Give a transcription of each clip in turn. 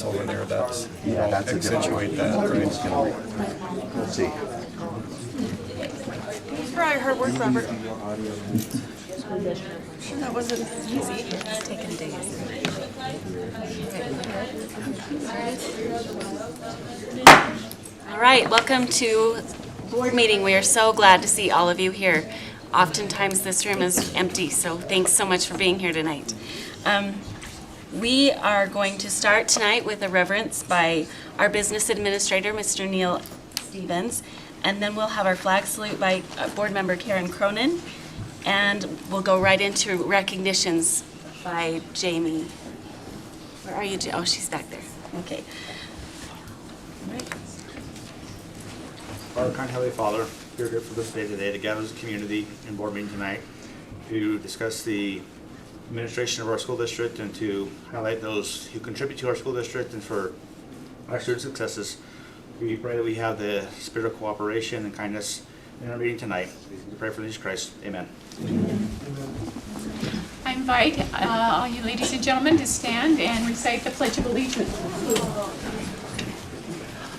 over there that that's accentuate that, right? Let's see. For our hard work, Robert. That wasn't easy. It's taken days. All right, welcome to board meeting. We are so glad to see all of you here. Oftentimes this room is empty, so thanks so much for being here tonight. We are going to start tonight with a reverence by our business administrator, Mr. Neil Stevens, and then we'll have our flag salute by board member Karen Cronin, and we'll go right into recognitions by Jamie. Where are you? Oh, she's back there. Okay. All right. Our kind Heavenly Father, we're here for this day today to gather as a community in board meeting tonight to discuss the administration of our school district and to highlight those who contribute to our school district and for our student successes. We pray that we have the spirit of cooperation and kindness in our meeting tonight. We pray for Jesus Christ. Amen. I invite all you ladies and gentlemen to stand and recite the Pledge of Allegiance.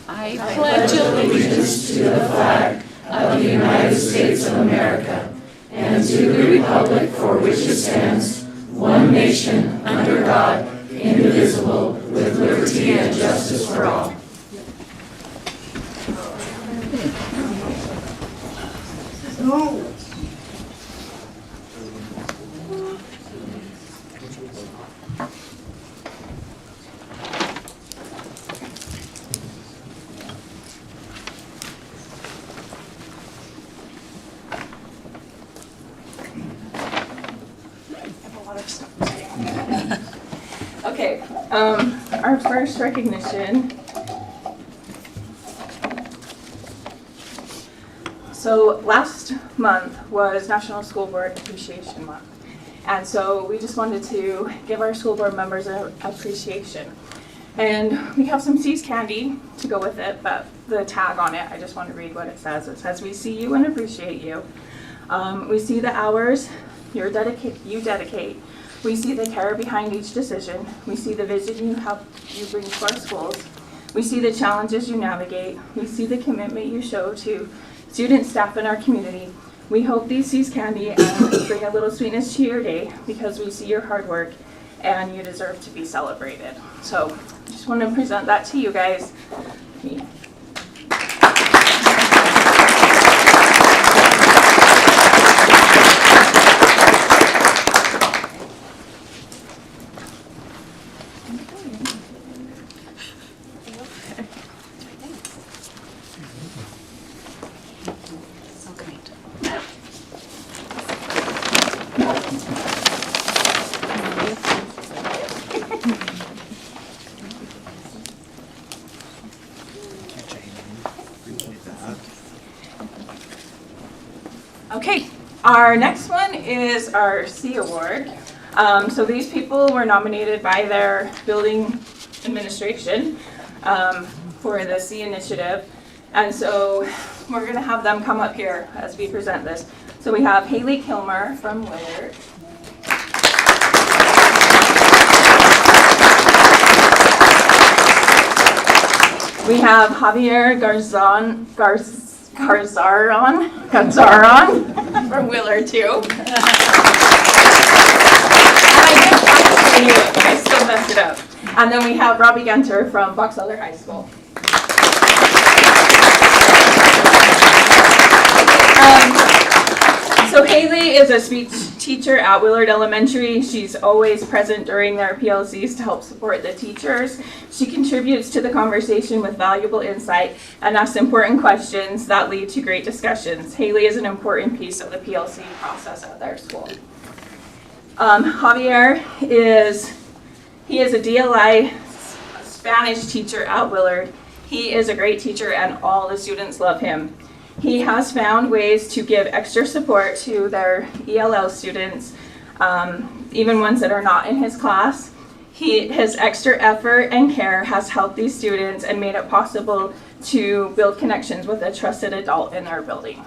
I pledge allegiance to the flag of the United States of America and to the republic for which it stands, one nation, under God, indivisible, with liberty and justice for all. Okay, our first recognition. So last month was National School Board Appreciation Month. And so we just wanted to give our school board members an appreciation. And we have some C's candy to go with it, but the tag on it, I just want to read what it says. It says, "We see you and appreciate you. We see the hours you dedicate. We see the care behind each decision. We see the vision you bring to our schools. We see the challenges you navigate. We see the commitment you show to students, staff, and our community. We hope these C's candy bring a little sweetness to your day because we see your hard work and you deserve to be celebrated." So I just want to present that to you guys. So great. Okay, our next one is our C Award. So these people were nominated by their building administration for the C Initiative. And so we're going to have them come up here as we present this. So we have Haley Kilmer from Willard. We have Javier Garzaron from Willard too. I still messed it up. And then we have Robbie Gunter from Box Elder High School. So Haley is a speech teacher at Willard Elementary. She's always present during their PLCs to help support the teachers. She contributes to the conversation with valuable insight and asks important questions that lead to great discussions. Haley is an important piece of the PLC process at their school. Javier is a DLI Spanish teacher at Willard. He is a great teacher and all the students love him. He has found ways to give extra support to their ELL students, even ones that are not in his class. His extra effort and care has helped these students and made it possible to build connections with a trusted adult in their building.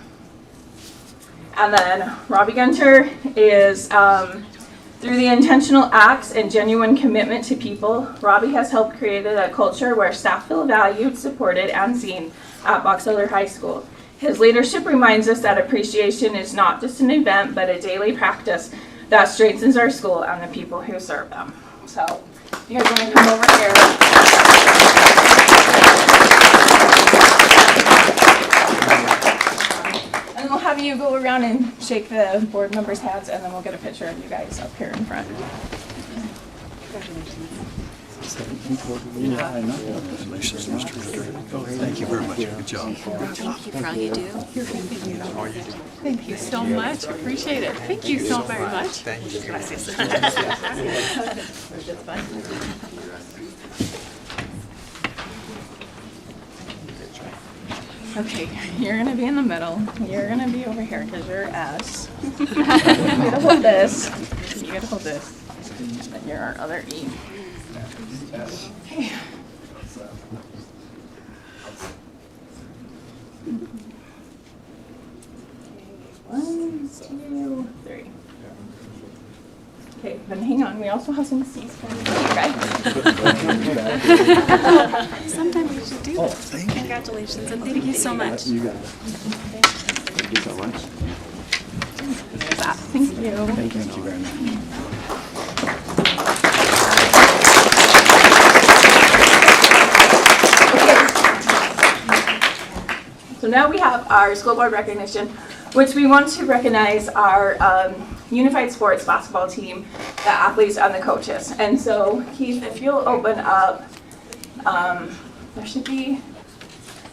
And then Robbie Gunter is the Through the intentional acts and genuine commitment to people, Robbie has helped create a culture where staff feel valued, supported, and seen at Box Elder High School. His leadership reminds us that appreciation is not just an event, but a daily practice that strengthens our school and the people who serve them. So, you guys want to come over here? And we'll have you go around and shake the board members' hands, and then we'll get a picture of you guys up here in front. Thank you very much. Good job. Thank you for all you do. Thank you so much. Appreciate it. Thank you so very much. Thank you. Gracias. Okay, you're gonna be in the middle. You're gonna be over here because you're S. You gotta hold this. You gotta hold this. Then you're our other E. Okay. One, two, three. Okay, then hang on. We also have some C's for you, right? Sometime we should do this. Congratulations and thank you so much. You got it. Thank you so much. There's that. Thank you. Thank you very much. So now we have our school board recognition, which we want to recognize our unified sports basketball team, the athletes and the coaches. And so Keith, if you'll open up, there should be,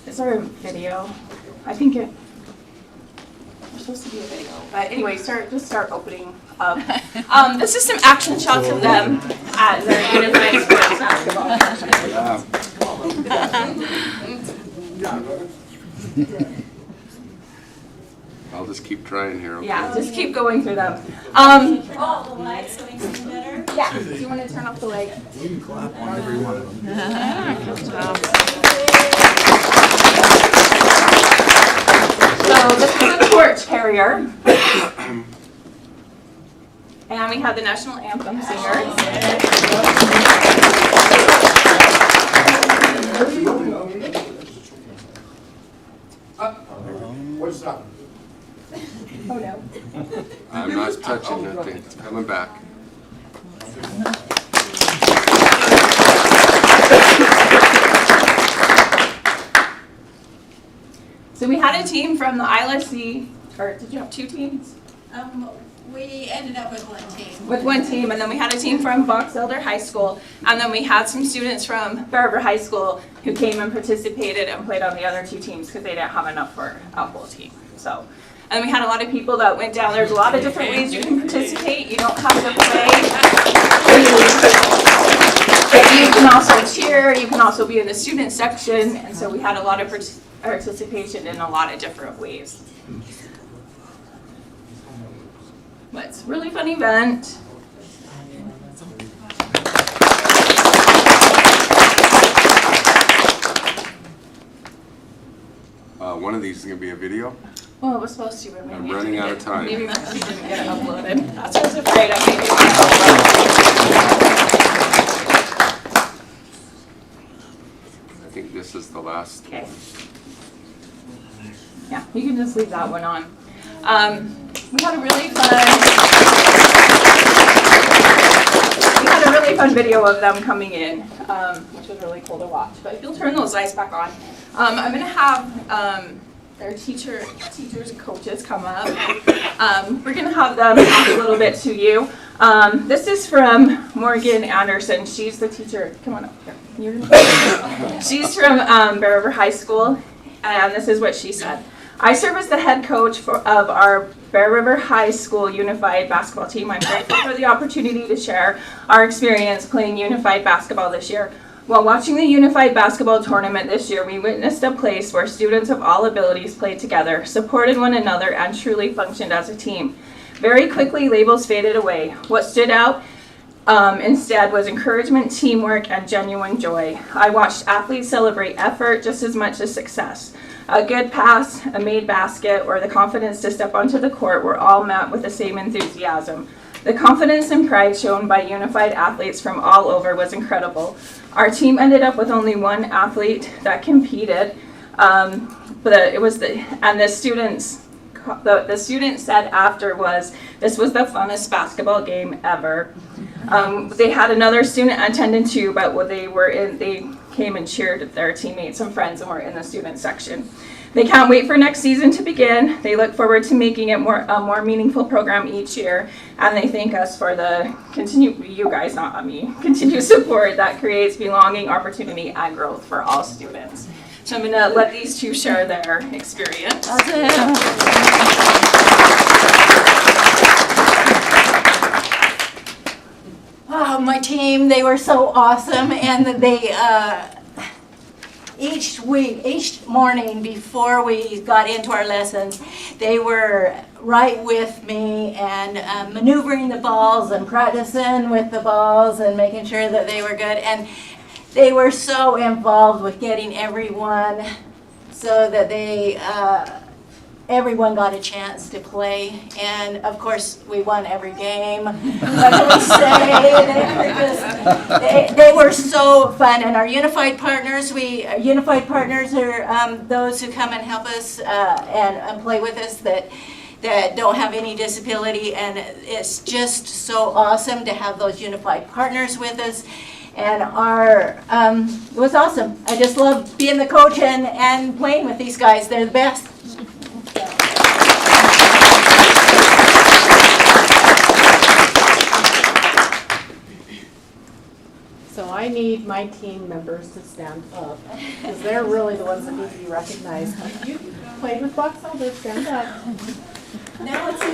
is there a video? I think there's supposed to be a video, but anyway, just start opening up. This is some action shots of them at their unified sports basketball. I'll just keep trying here. Okay? Yeah, just keep going through them. Oh, the lights so makes it better. Yeah, do you want to turn off the light? You can clap on every one of them. So this is a torch carrier. And we have the national anthem singers. What's up? Oh no. I'm not touching nothing. It's coming back. So we had a team from the ILSC, or did you have two teams? We ended up with one team. With one team, and then we had a team from Box Elder High School, and then we had some students from Bear River High School who came and participated and played on the other two teams because they didn't have enough for a whole team. So, and we had a lot of people that went down. There's a lot of different ways you can participate. You don't have to play. You can also cheer. You can also be in the student section, and so we had a lot of participation in a lot of different ways. But it's a really fun event. One of these is going to be a video. Well, it was supposed to, but maybe I'm running out of time. Maybe my husband didn't get it uploaded. That's what I was afraid of. Maybe I think this is the last. okay. Yeah, you can just leave that one on. We had a really fun video of them coming in, which was really cool to watch. But if you'll turn those lights back on, I'm going to have their teachers and coaches come up. We're going to have them talk a little bit to you. This is from Morgan Anderson. She's the teacher. Come on up here. She's from Bear River High School, and this is what she said. I serve as the head coach of our Bear River High School Unified Basketball team. I'm grateful for the opportunity to share our experience playing Unified Basketball this year. While watching the Unified Basketball Tournament this year, we witnessed a place where students of all abilities played together, supported one another, and truly functioned as a team. Very quickly, labels faded away. What stood out instead was encouragement, teamwork, and genuine joy. I watched athletes celebrate effort just as much as success. A good pass, a made basket, or the confidence to step onto the court were all met with the same enthusiasm. The confidence and pride shown by unified athletes from all over was incredible. Our team ended up with only one athlete that competed, but the student said after this was the funnest basketball game ever. They had another student attending too, but they came and cheered their teammates and friends and were in the student section. They can't wait for next season to begin. They look forward to making it a more meaningful program each year, and they thank us for the continued support that creates belonging, opportunity, and growth for all students. So I'm going to let these two share their experience. Oh, my team, they were so awesome, and they each morning before we got into our lessons, they were right with me and maneuvering the balls and practicing with the balls and making sure that they were good. And they were so involved with getting everyone so that everyone got a chance to play. And of course, we won every game. What can we say? They were so fun. And our unified partners are those who come and help us and play with us that don't have any disability. And it's just so awesome to have those unified partners with us. And it was awesome. I just love being the coach and playing with these guys. They're the best. So I need my team members to stand up, because they're really the ones that need to be recognized. If you played with box elders, stand up. Now it's the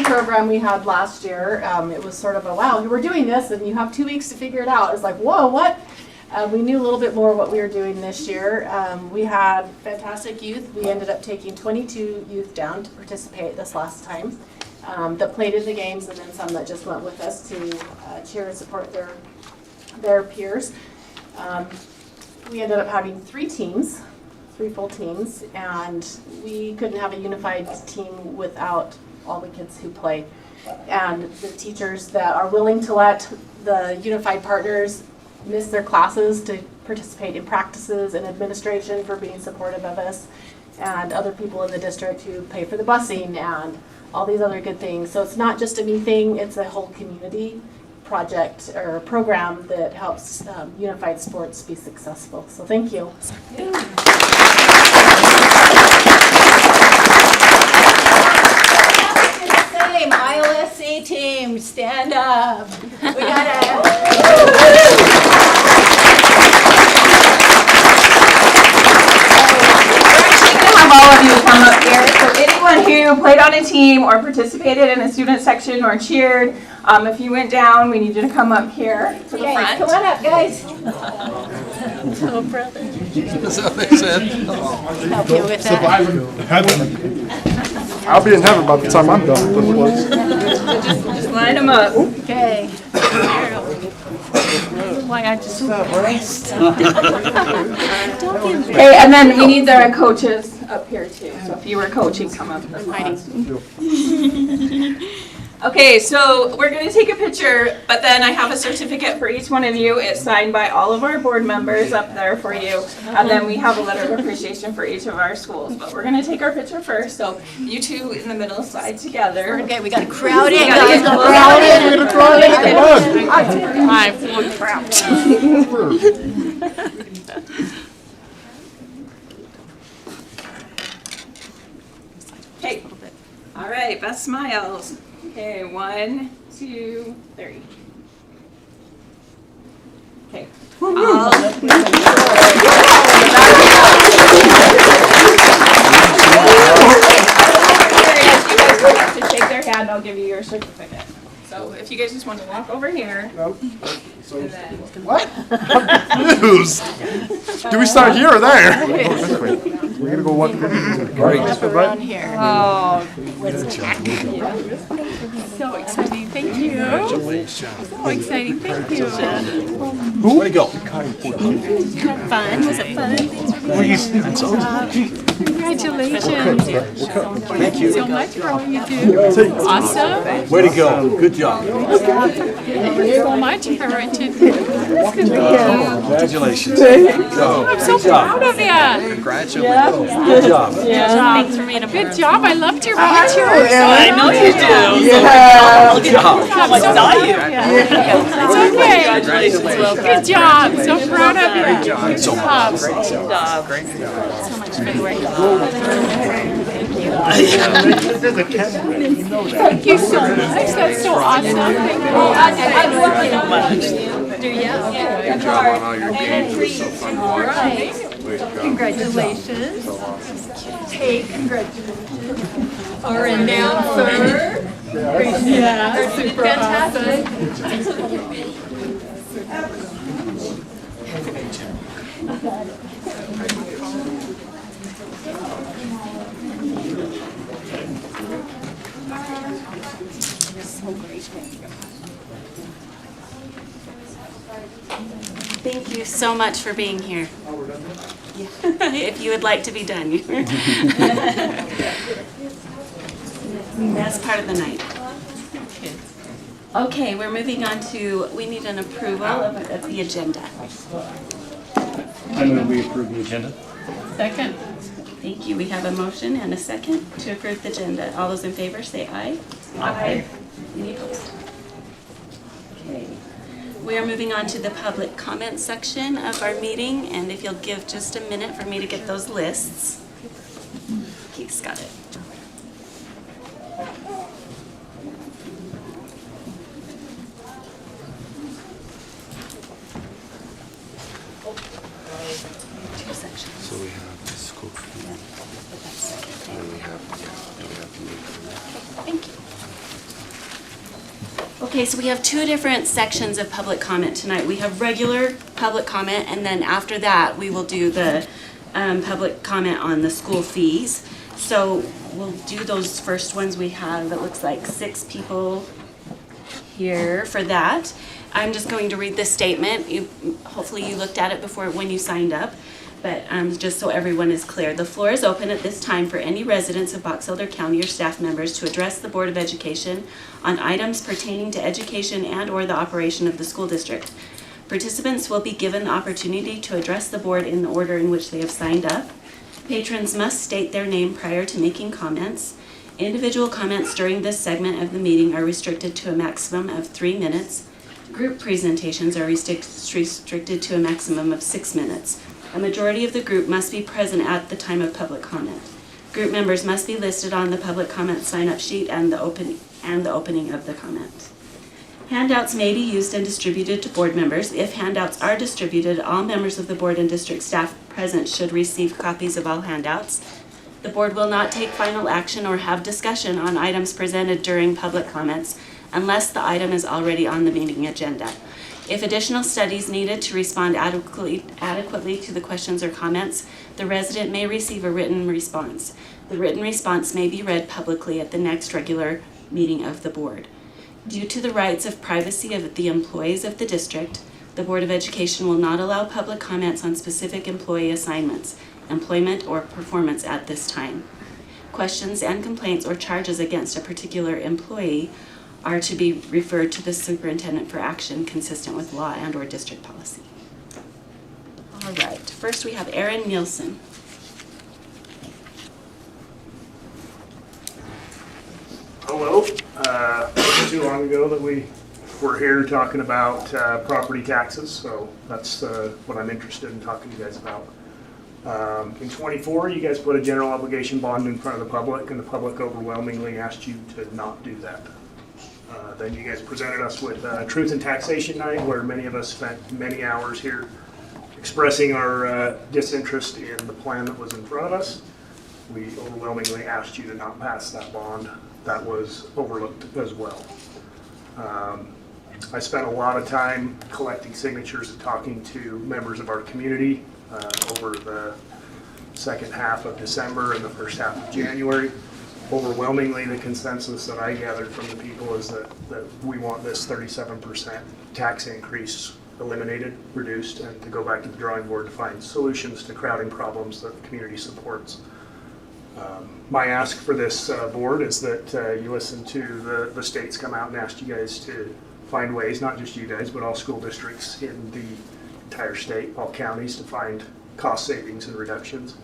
program we had last year, it was sort of a wow, we're doing this and you have 2 weeks to figure it out. It's like, whoa, what? We knew a little bit more what we were doing this year. We had fantastic youth. We ended up taking 22 youth down to participate this last time that played in the games, and then some that just went with us to cheer and support their peers. We ended up having 3 full teams, and we couldn't have a unified team without all the kids who play. And the teachers that are willing to let the unified partners miss their classes to participate in practices, and administration for being supportive of us, and other people in the district who pay for the busing and all these other good things. So it's not just a me thing, it's a whole community project or program that helps unified sports be successful. So thank you. Same ILSC team, stand up. We gotta. Have all of you come up here. So anyone who played on a team or participated in a student section or cheered, if you went down, we need you to come up here to the front. Come on up, guys. Oh, brother. That's what they said. Help you with that. I'll be in heaven by the time I'm done with this. Just line them up. Okay. Why I just Okay, and then we need the coaches up here too. So if you were coaching, come up. Okay, so we're going to take a picture, but then I have a certificate for each one of you. It's signed by all of our board members up there for you. And then we have a letter of appreciation for each of our schools. But we're going to take our picture first. So you two in the middle slide together. Okay, we got to crowd in. Guys, I'm full crap. Okay. All right, best smiles. Okay, 1, 2, 3. Okay. To shake their hand, I'll give you your certificate. So if you guys just want to walk over here. And then, What? News. Do we start here or there? We're gonna go walk. Up around here. Oh, So exciting, thank you. So exciting, thank you. Way to go. Fun, was it fun? Congratulations. Thank you. So much for all you do. Awesome. Way to go. Good job. So much encouraging. Congratulations. I'm so proud of you. Good job. Thanks for being a Good job. I loved your pictures. I know you do. Good job. I saw you. It's okay. Good job. So proud of you. Good job. So much for the work. Thank you so much. That's so awesome. Thank you. Good job on all your games. It was so fun to watch. Way to go. Congratulations. Hey, congratulations. Our announcer. Yeah, super fantastic. Thank you so much for being here. Yeah. If you would like to be done. That's part of the night. Okay, we're moving on to, we need an approval of the agenda. I move we approve the agenda. Second. Thank you. We have a motion and a second to approve the agenda. All those in favor say aye. Aye. Any opposed? Okay. We are moving on to the public comment section of our meeting, and if you'll give just a minute for me to get those lists. Keith's got it. Two sections. So we have the school committee, But that's second. and we have the meeting. Thank you. Okay, so we have two different sections of public comment tonight. We have regular public comment, and then after that, we will do the public comment on the school fees. So we'll do those first ones. We have, it looks like 6 people here for that. I'm just going to read this statement. Hopefully you looked at it before when you signed up. But just so everyone is clear, the floor is open at this time for any residents of Box Elder County or staff members to address the Board of Education on items pertaining to education and or the operation of the school district. Participants will be given the opportunity to address the board in the order in which they have signed up. Patrons must state their name prior to making comments. Individual comments during this segment of the meeting are restricted to a maximum of 3 minutes. Group presentations are restricted to a maximum of 6 minutes. A majority of the group must be present at the time of public comment. Group members must be listed on the public comment sign-up sheet and the opening of the comment. Handouts may be used and distributed to board members. If handouts are distributed, all members of the board and district staff present should receive copies of all handouts. The board will not take final action or have discussion on items presented during public comments unless the item is already on the meeting agenda. If additional studies needed to respond adequately to the questions or comments, the resident may receive a written response. The written response may be read publicly at the next regular meeting of the board. Due to the rights of privacy of the employees of the district, the Board of Education will not allow public comments on specific employee assignments, employment, or performance at this time. Questions and complaints or charges against a particular employee are to be referred to the superintendent for action consistent with law and or district policy. All right, first we have Erin Nielsen. Hello. It wasn't too long ago that we were here talking about property taxes, so that's what I'm interested in talking to you guys about. In 24, you guys put a general obligation bond in front of the public, and the public overwhelmingly asked you to not do that. Then you guys presented us with Truth and Taxation Night, where many of us spent many hours here expressing our disinterest in the plan that was in front of us. We overwhelmingly asked you to not pass that bond. That was overlooked as well. I spent a lot of time collecting signatures and talking to members of our community over the second half of December and the first half of January. Overwhelmingly, the consensus that I gathered from the people is that we want this 37% tax increase eliminated, reduced, and to go back to the drawing board to find solutions to crowding problems that the community supports. My ask for this board is that you listen to the states come out and ask you guys to find ways, not just you guys, but all school districts in the entire state, all counties, to find cost savings and reductions.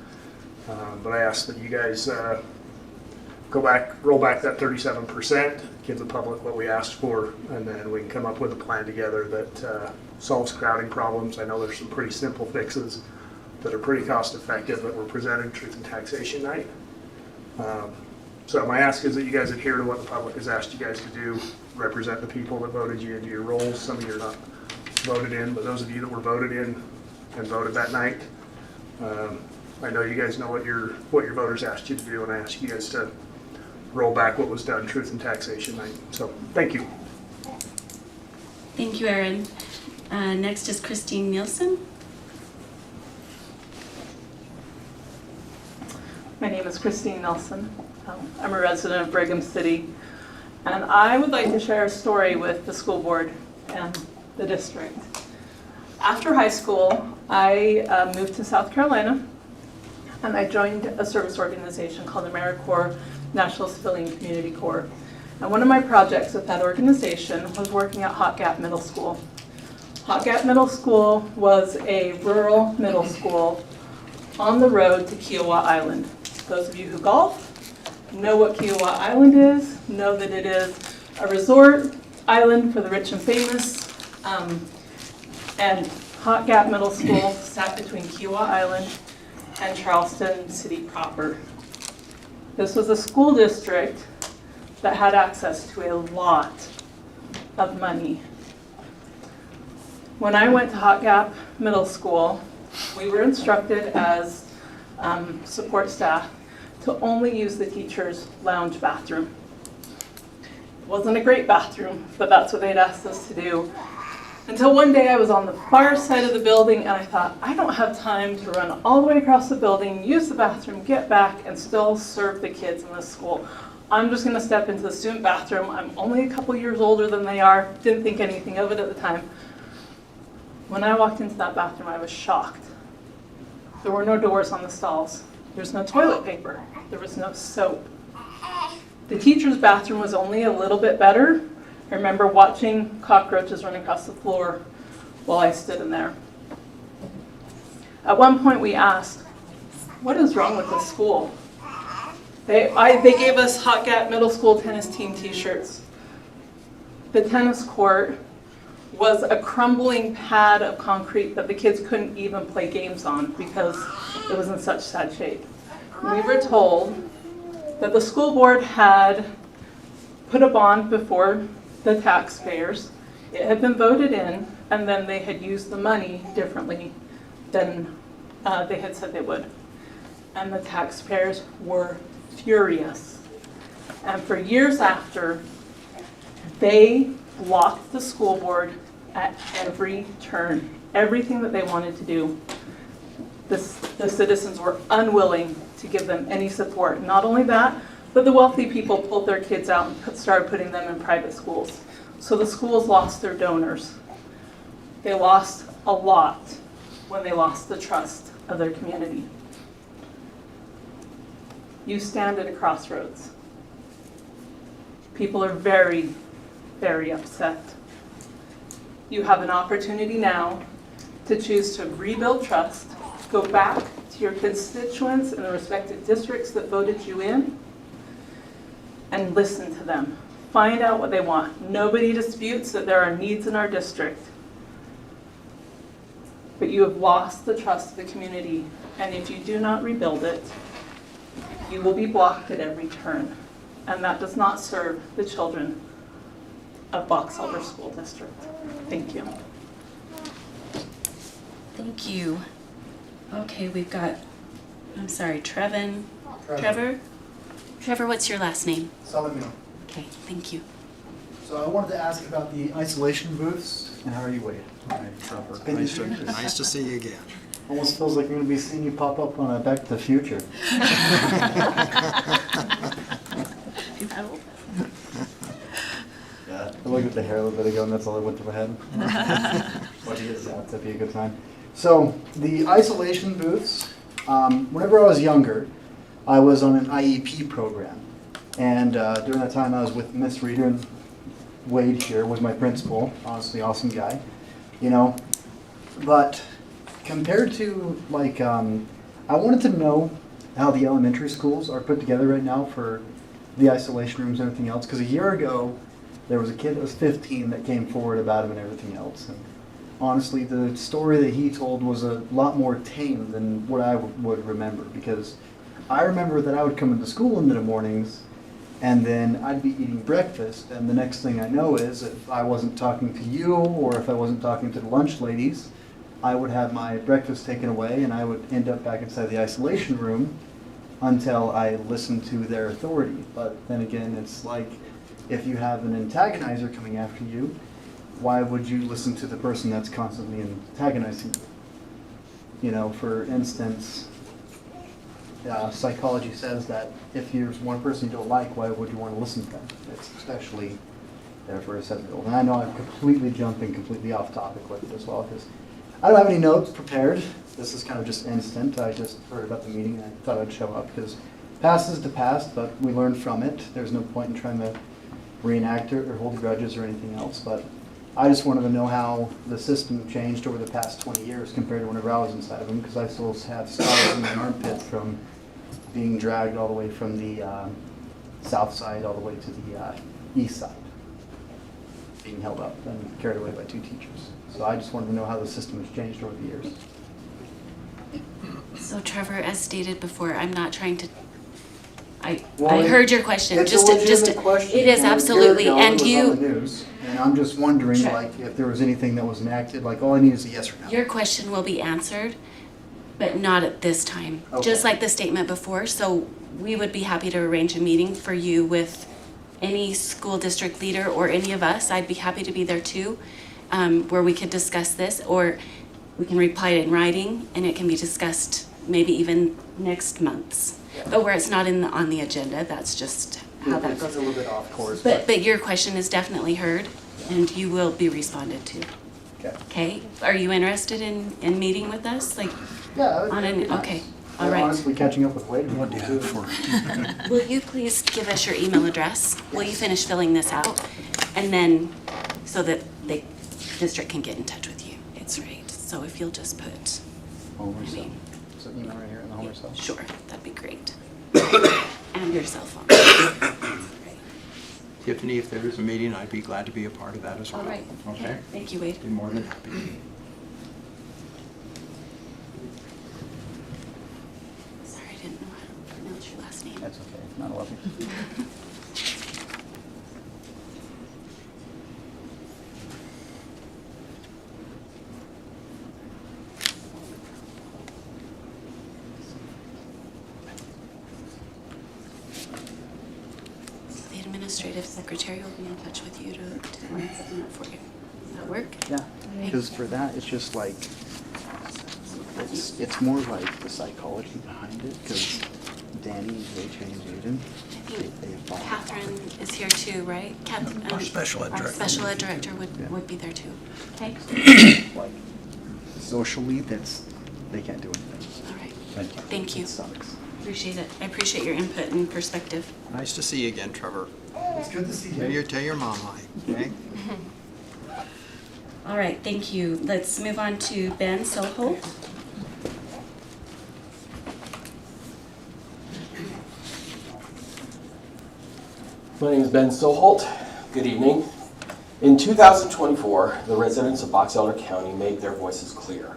But I ask that you guys roll back that 37%, give the public what we asked for, and then we can come up with a plan together that solves crowding problems. I know there's some pretty simple fixes that are pretty cost effective that were presented Truth and Taxation night. So my ask is that you guys adhere to what the public has asked you guys to do, represent the people that voted you into your roles. Some of you are not voted in, but those of you that were voted in and voted that night, I know you guys know what your voters asked you to do, and I ask you guys to roll back what was done Truth and Taxation night. So thank you. Thank you, Aaron. Next is Christine Nielsen. My name is Christine Nelson. I'm a resident of Brigham City, and I would like to share a story with the school board and the district. After high school, I moved to South Carolina, and I joined a service organization called AmeriCorps National Civilian Community Corps. And one of my projects with that organization was working at Hot Gap Middle School. Hot Gap Middle School was a rural middle school on the road to Kiowa Island. Those of you who golf know what Kiowa Island is, know that it is a resort island for the rich and famous. And Hot Gap Middle School sat between Kiowa Island and Charleston City proper. This was a school district that had access to a lot of money. When I went to Hot Gap Middle School, we were instructed as support staff to only use the teacher's lounge bathroom. It wasn't a great bathroom, but that's what they'd asked us to do. Until one day I was on the far side of the building and I thought, I don't have time to run all the way across the building, use the bathroom, get back, and still serve the kids in this school. I'm just gonna step into the student bathroom. I'm only a couple years older than they are, didn't think anything of it at the time. When I walked into that bathroom, I was shocked. There were no doors on the stalls. There's no toilet paper. There was no soap. The teacher's bathroom was only a little bit better. I remember watching cockroaches run across the floor while I stood in there. At one point we asked, what is wrong with this school? They gave us Hot Gap Middle School tennis team t-shirts. The tennis court was a crumbling pad of concrete that the kids couldn't even play games on because it was in such sad shape. We were told that the school board had put a bond before the taxpayers. It had been voted in, and then they had used the money differently than they had said they would. And the taxpayers were furious. And for years after, they blocked the school board at every turn. Everything that they wanted to do, the citizens were unwilling to give them any support. Not only that, but the wealthy people pulled their kids out and started putting them in private schools. So the schools lost their donors. They lost a lot when they lost the trust of their community. You stand at a crossroads. People are very, very upset. You have an opportunity now to choose to rebuild trust, go back to your constituents in the respective districts that voted you in, and listen to them. Find out what they want. Nobody disputes that there are needs in our district. But you have lost the trust of the community, and if you do not rebuild it, you will be blocked at every turn. And that does not serve the children of Box Elder School District. Thank you. Thank you. Okay, we've got, I'm sorry, Trevor? Trevor, what's your last name? Salamino. Okay, thank you. So I wanted to ask about the isolation booths and how are you, Wade? Hi, Trevor. Nice to see you again. Almost feels like I'm going to be seeing you pop up on a Back to the Future. Yeah, I looked at the hair a little bit ago, and that's all that went through my head. What is that? That'd be a good time. So the isolation booths. Whenever I was younger, I was on an IEP program, and during that time I was with Miss Reader, and Wade here was my principal. Honestly, awesome guy, you know. But compared to like, I wanted to know how the elementary schools are put together right now for the isolation rooms and everything else. Because a year ago, there was a kid that was 15 that came forward about him and everything else. And honestly, the story that he told was a lot more tame than what I would remember. Because I remember that I would come into school in the mornings, and then I'd be eating breakfast, and the next thing I know is if I wasn't talking to you or if I wasn't talking to the lunch ladies, I would have my breakfast taken away and I would end up back inside the isolation room until I listened to their authority. But then again, it's like if you have an antagonizer coming after you, why would you listen to the person that's constantly antagonizing you? You know, for instance, psychology says that if there's one person you don't like, why would you want to listen to them? It's especially there for a 7-year-old. And I know I'm completely jumping completely off topic with it as well, because I don't have any notes prepared. This is kind of just instant. I just heard about the meeting and I thought I'd show up because past is the past, but we learned from it. There's no point in trying to reenact it or hold grudges or anything else. But I just wanted to know how the system changed over the past 20 years compared to whenever I was inside of them, because I still have scars in my armpit from being dragged all the way from the south side all the way to the east side, being held up and carried away by 2 teachers. So I just wanted to know how the system has changed over the years. So Trevor, as stated before, I'm not trying to, I Well, heard your question. It's Just a legitimate to, question. it is And absolutely, Garrett Gallagher and was you, on the news, and I'm just wondering, Sure. like, if there was anything that was enacted, like, all I need is a yes or no. your question will be answered, but not at this time. Okay. Just like the statement before, so we would be happy to arrange a meeting for you with any school district leader or any of us. I'd be happy to be there too, where we could discuss this, or we can reply in writing and it can be discussed maybe even next month's. But where it's not on the agenda, that's just how that It's goes. a little bit off course. But your question is definitely heard and you will be responded to. Okay. Okay, are you interested in meeting with us? Like, Yeah. on an, okay, all And right. honestly, catching up with Wade. What do you have for? Will you please give us your email address? Will you finish filling this out? And then, so that the district can get in touch with you. It's right. So if you'll just put, Homer cell. So email right here in the Homer cell. sure, that'd be great. And your cell phone. Tiffany, if there is a meeting, I'd be glad to be a part of that as well. All right. Okay? Thank you, Wade. Be more than happy. Sorry, I didn't know how to pronounce your last name. That's okay. Not 11. The administrative secretary will be in touch with you to line something up for you. Does that work? Yeah, because for that, it's just like, it's more like the psychology behind it, because Danny is a change agent. Catherine is here too, right? Our special ed Our director. special ed director would be there too. Okay? Like, socially, they can't do anything. All right. Thank you. Thank you. It sucks. Appreciate it. I appreciate your input and perspective. Nice to see you again, Trevor. It's good to see you. Tell your mom hi, okay? All right, thank you. Let's move on to Ben Soho. My name is Ben Soholt. Good evening. In 2024, the residents of Box Elder County made their voices clear.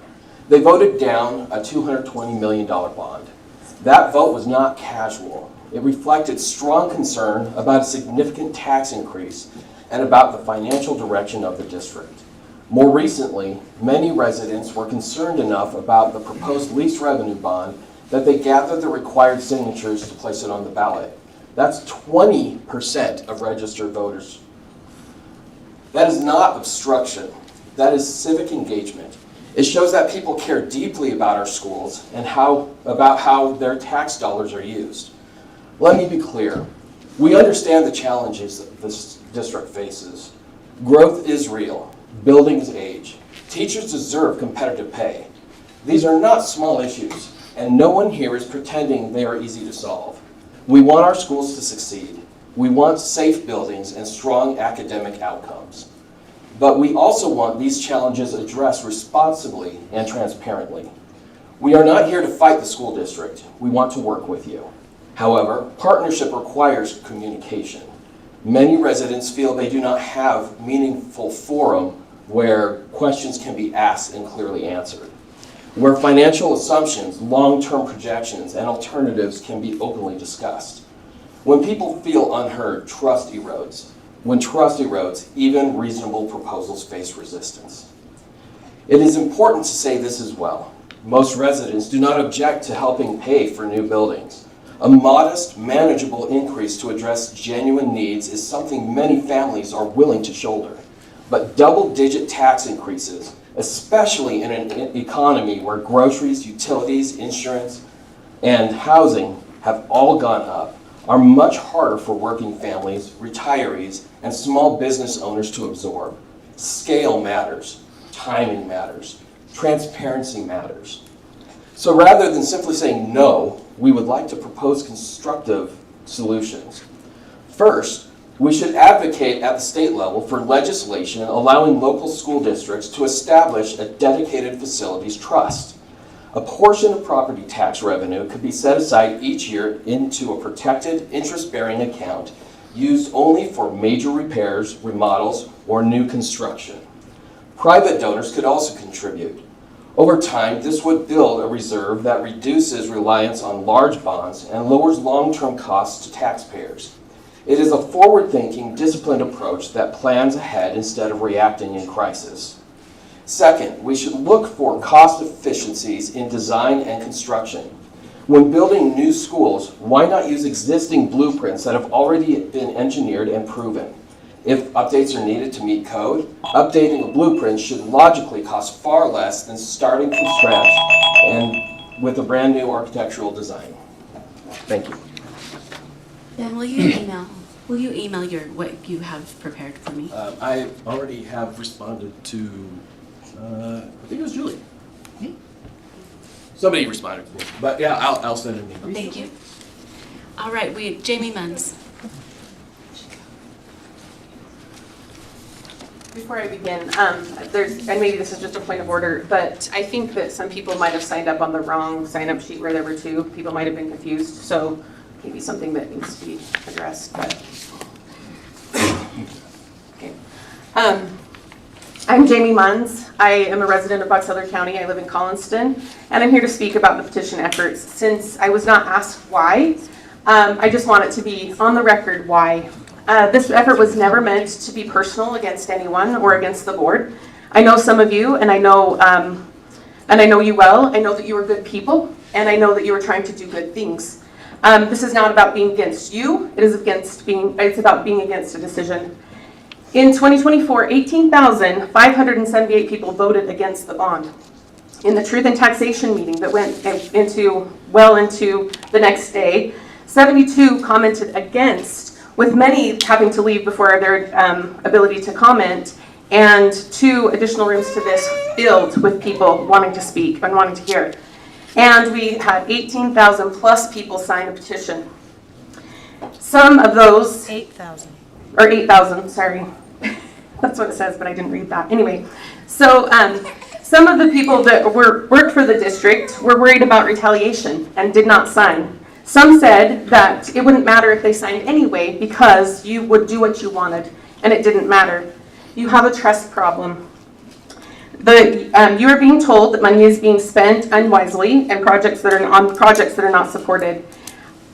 They voted down a $220 million bond. That vote was not casual. It reflected strong concern about a significant tax increase and about the financial direction of the district. More recently, many residents were concerned enough about the proposed lease revenue bond that they gathered the required signatures to place it on the ballot. That's 20% of registered voters. That is not obstruction. That is civic engagement. It shows that people care deeply about our schools and about how their tax dollars are used. Let me be clear. We understand the challenges that this district faces. Growth is real. Buildings age. Teachers deserve competitive pay. These are not small issues, and no one here is pretending they are easy to solve. We want our schools to succeed. We want safe buildings and strong academic outcomes. But we also want these challenges addressed responsibly and transparently. We are not here to fight the school district. We want to work with you. However, partnership requires communication. Many residents feel they do not have meaningful forum where questions can be asked and clearly answered, where financial assumptions, long-term projections, and alternatives can be openly discussed. When people feel unheard, trust erodes. When trust erodes, even reasonable proposals face resistance. It is important to say this as well. Most residents do not object to helping pay for new buildings. A modest, manageable increase to address genuine needs is something many families are willing to shoulder. But double-digit tax increases, especially in an economy where groceries, utilities, insurance, and housing have all gone up, are much harder for working families, retirees, and small business owners to absorb. Scale matters, timing matters, transparency matters. So rather than simply saying no, we would like to propose constructive solutions. First, we should advocate at the state level for legislation allowing local school districts to establish a dedicated facilities trust. A portion of property tax revenue could be set aside each year into a protected interest-bearing account used only for major repairs, remodels, or new construction. Private donors could also contribute. Over time, this would build a reserve that reduces reliance on large bonds and lowers long-term costs to taxpayers. It is a forward-thinking, disciplined approach that plans ahead instead of reacting in crisis. Second, we should look for cost efficiencies in design and construction. When building new schools, why not use existing blueprints that have already been engineered and proven? If updates are needed to meet code, updating a blueprint should logically cost far less than starting from scratch and with a brand new architectural design. Thank you. Ben, will you email what you have prepared for me? I already have responded to, I think it was Julie. Somebody responded to me, but yeah, I'll send an email. Thank you. All right, Jamie Munns. Before I begin, and maybe this is just a point of order, but I think that some people might have signed up on the wrong sign-up sheet where there were two. People might have been confused, so maybe something that needs to be addressed. But okay. I'm Jamie Munns. I am a resident of Box Elder County. I live in Collinston, and I'm here to speak about the petition efforts. Since I was not asked why, I just want it to be on the record why. This effort was never meant to be personal against anyone or against the board. I know some of you, and I know you well. I know that you are good people, and I know that you are trying to do good things. This is not about being against you. It's about being against a decision. In 2024, 18,578 people voted against the bond. In the Truth and Taxation meeting that went into the next day, 72 commented against, with many having to leave before their ability to comment, and 2 additional rooms to this filled with people wanting to speak and wanting to hear. And we had 18,000 plus people sign a petition. Some of those... 8,000. Or 8,000, sorry. That's what it says, but I didn't read that. Anyway, so some of the people that worked for the district were worried about retaliation and did not sign. Some said that it wouldn't matter if they signed anyway because you would do what you wanted, and it didn't matter. You have a trust problem. You are being told that money is being spent unwisely and projects that are not supported.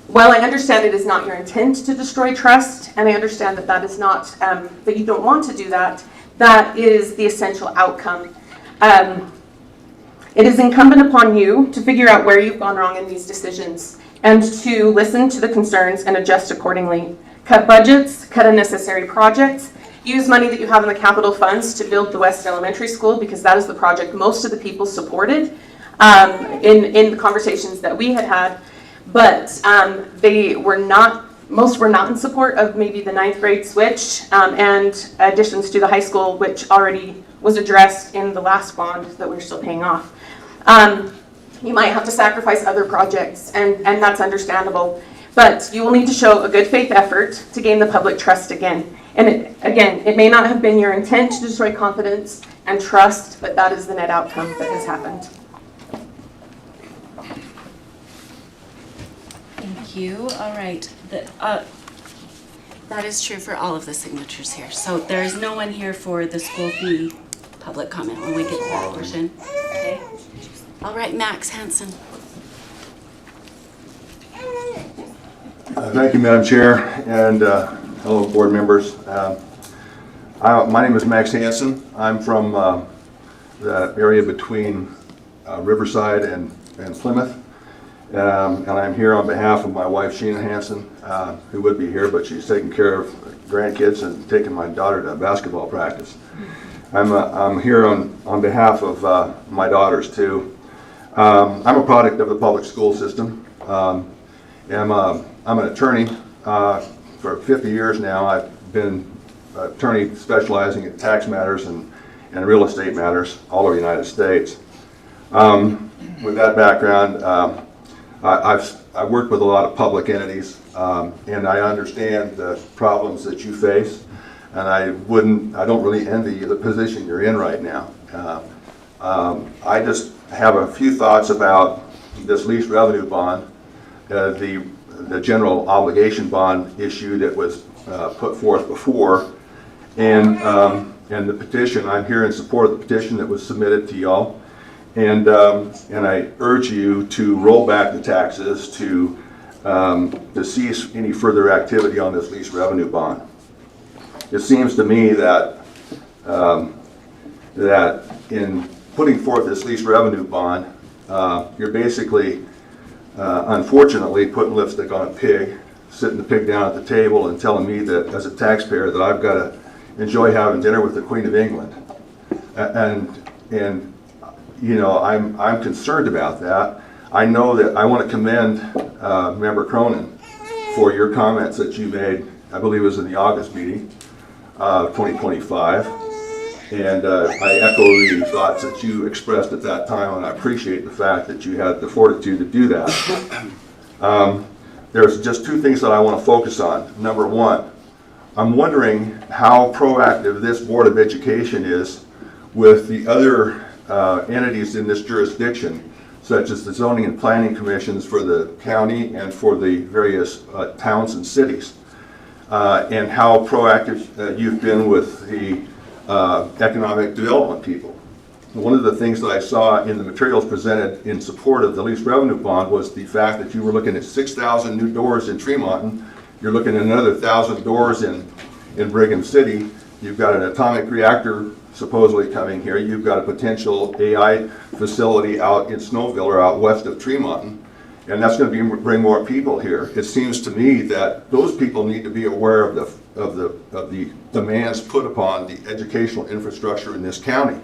While I understand it is not your intent to destroy trust, and I understand that that is not, that you don't want to do that, that is the essential outcome. It is incumbent upon you to figure out where you've gone wrong in these decisions and to listen to the concerns and adjust accordingly. Cut budgets, cut unnecessary projects, use money that you have in the capital funds to build the West Elementary School, because that is the project most of the people supported in the conversations that we had. But most were not in support of maybe the 9th grade switch and additions to the high school, which already was addressed in the last bond that we're still paying off. You might have to sacrifice other projects, and that's understandable. But you will need to show a good faith effort to gain the public trust again. And it may not have been your intent to destroy confidence and trust, but that is the net outcome that has happened. Thank you. All right. That is true for all of the signatures here. So there is no one here for the school fee public comment when we get to that portion. Okay. All right, Max Hansen. Thank you, Madam Chair, and hello, board members. My name is Max Hansen. I'm from the area between Riverside and Plymouth, and I'm here on behalf of my wife, Sheena Hansen, who would be here, but she's taking care of grandkids and taking my daughter to basketball practice. I'm here on behalf of my daughters, too. I'm a product of the public school system. I'm an attorney for 50 years now. I've been an attorney specializing in tax matters and real estate matters all over the United States. With that background, I've worked with a lot of public entities, and I understand the problems that you face, and I don't really envy the position you're in right now. I just have a few thoughts about this lease revenue bond, the general obligation bond issue that was put forth before, and the petition. I'm here in support of the petition that was submitted to y'all, and I urge you to roll back the taxes to cease any further activity on this lease revenue bond. It seems to me that in putting forth this lease revenue bond, you're basically unfortunately putting lipstick on a pig, sitting the pig down at the table and telling me that as a taxpayer that I've got to enjoy having dinner with the Queen of England. And you know, I'm concerned about that. I know that I want to commend Member Cronin for your comments that you made, I believe it was in the August meeting of 2025. And I echo the thoughts that you expressed at that time, and I appreciate the fact that you had the fortitude to do that. There's just two things that I want to focus on. Number one, I'm wondering how proactive this Board of Education is with the other entities in this jurisdiction, such as the zoning and planning commissions for the county and for the various towns and cities, and how proactive you've been with the economic development people. One of the things that I saw in the materials presented in support of the lease revenue bond was the fact that you were looking at 6,000 new doors in Tremont. You're looking at another 1,000 doors in Brigham City. You've got an atomic reactor supposedly coming here. You've got a potential AI facility out in Snowville or out west of Tremont. And that's going to bring more people here. It seems to me that those people need to be aware of the demands put upon the educational infrastructure in this county,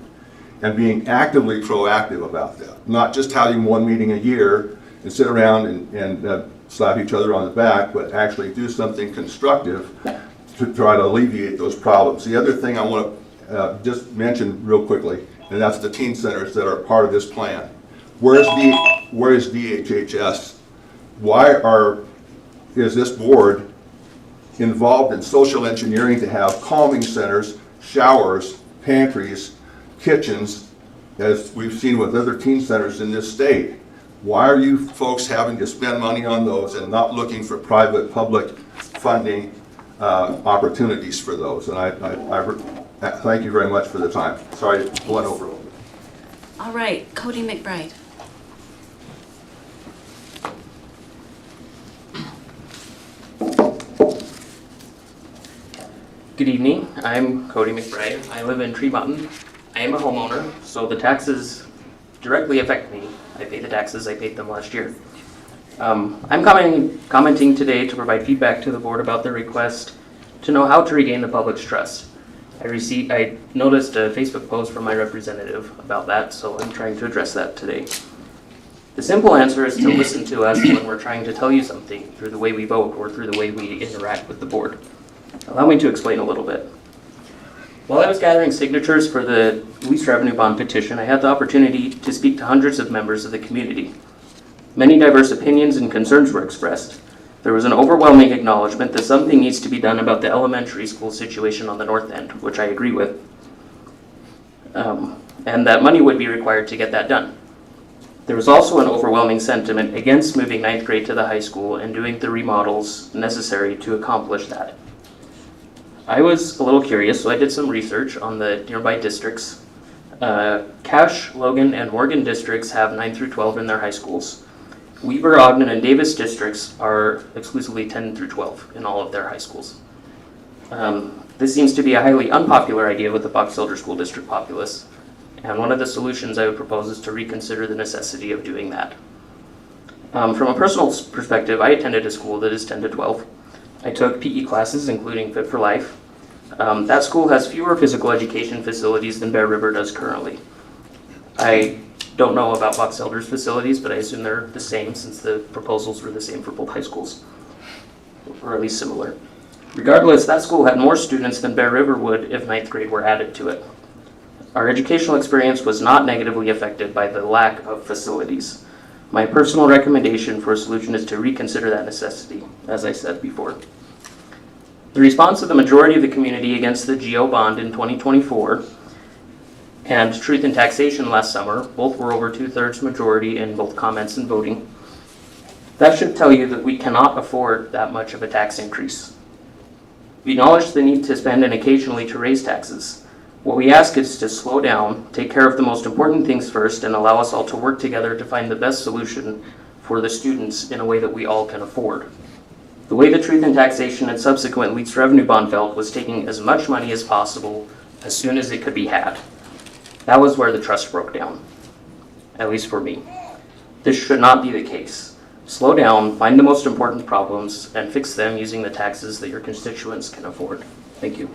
and being actively proactive about that. Not just having one meeting a year and sit around and slap each other on the back, but actually do something constructive to try to alleviate those problems. The other thing I want to just mention real quickly, and that's the teen centers that are part of this plan. Where is DHHS? Why is this board involved in social engineering to have calming centers, showers, pantries, kitchens, as we've seen with other teen centers in this state? Why are you folks having to spend money on those and not looking for private public funding opportunities for those? And I thank you very much for the time. Sorry to went over a little bit. All right, Cody McBride. Good evening, I'm Cody McBride. I live in Tremont. I am a homeowner, so the taxes directly affect me. I pay the taxes, I paid them last year. I'm commenting today to provide feedback to the board about the request to know how to regain the public's trust. I noticed a Facebook post from my representative about that, so I'm trying to address that today. The simple answer is to listen to us when we're trying to tell you something through the way we vote or through the way we interact with the board. Allow me to explain a little bit. While I was gathering signatures for the lease revenue bond petition, I had the opportunity to speak to hundreds of members of the community. Many diverse opinions and concerns were expressed. There was an overwhelming acknowledgement that something needs to be done about the elementary school situation on the north end, which I agree with, and that money would be required to get that done. There was also an overwhelming sentiment against moving 9th grade to the high school and doing the remodels necessary to accomplish that. I was a little curious, so I did some research on the nearby districts. Cache, Logan, and Morgan districts have 9 through 12 in their high schools. Weber, Ogden, and Davis districts are exclusively 10 through 12 in all of their high schools. This seems to be a highly unpopular idea with the Box Elder School District populace, and one of the solutions I would propose is to reconsider the necessity of doing that. From a personal perspective, I attended a school that is 10 to 12. I took PE classes, including Fit for Life. That school has fewer physical education facilities than Bear River does currently. I don't know about Box Elder's facilities, but I assume they're the same since the proposals were the same for both high schools, or at least similar. Regardless, that school had more students than Bear River would if 9th grade were added to it. Our educational experience was not negatively affected by the lack of facilities. My personal recommendation for a solution is to reconsider that necessity, as I said before. The response of the majority of the community against the GO bond in 2024 and truth in taxation last summer, both were over 2/3 majority in both comments and voting. That should tell you that we cannot afford that much of a tax increase. We acknowledge the need to spend and occasionally to raise taxes. What we ask is to slow down, take care of the most important things first, and allow us all to work together to find the best solution for the students in a way that we all can afford. The way the truth in taxation and subsequent lease revenue bond felt was taking as much money as possible as soon as it could be had. That was where the trust broke down, at least for me. This should not be the case. Slow down, find the most important problems, and fix them using the taxes that your constituents can afford. Thank you.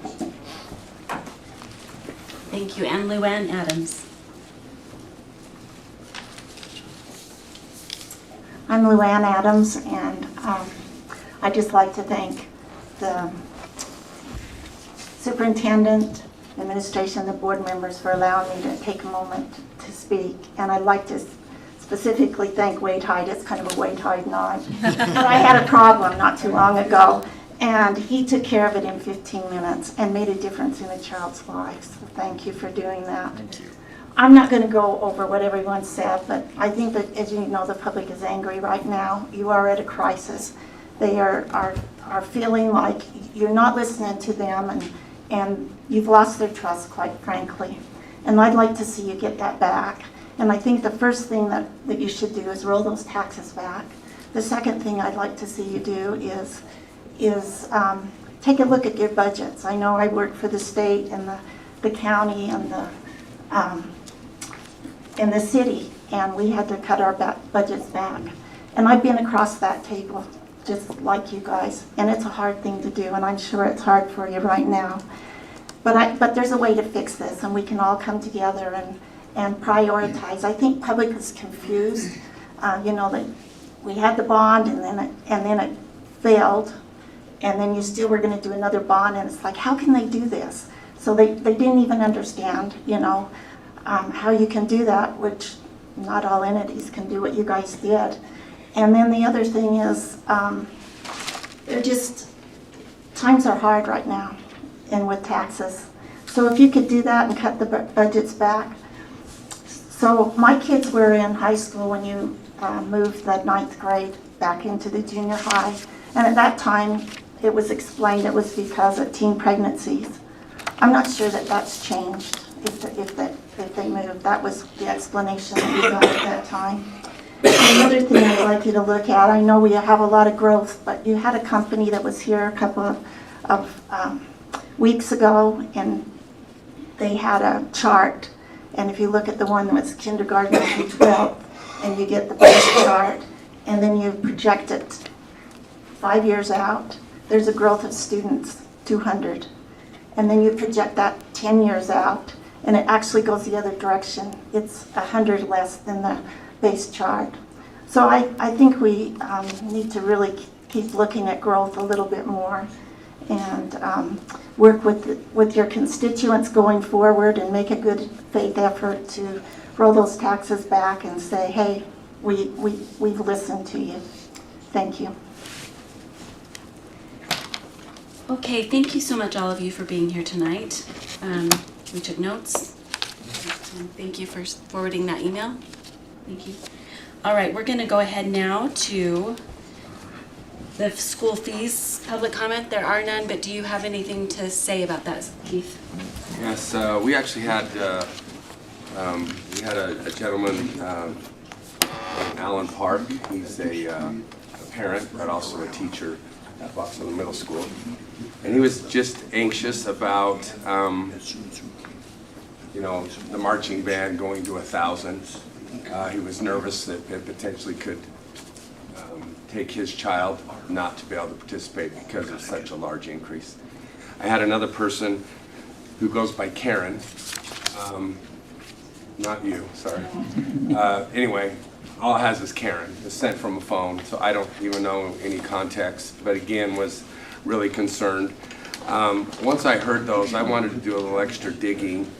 Thank you. And Luann Adams. I'm Luann Adams, and I'd just like to thank the superintendent, administration, the board members for allowing me to take a moment to speak. And I'd like to specifically thank Wade Hyde. It's kind of a Wade Hyde nod. But I had a problem not too long ago, and he took care of it in 15 minutes and made a difference in a child's life. So thank you for doing that. Thank you. I'm not going to go over what everyone said, but I think that, as you know, the public is angry right now. You are at a crisis. They are feeling like you're not listening to them, and you've lost their trust, quite frankly. And I'd like to see you get that back. And I think the first thing that you should do is roll those taxes back. The second thing I'd like to see you do is take a look at your budgets. I know I work for the state and the county and the city, and we had to cut our budgets back. And I've been across that table, just like you guys, and it's a hard thing to do, and I'm sure it's hard for you right now. But there's a way to fix this, and we can all come together and prioritize. I think public is confused. You know, that we had the bond, and then it failed, and then you still were going to do another bond, and it's like, how can they do this? So they didn't even understand, you know, how you can do that, which not all entities can do what you guys did. And then the other thing is, they're just, times are hard right now, and with taxes. So if you could do that and cut the budgets back. So my kids were in high school when you moved the 9th grade back into the junior high. And at that time, it was explained it was because of teen pregnancies. I'm not sure that that's changed if they moved. That was the explanation that we got at that time. And the other thing I'd like you to look at, I know we have a lot of growth, but you had a company that was here a couple of weeks ago, and they had a chart. And if you look at the one that was kindergarten through 12th, and you get the base chart, and then you project it 5 years out, there's a growth of students, 200. and then you project that 10 years out, and it actually goes the other direction. It's 100 less than the base chart. So I think we need to really keep looking at growth a little bit more, and work with your constituents going forward and make a good faith effort to roll those taxes back and say, hey, we've listened to you. Thank you. Okay, thank you so much, all of you, for being here tonight. We took notes. Thank you for forwarding that email. Thank you. All right, we're going to go ahead now to the school fees public comment. There are none, but do you have anything to say about that, Keith? Yes, we actually had a gentleman, Alan Park. He's a parent, but also a teacher at Box Elder Middle School. And he was just anxious about, the marching band going to 1,000. He was nervous that it potentially could take his child not to be able to participate because of such a large increase. I had another person who goes by Karen, not you, sorry. Anyway, all it has is Karen. It's sent from a phone, so I don't even know any context, but again, was really concerned. Once I heard those, I wanted to do a little extra digging,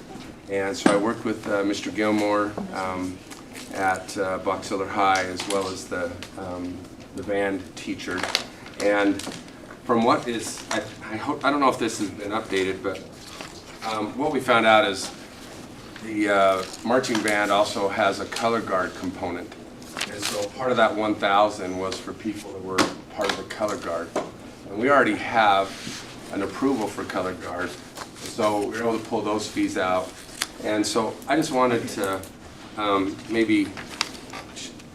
and so I worked with Mr. Gilmore at Box Elder High, as well as the band teacher. And from what is, I don't know if this has been updated, but what we found out is the marching band also has a color guard component. And so part of that 1,000 was for people that were part of the color guard. And we already have an approval for color guard, so we were able to pull those fees out. And so I just wanted to maybe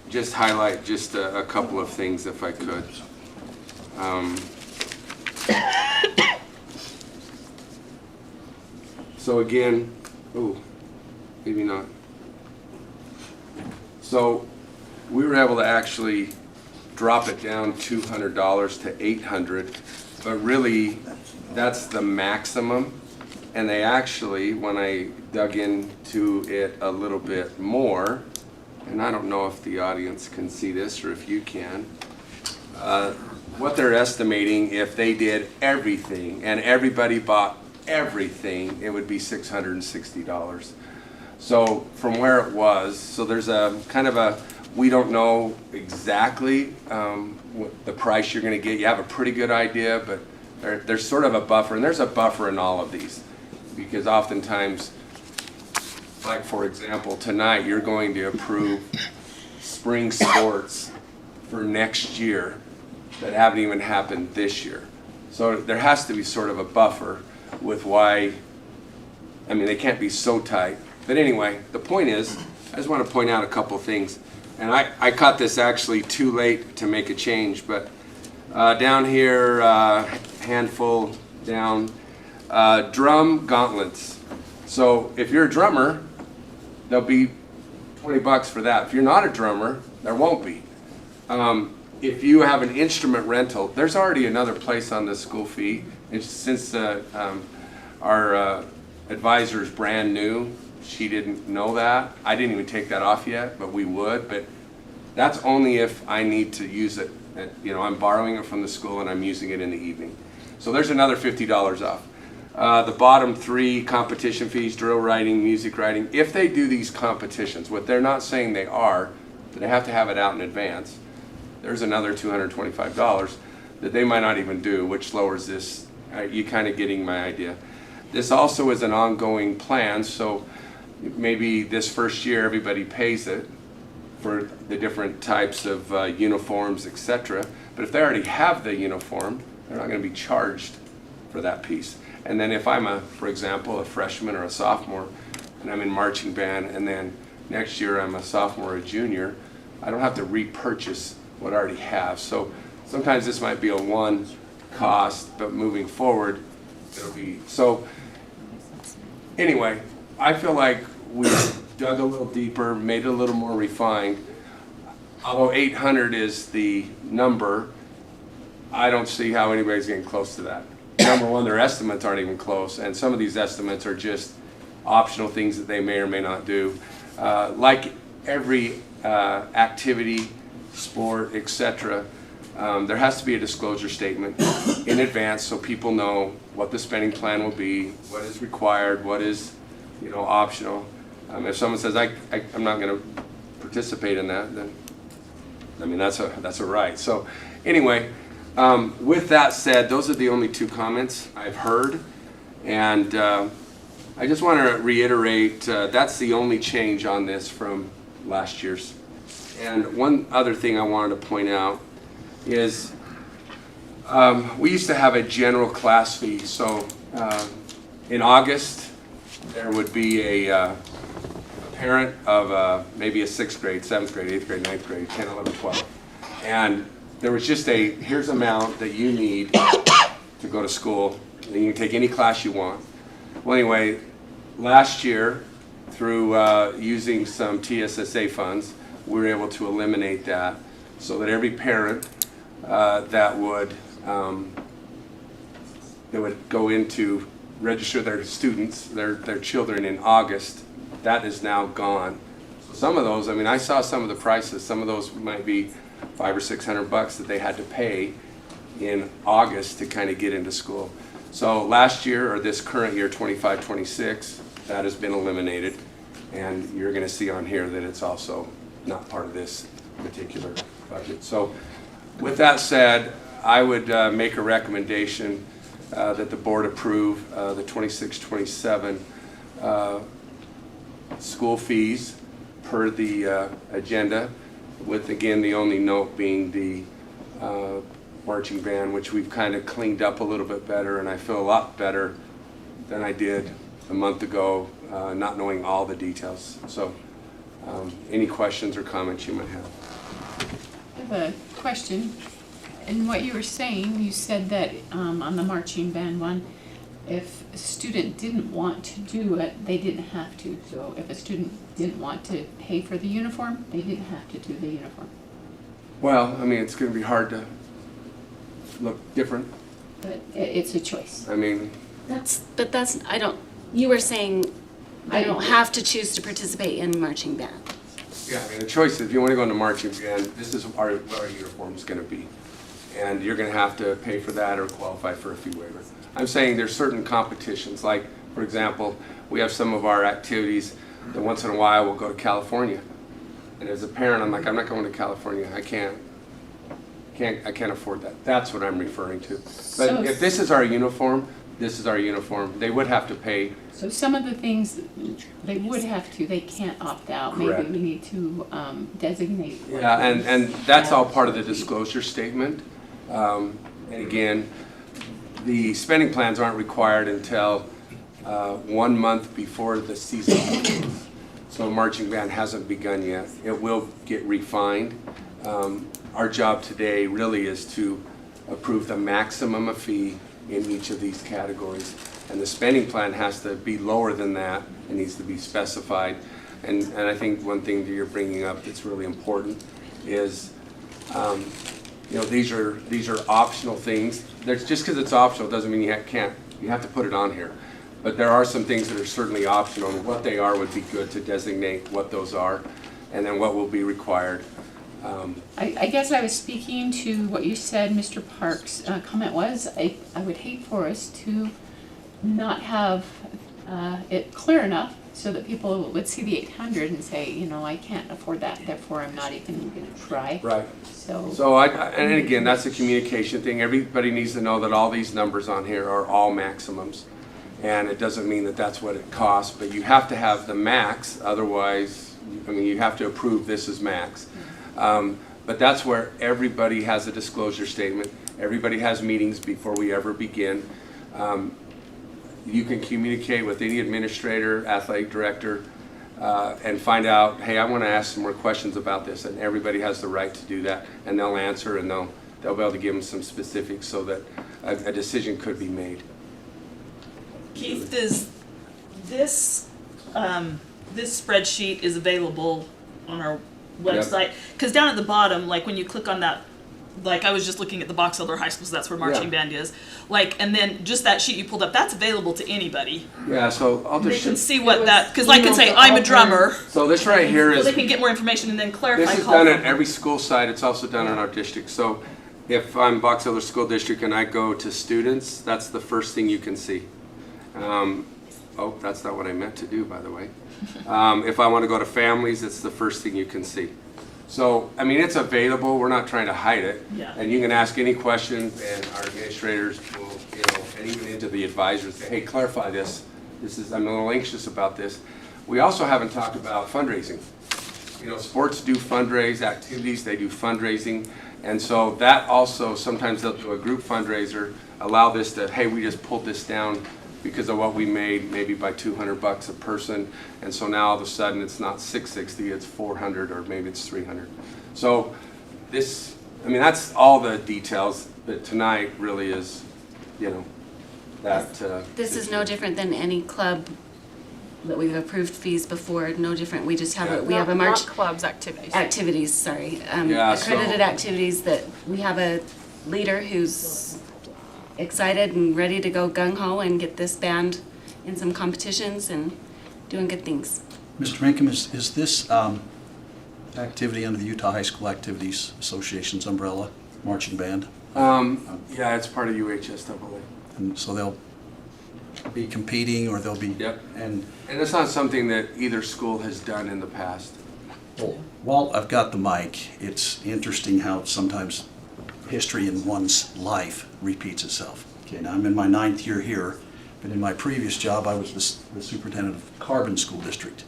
just highlight just a couple of things if I could. So again, maybe not. So we were able to actually drop it down $200 to $800, but really that's the maximum. And they actually, when I dug into it a little bit more, and I don't know if the audience can see this or if you can, what they're estimating, if they did everything and everybody bought everything, it would be $660. So from where it was, so there's a kind of a, we don't know exactly what the price you're going to get. You have a pretty good idea, but there's sort of a buffer, and there's a buffer in all of these, because oftentimes, like for example, tonight you're going to approve spring sports for next year that haven't even happened this year. So there has to be sort of a buffer with why, I mean, they can't be so tight. But anyway, the point is, I just want to point out a couple things. And I caught this actually too late to make a change, but down here, handful down, drum gauntlets. So if you're a drummer, there'll be $20 for that. If you're not a drummer, there won't be. If you have an instrument rental, there's already another place on the school fee. And since our advisor is brand new, she didn't know that. I didn't even take that off yet, but we would. But that's only if I need to use it. I'm borrowing it from the school and I'm using it in the evening. So there's another $50 off. The bottom three competition fees, drill writing, music writing, if they do these competitions, what they're not saying they are, but they have to have it out in advance, there's another $225 that they might not even do, which lowers this. You kind of getting my idea. This also is an ongoing plan, so maybe this first year everybody pays it for the different types of uniforms, etc. But if they already have the uniform, they're not going to be charged for that piece. And then if I'm for example, a freshman or a sophomore, and I'm in marching band, and then next year I'm a sophomore or a junior, I don't have to repurchase what I already have. So sometimes this might be a one cost, but moving forward, it'll be. So anyway, I feel like we dug a little deeper, made it a little more refined. Although 800 is the number, I don't see how anybody's getting close to that. number one, their estimates aren't even close, and some of these estimates are just optional things that they may or may not do. Like every activity, sport, etc., there has to be a disclosure statement in advance so people know what the spending plan will be, what is required, what is, optional. If someone says, I'm not going to participate in that, then, that's a right. So anyway, with that said, those are the only two comments I've heard. And I just want to reiterate, that's the only change on this from last year's. And one other thing I wanted to point out is we used to have a general class fee. So in August, there would be a parent of maybe a 6th grade, 7th grade, 8th grade, 9th grade, 10, 11, 12. And there was just here's an amount that you need to go to school. And you can take any class you want. Well, anyway, last year, through using some TSSA funds, we were able to eliminate that so that every parent that would go into register their students, their children in August, that is now gone. So some of those, I saw some of the prices. Some of those might be $500 or $600 that they had to pay in August to kind of get into school. So last year, or this current year, 25-26, that has been eliminated, and you're going to see on here that it's also not part of this particular budget. So with that said, I would make a recommendation that the board approve the 26-27 school fees per the agenda, with again the only note being the marching band, which we've kind of cleaned up a little bit better, and I feel a lot better than I did a month ago, not knowing all the details. So any questions or comments you might have? I have a question. In what you were saying, you said that on the marching band one, if a student didn't want to do it, they didn't have to. So if a student didn't want to pay for the uniform, they didn't have to do the uniform. Well, it's going to be hard to look different. But it's a choice. You were saying I don't have to choose to participate in marching band. Yeah, the choice is if you want to go into marching band, this is what our uniform is going to be. And you're going to have to pay for that or qualify for a fee waiver. I'm saying there's certain competitions, like, for example, we have some of our activities that once in a while we'll go to California. And as a parent, I'm like, I'm not going to California. I can't afford that. That's what I'm referring to. But if this is our uniform, this is our uniform. They would have to pay. So some of the things they would have to, they can't opt out. Correct. Maybe we need to designate. Yeah, and that's all part of the disclosure statement. And again, the spending plans aren't required until 1 month before the season begins. So marching band hasn't begun yet. It will get refined. Our job today really is to approve the maximum of fee in each of these categories. And the spending plan has to be lower than that. It needs to be specified. And I think one thing that you're bringing up that's really important is, these are optional things. Just because it's optional doesn't mean you can't. You have to put it on here. But there are some things that are certainly optional, and what they are would be good to designate what those are, and then what will be required. I guess I was speaking to what you said, Mr. Park's comment was, I would hate for us to not have it clear enough so that people would see the 800 and say, I can't afford that, therefore I'm not even going to try. Right. So and again, that's a communication thing. Everybody needs to know that all these numbers on here are all maximums. And it doesn't mean that that's what it costs, but you have to have the max, otherwise, you have to approve this as max. But that's where everybody has a disclosure statement. Everybody has meetings before we ever begin. You can communicate with any administrator, athletic director, and find out, hey, I want to ask some more questions about this, and everybody has the right to do that, and they'll answer, and they'll be able to give them some specifics so that a decision could be made. Keith, does this spreadsheet is available on our website? Because down at the bottom, like when you click on that like I was just looking at the Box Elder High School, so that's where marching Yeah. band is. Like, and then just that sheet you pulled up, that's available to anybody. Yeah, so I'll They just. can see what that, because I can say, I'm a drummer. So this right here So is. they can get more information and then clarify. This is call done for at every school site. It's also done in our district. So if I'm Box Elder School District and I go to students, that's the first thing you can see. Oh, that's not what I meant to do, by the way. If I want to go to families, it's the first thing you can see. So, I mean, it's available. We're not trying to hide it. Yeah. And you can ask any question, and our administrators will, you know, and even into the advisors, say, hey, clarify this. I'm a little anxious about this. We also haven't talked about fundraising. You know, sports do fundraise, activities, they do fundraising. And so that also, sometimes they'll do a group fundraiser, allow this to, hey, we just pulled this down because of what we made, maybe by $200 a person. And so now all of a sudden it's not $660, it's $400, or maybe it's $300. So this, I mean, that's all the details, but tonight really is, you know, that. This is no different than any club that we've approved fees before, no different. We just have we have a march. Not clubs, activities. Activities, sorry. Yeah, accredited activities that we have a leader who's excited and ready to go gung-ho and get this band in some competitions and doing good things. Mr. Minkum, is this activity under the Utah High School Activities Association's umbrella, marching band? Yeah, it's part of UHSAA. And so they'll be competing, or they'll be... Yep. And it's not something that either school has done in the past. while I've got the mic, it's interesting how sometimes history in one's life repeats itself. Okay, now I'm in my 9th year here, but in my previous job I was the superintendent of Carbon School District.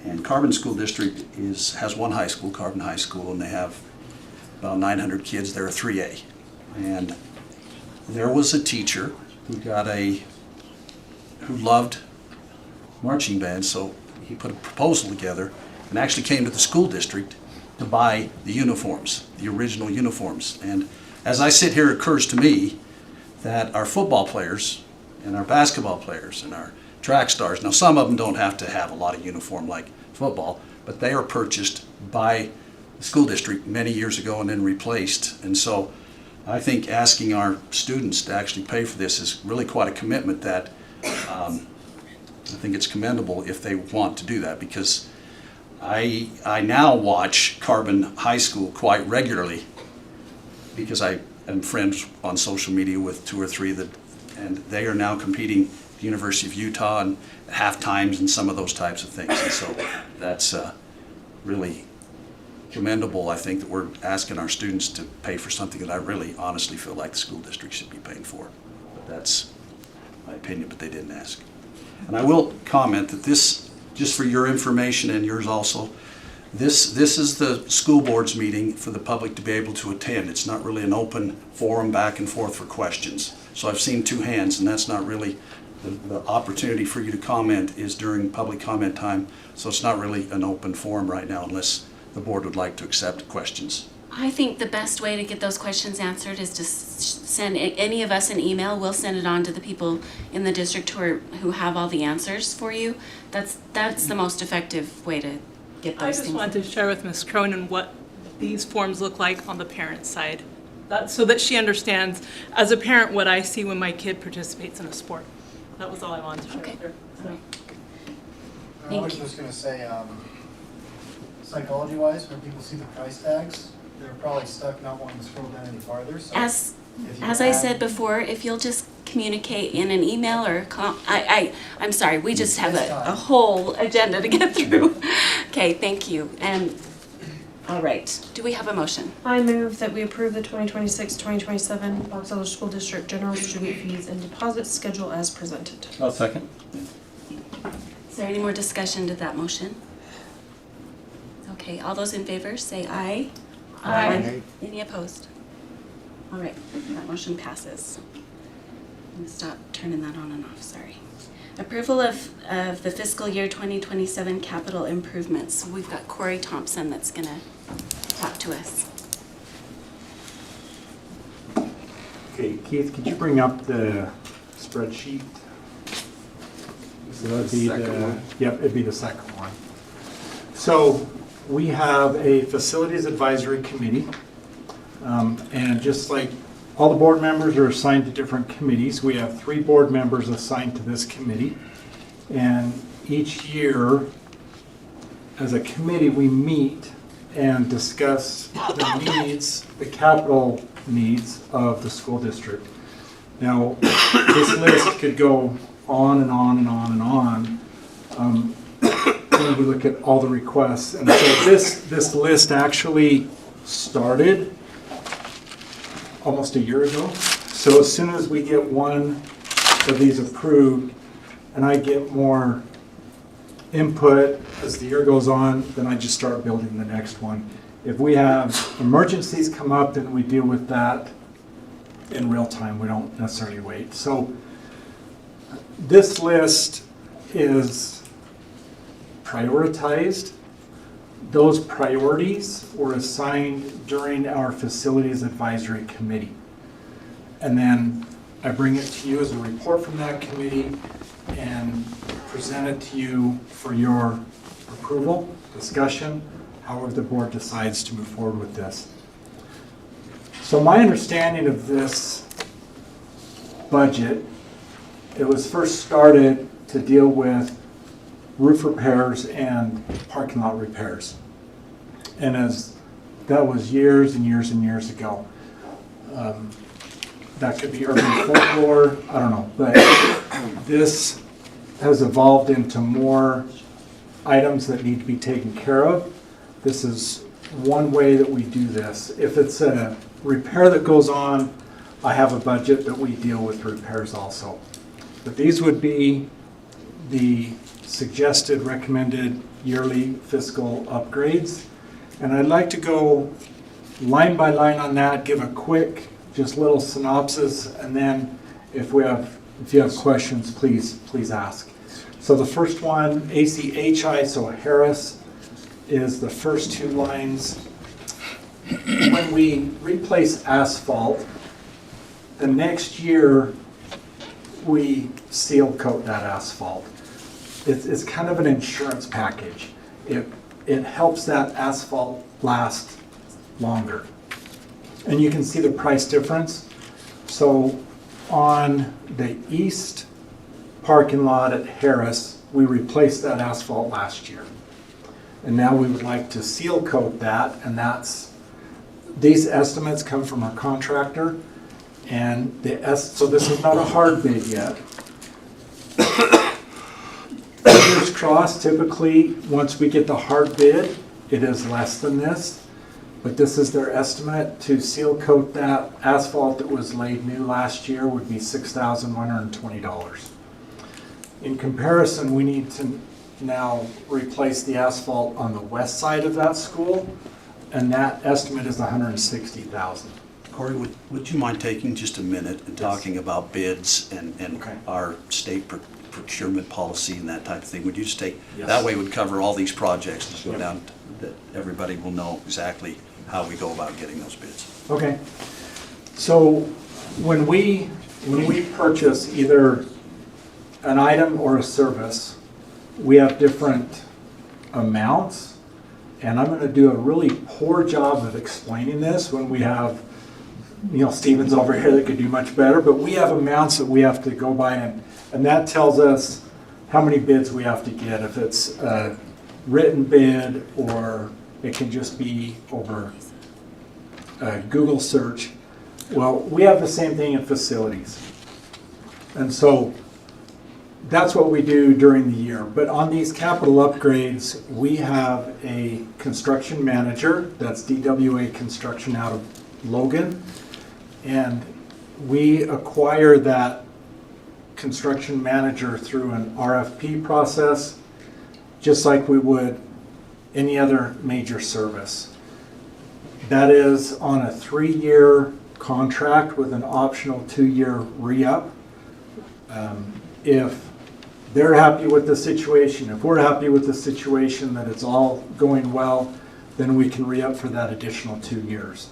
And Carbon School District has one high school, Carbon High School, and they have about 900 kids. They're a 3A. And there was a teacher who loved marching band, so he put a proposal together and actually came to the school district to buy the uniforms, the original uniforms. And as I sit here, it occurs to me that our football players and our basketball players and our track stars, now some of them don't have to have a lot of uniform like football, but they are purchased by the school district many years ago and then replaced. And so I think asking our students to actually pay for this is really quite a commitment that I think it's commendable if they want to do that, because I now watch Carbon High School quite regularly because I am friends on social media with 2 or 3 and they are now competing at the University of Utah and half times and some of those types of things. And so that's really commendable. I think that we're asking our students to pay for something that I really honestly feel like the school district should be paying for. But that's my opinion, but they didn't ask. And I will comment that this, just for your information and yours also, this is the school board's meeting for the public to be able to attend. It's not really an open forum back and forth for questions. So I've seen 2 hands, and that's not really the opportunity for you to comment is during public comment time. So it's not really an open forum right now unless the board would like to accept questions. I think the best way to get those questions answered is to send any of us an email. We'll send it on to the people in the district who have all the answers for you. That's the most effective way to get those things. I just wanted to share with Ms. Cronin what these forms look like on the parent side, so that she understands, as a parent, what I see when my kid participates in a sport. That was all I wanted to share with her. So. I was just going to say, psychology-wise, when people see the price tags, they're probably stuck not wanting to scroll down any farther. So As I said before, if you'll just communicate in an email or I'm sorry, we just have a whole agenda to get through. Okay, thank you. And all right, do we have a motion? I move that we approve the 2026-2027 Box Elder School District General Distribute Fees and Deposit Schedule as presented. I'll second. Is there any more discussion to that motion? Okay, all those in favor say aye. Aye. Any opposed? All right, that motion passes. I'm gonna stop turning that on and off, sorry. Approval of the fiscal year 2027 capital improvements. We've got Corey Thompson that's gonna talk to us. Okay, Keith, could you bring up the spreadsheet? So that'd be it'd be the second one. So we have a facilities advisory committee And just like all the board members are assigned to different committees, we have 3 board members assigned to this committee. And each year, as a committee, we meet and discuss the needs, the capital needs of the school district. Now, this list could go on and on and on and on when we look at all the requests. And so this list actually started almost a year ago. So as soon as we get one of these approved and I get more input as the year goes on, then I just start building the next one. If we have emergencies come up, then we deal with that in real time. We don't necessarily wait. So this list is prioritized. Those priorities were assigned during our facilities advisory committee. And then I bring it to you as a report from that committee and present it to you for your approval, discussion, however the board decides to move forward with this. So my understanding of this budget, it was first started to deal with roof repairs and parking lot repairs. And as that was years and years and years ago. That could be urban folklore, I don't know, but this has evolved into more items that need to be taken care of. This is one way that we do this. If it's a repair that goes on, I have a budget that we deal with repairs also. But these would be the suggested recommended yearly fiscal upgrades. And I'd like to go line by line on that, give a quick, just little synopsis, and then if you have questions, please ask. So the first one, ACHI, so Harris, is the first 2 lines. When we replace asphalt, the next year we seal coat that asphalt. It's kind of an insurance package. It helps that asphalt last longer. And you can see the price difference. So on the east parking lot at Harris, we replaced that asphalt last year. And now we would like to seal coat that, and these estimates come from our contractor. And so this is not a hard bid yet. Fingers crossed, typically, once we get the hard bid, it is less than this. But this is their estimate. To seal coat that asphalt that was laid new last year would be $6,120. In comparison, we need to now replace the asphalt on the west side of that school, and that estimate is $160,000. Corey, would you mind taking just a minute and talking about bids and our state procurement policy and that type of thing? Would you just take, that way would cover all these projects, just go down, that everybody will know exactly how we go about getting those bids. Okay. So when we purchase either an item or a service, we have different amounts, and I'm going to do a really poor job of explaining this when we have, Steven's over here that could do much better, but we have amounts that we have to go by, and that tells us how many bids we have to get. If it's a written bid, or it can just be over a Google search. Well, we have the same thing in facilities. And so that's what we do during the year. But on these capital upgrades, we have a construction manager, that's DWA Construction out of Logan. And we acquire that construction manager through an RFP process, just like we would any other major service. That is on a 3-year contract with an optional 2-year re-up. If they're happy with the situation, if we're happy with the situation, that it's all going well, then we can re-up for that additional 2 years.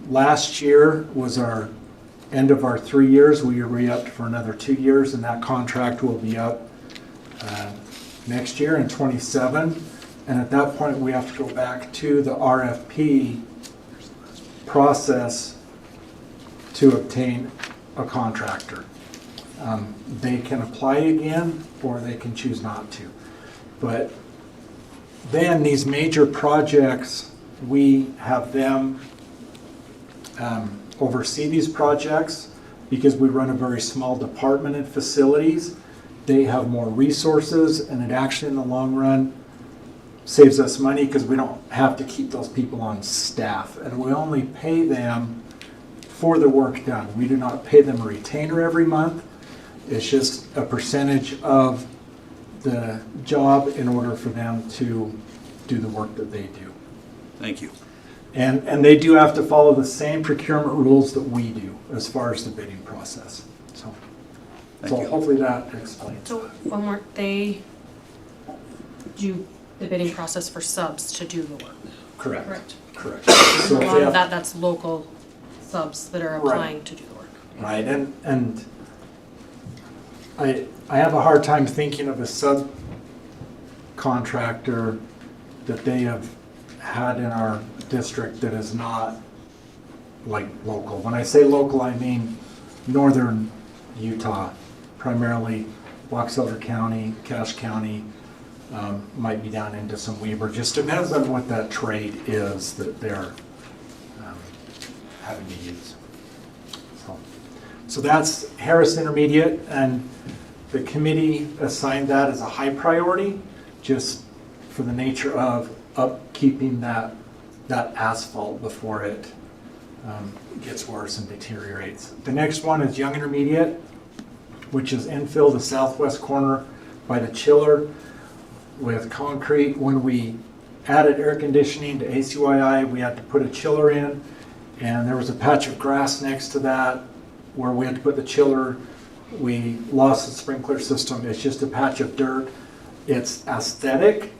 Last year was our end of our 3 years. We re-upped for another 2 years, and that contract will be up next year in 27. And at that point, we have to go back to the RFP process to obtain a contractor. They can apply again, or they can choose not to. But then these major projects, we have them oversee these projects because we run a very small department in facilities. They have more resources, and it actually in the long run saves us money because we don't have to keep those people on staff, and we only pay them for the work done. We do not pay them a retainer every month. It's just a percentage of the job in order for them to do the work that they do. Thank you. And they do have to follow the same procurement rules that we do as far as the bidding process. So hopefully that explains. So one more, they do the bidding process for subs to do the work. Correct. Correct. So So a if lot they of have- that's local subs that are applying to do the work. Right, and I have a hard time thinking of a subcontractor that they have had in our district that is not like local. When I say local, I mean northern Utah, primarily Box Elder County, Cache County, might be down into some Weber. Just depends on what that trade is that they're having to use. So that's Harris Intermediate, and the committee assigned that as a high priority, just for the nature of upkeeping that asphalt before it gets worse and deteriorates. The next one is Young Intermediate, which is infill the southwest corner by the chiller with concrete. When we added air conditioning to ACYI, we had to put a chiller in, and there was a patch of grass next to that where we had to put the chiller. We lost the sprinkler system. It's just a patch of dirt. It's aesthetic,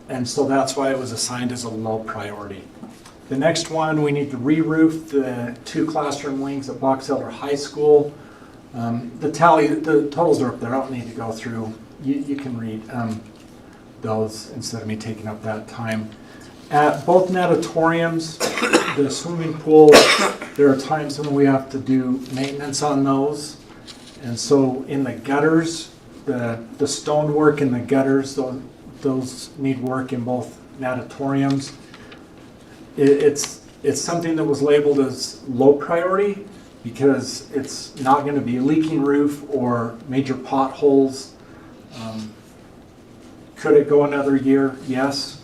and so that's why it was assigned as a low priority. The next one, we need to re-roof the 2 classroom wings at Box Elder High School. The totals are up there. I don't need to go through. You can read those instead of me taking up that time. At both natatoriums, the swimming pool, there are times when we have to do maintenance on those. And so in the gutters, the stonework in the gutters, those need work in both natatoriums. It's something that was labeled as low priority because it's not going to be a leaking roof or major potholes. Could it go another year? Yes.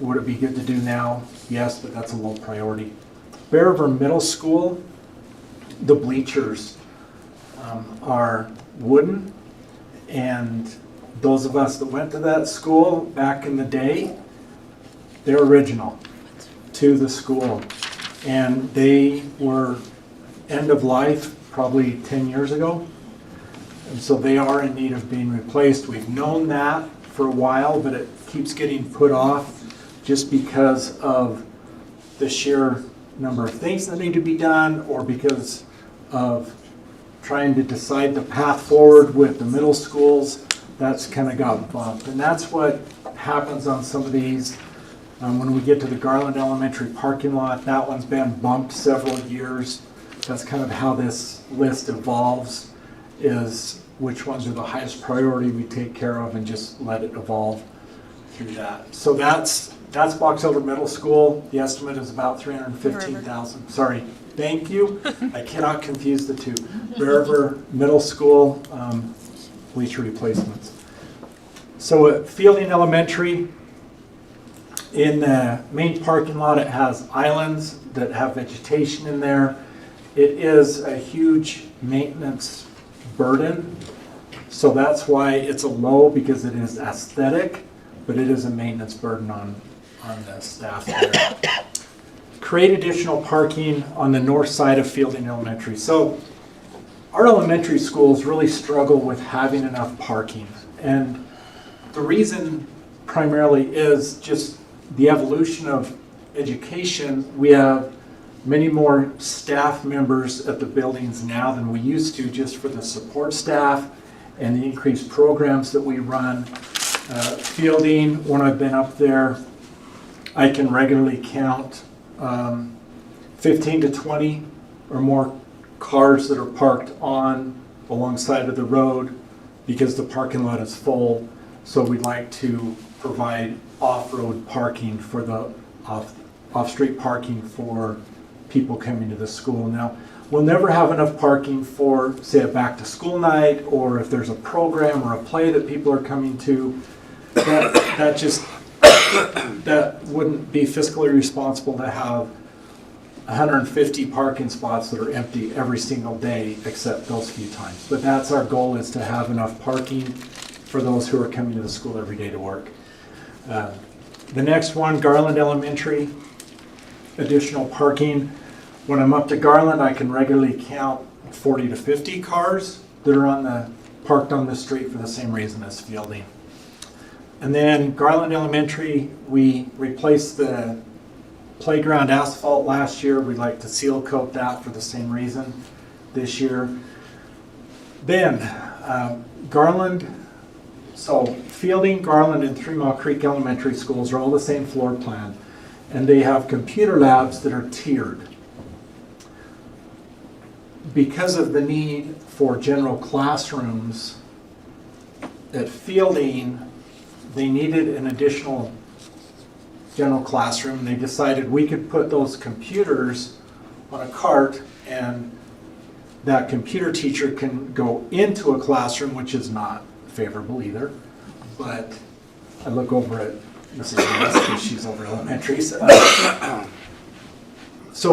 Would it be good to do now? Yes, but that's a low priority. Bear River Middle School, the bleachers are wooden, and those of us that went to that school back in the day, they're original to the school, and they were end of life probably 10 years ago, and so they are in need of being replaced. We've known that for a while, but it keeps getting put off just because of the sheer number of things that need to be done, or because of trying to decide the path forward with the middle schools. That's kind of got bumped, and that's what happens on some of these. When we get to the Garland Elementary parking lot, that one's been bumped several years. That's kind of how this list evolves, is which ones are the highest priority we take care of and just let it evolve through that. So that's Box Elder Middle School. The estimate is about $315,000. Sorry, thank you. I cannot confuse the two. Bear River Middle School bleacher replacements. So at Fielding Elementary, in the main parking lot, it has islands that have vegetation in there. It is a huge maintenance burden. So that's why it's a low, because it is aesthetic, but it is a maintenance burden on the staff there. Create additional parking on the north side of Fielding Elementary. So our elementary schools really struggle with having enough parking. And the reason primarily is just the evolution of education. We have many more staff members at the buildings now than we used to, just for the support staff and the increased programs that we run. Fielding, when I've been up there, I can regularly count 15 to 20 or more cars that are parked on alongside of the road because the parking lot is full. So we'd like to provide off-road parking for the off-street parking for people coming to the school. Now, we'll never have enough parking for, say, a back-to-school night, or if there's a program or a play that people are coming to. That wouldn't be fiscally responsible to have 150 parking spots that are empty every single day except those few times. But that's our goal, is to have enough parking for those who are coming to the school every day to work. The next one, Garland Elementary, additional parking. When I'm up to Garland, I can regularly count 40 to 50 cars that are parked on the street for the same reason as Fielding. And then Garland Elementary, we replaced the playground asphalt last year. We'd like to seal coat that for the same reason this year. Then Garland, so Fielding, Garland, and 3 Mile Creek Elementary Schools are all the same floor plan, and they have computer labs that are tiered. Because of the need for general classrooms at Fielding, they needed an additional general classroom, and they decided we could put those computers on a cart, and that computer teacher can go into a classroom, which is not favorable either. But I look over at Mrs. West because she's over elementary. So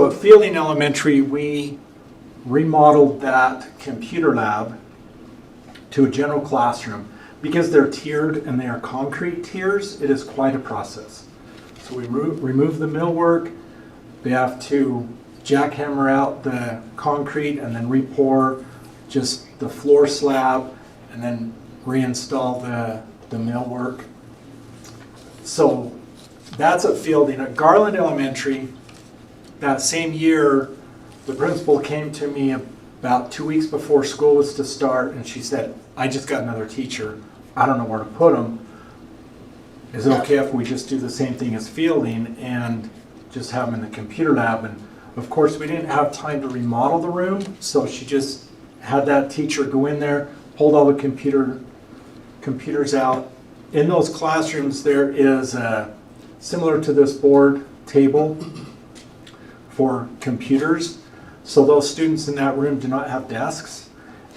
at Fielding Elementary, we remodeled that computer lab to a general classroom. Because they're tiered and they are concrete tiers, it is quite a process. So we remove the millwork. They have to jackhammer out the concrete and then re-pour just the floor slab and then reinstall the millwork. So that's at Fielding. At Garland Elementary, that same year, the principal came to me about 2 weeks before school was to start, and she said, I just got another teacher. I don't know where to put them. Is it okay if we just do the same thing as Fielding and just have them in the computer lab? And of course, we didn't have time to remodel the room, so she just had that teacher go in there, pulled all the computers out. In those classrooms, there is similar to this board table for computers. So those students in that room do not have desks.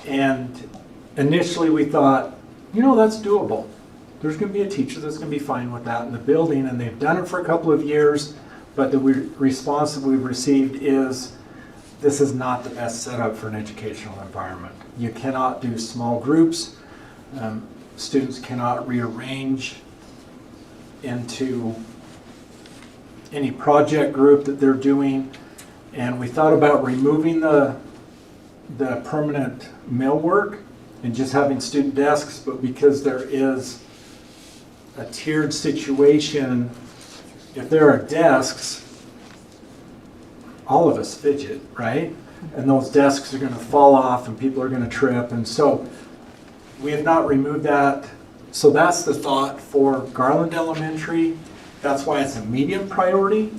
And initially we thought, that's doable. There's going to be a teacher that's going to be fine with that in the building, and they've done it for a couple of years, but the response that we've received is this is not the best setup for an educational environment. You cannot do small groups. Students cannot rearrange into any project group that they're doing. And we thought about removing the permanent millwork and just having student desks, but because there is a tiered situation, if there are desks, all of us fidget, right? And those desks are going to fall off and people are going to trip. And so we have not removed that. So that's the thought for Garland Elementary. That's why it's a medium priority.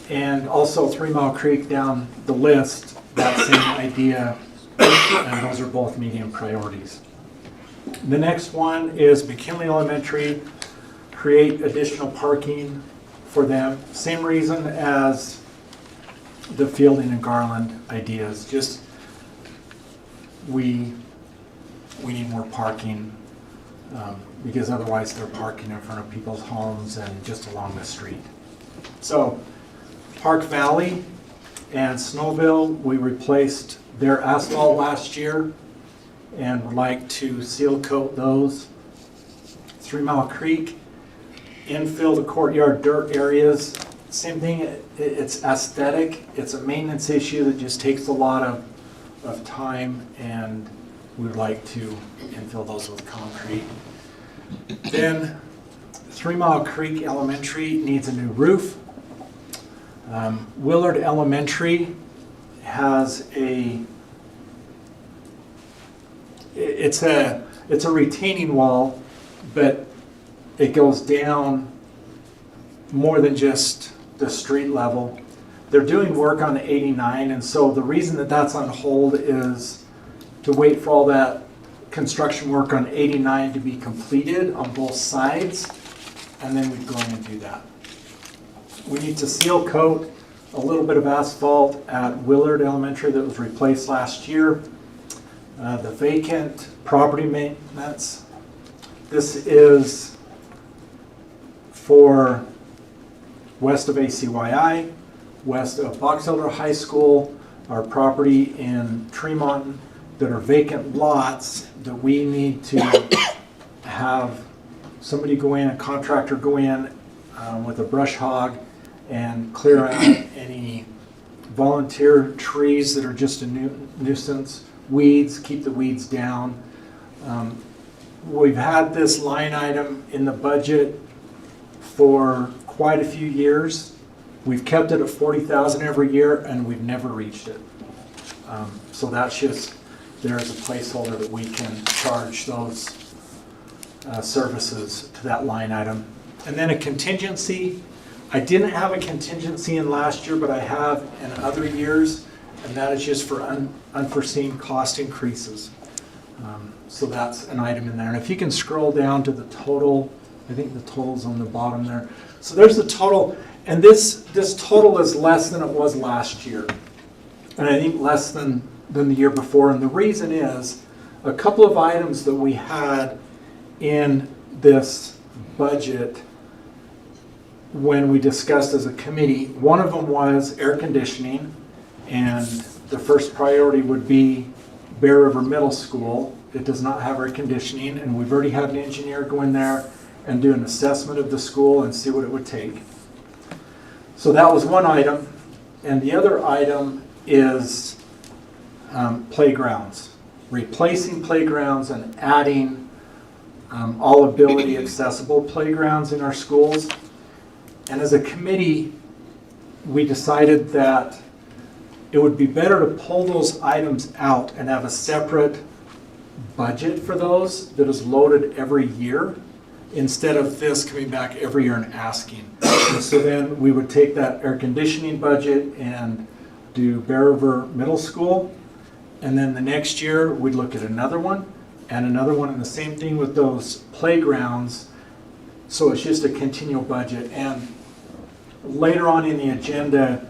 And also 3 Mile Creek down the list, that same idea, and those are both medium priorities. The next one is McKinley Elementary, create additional parking for them. Same reason as the Fielding and Garland ideas, just we need more parking because otherwise they're parking in front of people's homes and just along the street. So Park Valley and Snowville, we replaced their asphalt last year and would like to seal coat those. 3 Mile Creek, infill the courtyard dirt areas. Same thing, it's aesthetic. It's a maintenance issue that just takes a lot of time, and we would like to infill those with concrete. Then 3 Mile Creek Elementary needs a new roof. Willard Elementary has it's a retaining wall, but it goes down more than just the street level. They're doing work on 89, and so the reason that that's on hold is to wait for all that construction work on 89 to be completed on both sides, and then we'd go in and do that. We need to seal coat a little bit of asphalt at Willard Elementary that was replaced last year. The vacant property maintenance. This is for west of ACYI, west of Box Elder High School, our property in Tremont that are vacant lots that we need to have somebody go in, a contractor go in with a brush hog and clear out any volunteer trees that are just a nuisance, weeds, keep the weeds down. We've had this line item in the budget for quite a few years. We've kept it at $40,000 every year, and we've never reached it. So that's just there as a placeholder that we can charge those services to that line item. And then a contingency. I didn't have a contingency in last year, but I have in other years, and that is just for unforeseen cost increases. So that's an item in there. And if you can scroll down to the total, I think the total's on the bottom there. So there's the total, and this total is less than it was last year, and I think less than the year before. And the reason is a couple of items that we had in this budget when we discussed as a committee. One of them was air conditioning, and the first priority would be Bear River Middle School. It does not have air conditioning, and we've already had an engineer go in there and do an assessment of the school and see what it would take. So that was one item. And the other item is playgrounds, replacing playgrounds and adding all ability accessible playgrounds in our schools. And as a committee, we decided that it would be better to pull those items out and have a separate budget for those that is loaded every year, instead of this coming back every year and asking. And so then we would take that air conditioning budget and do Bear River Middle School, and then the next year we'd look at another one, and the same thing with those playgrounds. So it's just a continual budget. And later on in the agenda,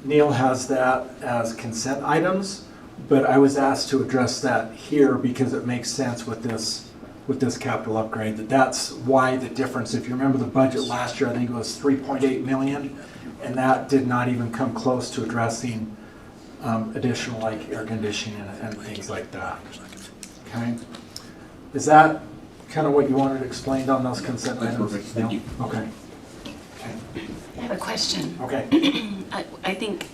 Neil has that as consent items, but I was asked to address that here because it makes sense with this capital upgrade. That's why the difference. If you remember the budget last year, I think it was 3.8 million, and that did not even come close to addressing additional like air conditioning and things like that. Okay, is that kind of what you wanted explained on those consent items? Perfect. Thank you. Okay. I have a question. Okay. I think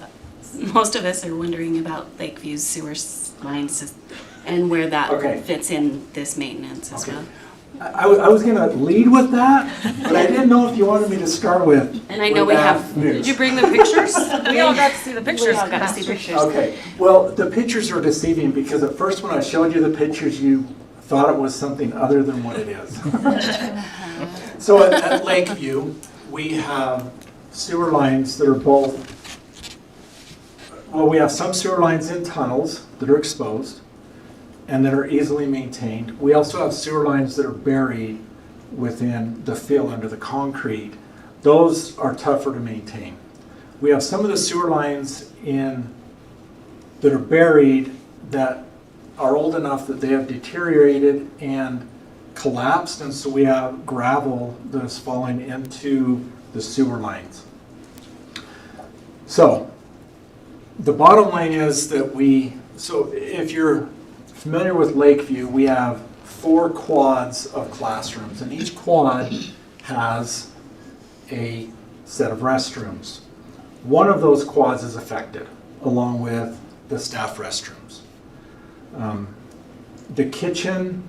most of us are wondering about Lakeview's sewer lines and where that fits in this maintenance as well. I was going to lead with that, but I didn't know if you wanted me to start with. And I know we have. News. Did you bring the pictures? We all got to see the pictures. We all got to see pictures. Okay. Well, the pictures are deceiving because at first when I showed you the pictures, you thought it was something other than what it is. So at Lakeview, we have sewer lines that are both. Well, we have some sewer lines in tunnels that are exposed and that are easily maintained. We also have sewer lines that are buried within the fill under the concrete. Those are tougher to maintain. We have some of the sewer lines that are buried that are old enough that they have deteriorated and collapsed, and so we have gravel that is falling into the sewer lines. So the bottom line is that so if you're familiar with Lakeview, we have 4 quads of classrooms, and each quad has a set of restrooms. One of those quads is affected, along with the staff restrooms. The kitchen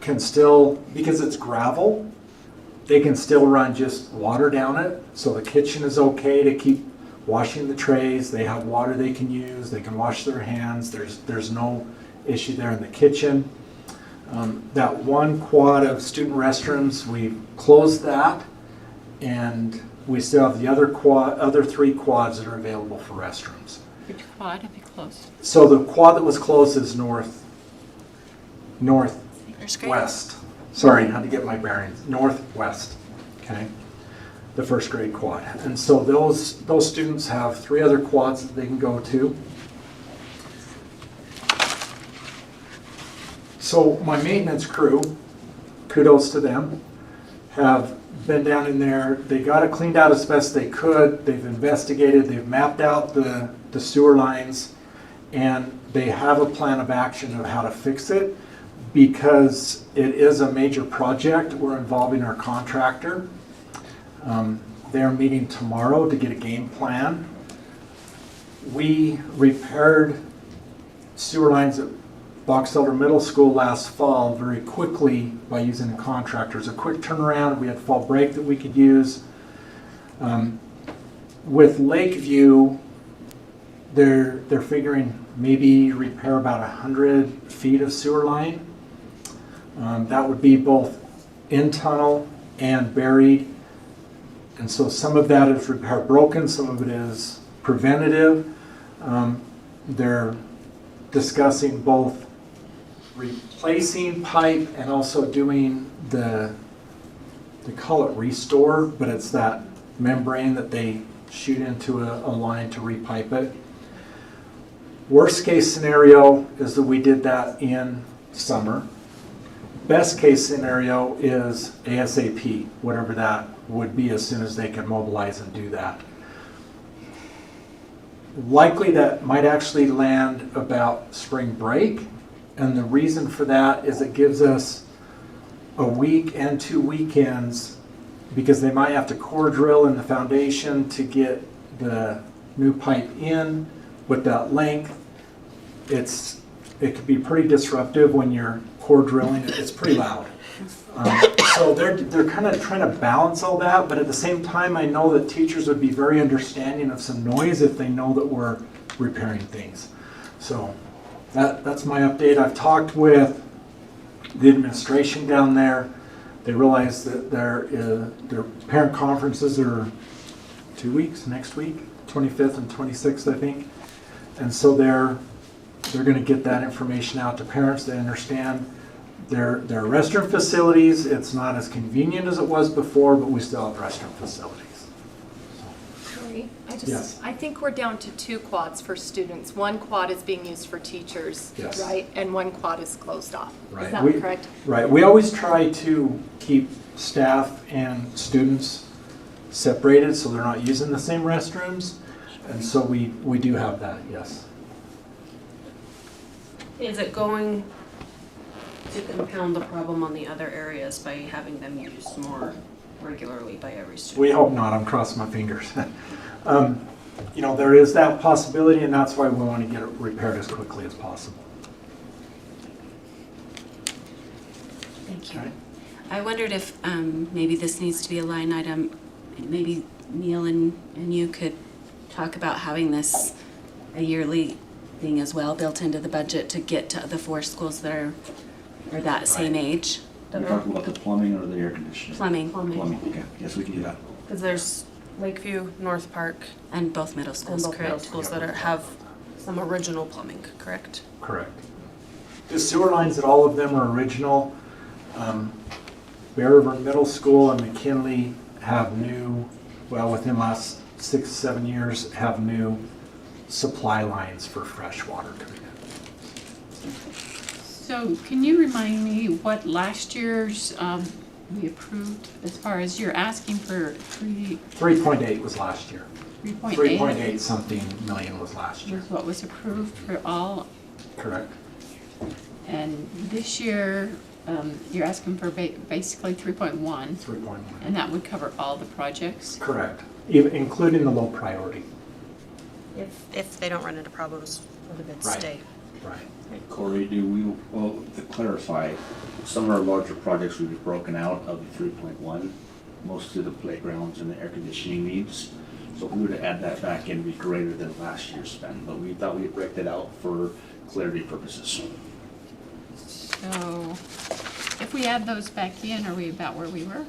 can still, because it's gravel, they can still run just water down it, so the kitchen is okay to keep washing the trays. They have water they can use, they can wash their hands, there's no issue there in the kitchen. That one quad of student restrooms, we closed that, and we still have the other 3 quads that are available for restrooms. Which quad have you closed? So the quad that was closed is First grade? northwest. Sorry, had to get my bearings. Northwest, okay? The first grade quad. And so those students have 3 other quads that they can go to. So my maintenance crew, kudos to them, have been down in there. They got it cleaned out as best they could. They've investigated, they've mapped out the sewer lines, and they have a plan of action of how to fix it because it is a major project. We're involving our contractor. They're meeting tomorrow to get a game plan. We repaired sewer lines at Box Elder Middle School last fall very quickly by using the contractors. A quick turnaround. We had fall break that we could use. With Lakeview, they're figuring maybe repair about 100 feet of sewer line. That would be both in tunnel and buried. And so some of that is repair broken, some of it is preventative. They're discussing both replacing pipe and also doing they call it restore, but it's that membrane that they shoot into a line to repipe it. Worst case scenario is that we did that in summer. Best case scenario is ASAP, whatever that would be, as soon as they can mobilize and do that. Likely that might actually land about spring break, and the reason for that is it gives us a week and 2 weekends, because they might have to core drill in the foundation to get the new pipe in with that length. It could be pretty disruptive when you're core drilling. It's pretty loud. So they're kind of trying to balance all that, but at the same time, I know that teachers would be very understanding of some noise if they know that we're repairing things. So that's my update. I've talked with the administration down there. They realize that their parent conferences are 2 weeks, next week, 25th and 26th, I think. And so they're going to get that information out to parents. They understand their restroom facilities. It's not as convenient as it was before, but we still have restroom facilities. Sorry, Yes. I think we're down to 2 quads for students. 1 quad is being used for teachers, Yes. right? And 1 quad is closed off. Right. Is that correct? Right. We always try to keep staff and students separated so they're not using the same restrooms. And so we do have that, yes. Is it going to compound the problem on the other areas by having them used more regularly by every student? We hope not. I'm crossing my fingers. There is that possibility, and that's why we want to get it repaired as quickly as possible. Thank you. I wondered if maybe this needs to be a line item. Maybe Neil and you could talk about having this a yearly thing as well, built into the budget to get to the 4 schools that are that same age. You're talking about the plumbing or the air conditioning? Plumbing. Plumbing, okay. Yes, we can do that. Because there's Lakeview, North Park, and both middle schools, both middle correct? schools that have some original plumbing, correct? Correct. The sewer lines at all of them are original. Bear River Middle School and McKinley have new, within the last 6-7 years, have new supply lines for fresh water coming in. So can you remind me what last year's we approved as far as you're asking for 3.8 was last year. 3.8? 3.8 something million was last year. Was what was approved for all? Correct. And this year, you're asking for basically 3.1. 3.1. And that would cover all the projects? Correct, including the low priority. If they don't run into problems or the bids Right. stay. Right. Corey, to clarify, some of our larger projects will be broken out of the 3.1, most of the playgrounds and the air conditioning needs. So if we were to add that back in, it'd be greater than last year's spend, but we thought we'd break that out for clarity purposes. So if we add those back in, are we about where we were?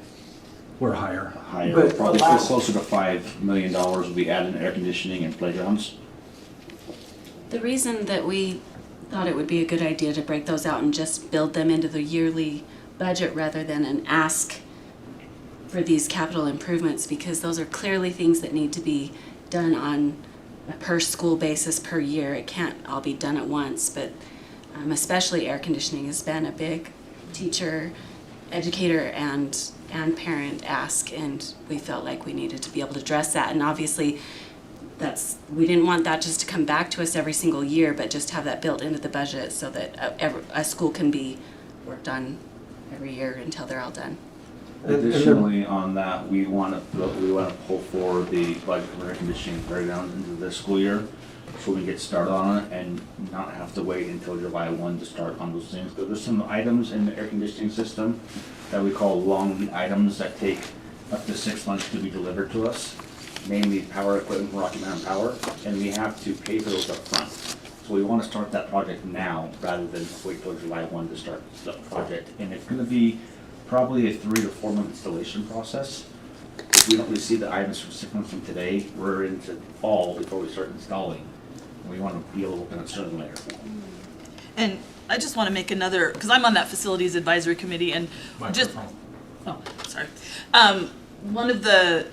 We're higher. Higher, But probably last- closer to $5 million will be added in air conditioning and playgrounds. The reason that we thought it would be a good idea to break those out and just build them into the yearly budget rather than an ask for these capital improvements, because those are clearly things that need to be done on a per school basis per year. It can't all be done at once, but especially air conditioning has been a big teacher, educator, and parent ask, and we felt like we needed to be able to address that. And obviously we didn't want that just to come back to us every single year, but just have that built into the budget so that a school can be worked on every year until they're all done. Additionally, on that, we want to pull forward the budget for air conditioning playgrounds into this school year, so we can get started on it and not have to wait until July 1 to start on those things. Because there's some items in the air conditioning system that we call long lead items that take up to 6 months to be delivered to us, mainly power equipment from Rocky Mountain Power, and we have to pay for those up front. So we want to start that project now rather than wait till July 1 to start the project. And it's going to be probably a 3 to 4 month installation process. If we don't receive the items from 6 months from today, we're into fall before we start installing. And we want to be a little bit sooner than later. And I just want to make another, because I'm on that facilities advisory committee, and just, oh, sorry. One of the,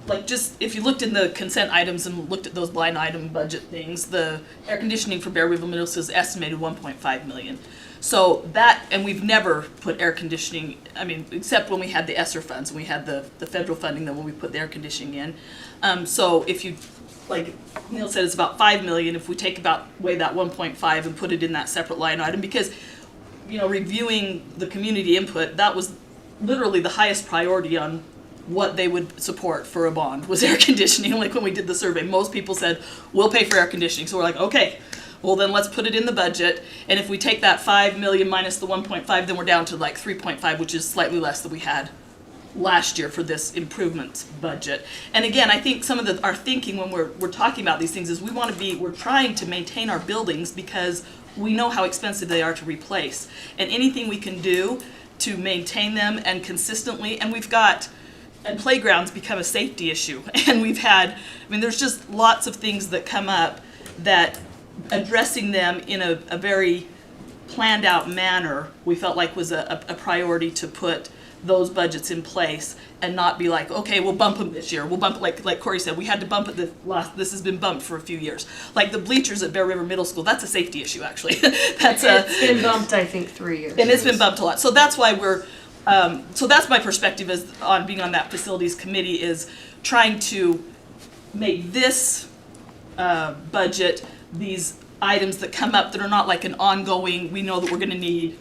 like, just if you looked in the consent items and looked at those line item budget things, the air conditioning for Bear River Middle School is estimated $1.5 million. So that, and we've never put air conditioning, I mean, except when we had the ESSER funds and we had the federal funding, then when we put the air conditioning in. So if you, like Neil said, it's about $5 million. If we take weigh that 1.5 and put it in that separate line item, because, you know, reviewing the community input, that was literally the highest priority on what they would support for a bond was air conditioning. Like when we did the survey, most people said, we'll pay for air conditioning. So we're like, okay, well then let's put it in the budget. And if we take that 5 million minus the 1.5, then we're down to like 3.5, which is slightly less than we had last year for this improvements budget. And again, I think some of our thinking when we're talking about these things is we're trying to maintain our buildings because we know how expensive they are to replace. And anything we can do to maintain them and consistently, and playgrounds become a safety issue. And there's just lots of things that come up that addressing them in a very planned out manner, we felt like was a priority to put those budgets in place and not be like, okay, we'll bump them this year. We'll bump it, like Corey said, we had to bump it this has been bumped for a few years. Like the bleachers at Bear River Middle School, that's a safety issue actually. It's been bumped, I think, 3 years. And it's been bumped a lot. So that's why so that's my perspective on being on that facilities committee, is trying to make this budget these items that come up that are not like an ongoing, we know that we're going to need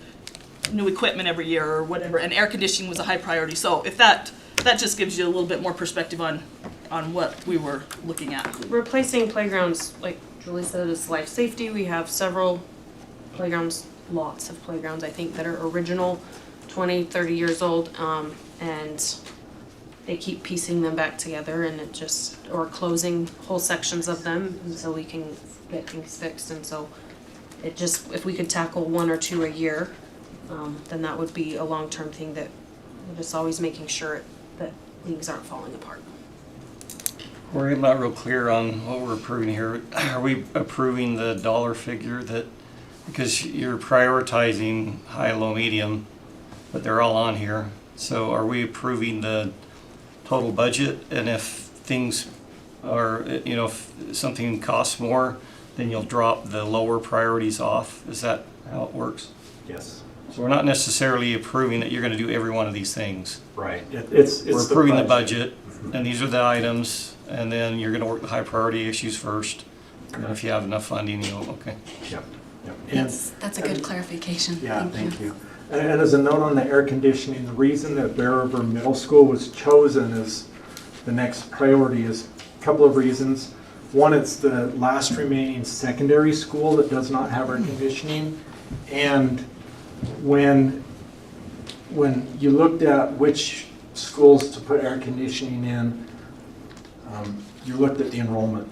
new equipment every year or whatever, and air conditioning was a high priority. So if that just gives you a little bit more perspective on what we were looking at. Replacing playgrounds, like Julie said, is life safety. We have several playgrounds, lots of playgrounds, I think, that are original, 20, 30 years old, and they keep piecing them back together, and or closing whole sections of them so we can get things fixed. And so if we could tackle 1 or 2 a year, then that would be a long-term thing that we're just always making sure that things aren't falling apart. We're not real clear on what we're approving here. Are we approving the dollar figure because you're prioritizing high, low, medium, but they're all on here. So are we approving the total budget? And if things are, if something costs more, then you'll drop the lower priorities off? Is that how it works? Yes. So we're not necessarily approving that you're going to do every one of these things. Right. We're approving the budget, and these are the items, and then you're going to work the high priority issues first. And if you have enough funding, okay. Yep. That's a good clarification. Yeah, thank you. And as a note on the air conditioning, the reason that Bear River Middle School was chosen as the next priority is a couple of reasons. One, it's the last remaining secondary school that does not have air conditioning. And when you looked at which schools to put air conditioning in, you looked at the enrollment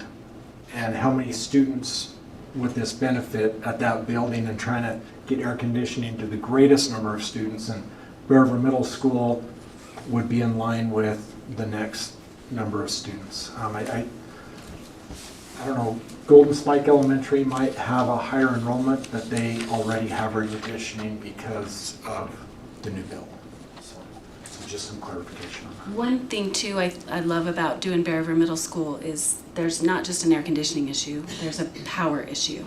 and how many students would this benefit at that building, and trying to get air conditioning to the greatest number of students. And Bear River Middle School would be in line with the next number of students. I don't know, Golden Spike Elementary might have a higher enrollment, but they already have reconditioning because of the new bill. So just some clarification on that. One thing too I love about doing Bear River Middle School is there's not just an air conditioning issue, there's a power issue.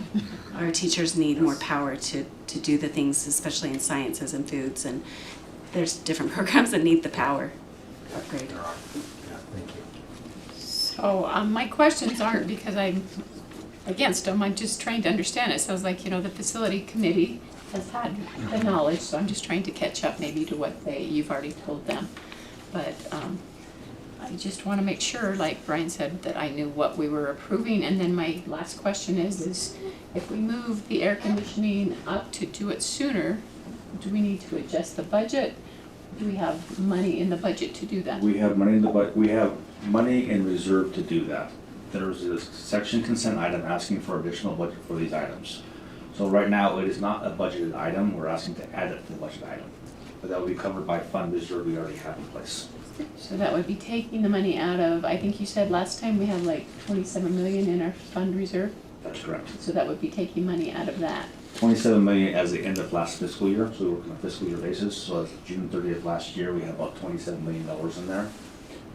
Our teachers need more power to do the things, especially in sciences and foods, and there's different programs that need the power upgrade. So my questions aren't because I'm against them, I'm just trying to understand it. Sounds like, the facility committee has had the knowledge, so I'm just trying to catch up maybe to what you've already told them. But I just want to make sure, like Brian said, that I knew what we were approving. And then my last question is if we move the air conditioning up to do it sooner, do we need to adjust the budget? Do we have money in the budget to do that? We have money in the we have money in reserve to do that. There's a section consent item asking for additional budget for these items. So right now, it is not a budgeted item. We're asking to add it to the budget item. But that will be covered by fund reserve we already have in place. So that would be taking the money out of, I think you said last time we had like 27 million in our fund reserve? That's correct. So that would be taking money out of that. 27 million as the end of last fiscal year, so we work on a fiscal year basis. So as of June 30th last year, we had about $27 million in there.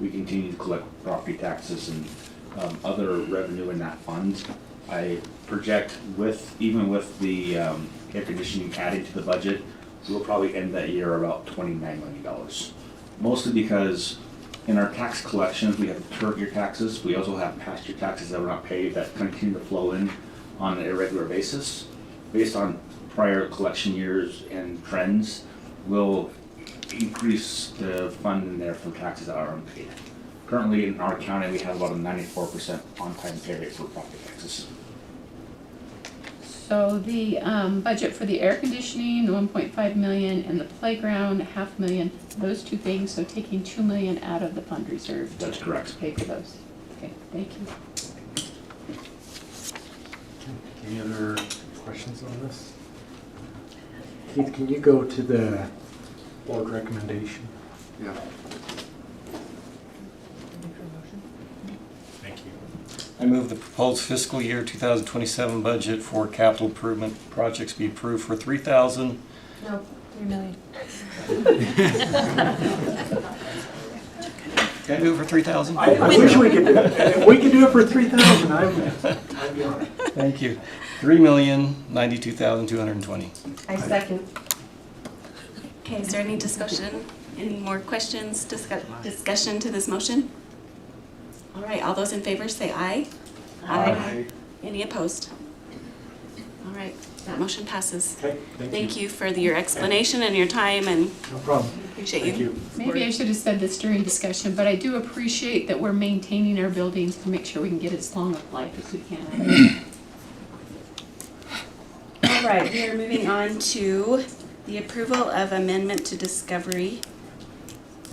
We continue to collect property taxes and other revenue in that fund. I project even with the air conditioning added to the budget, we'll probably end that year about $29 million. Mostly because in our tax collections, we have current year taxes. We also have past year taxes that were not paid that continue to flow in on an irregular basis. Based on prior collection years and trends, we'll increase the fund in there from taxes that are unpaid. Currently in our county, we have about a 94% on-time pay rate for property taxes. So the budget for the air conditioning, the 1.5 million, and the playground, $500,000, those two things, so taking $2 million out of the fund reserve. That's correct. To pay for those. Okay, thank you. Any other questions on this? Keith, can you go to the board recommendation? Yeah. Thank you. I move the proposed fiscal year 2027 budget for capital improvement projects be approved for $3,000. No, 3 million. Can I do it for $3,000? I wish we could do it. If we could do it for $3,000, I'd be on it. Thank you. $3,092,220. I second. Okay, is there any discussion? Any more questions, discussion to this motion? All right, all those in favor say aye. Aye. Any opposed? All right, that motion passes. Okay, Thank you for your explanation and your time, and no problem. appreciate Thank you. Maybe I should have said this during discussion, but I do appreciate that we're maintaining our buildings to make sure we can get as long of life as we can. All right, we are moving on to the approval of amendment to Discovery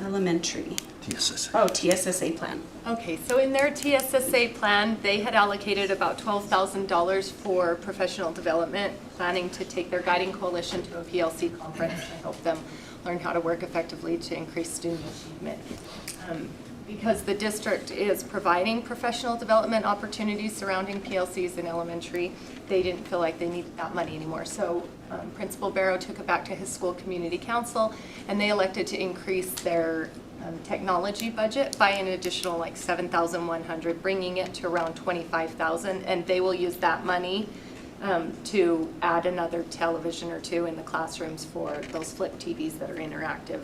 Elementary. TSSA. Oh, TSSA plan. Okay, so in their TSSA plan, they had allocated about $12,000 for professional development, planning to take their guiding coalition to a PLC conference and help them learn how to work effectively to increase student achievement. Because the district is providing professional development opportunities surrounding PLCs in elementary, they didn't feel like they needed that money anymore. So Principal Barrow took it back to his school community council, and they elected to increase their technology budget by an additional like $7,100, bringing it to around $25,000, and they will use that money to add another television or two in the classrooms for those flip TVs that are interactive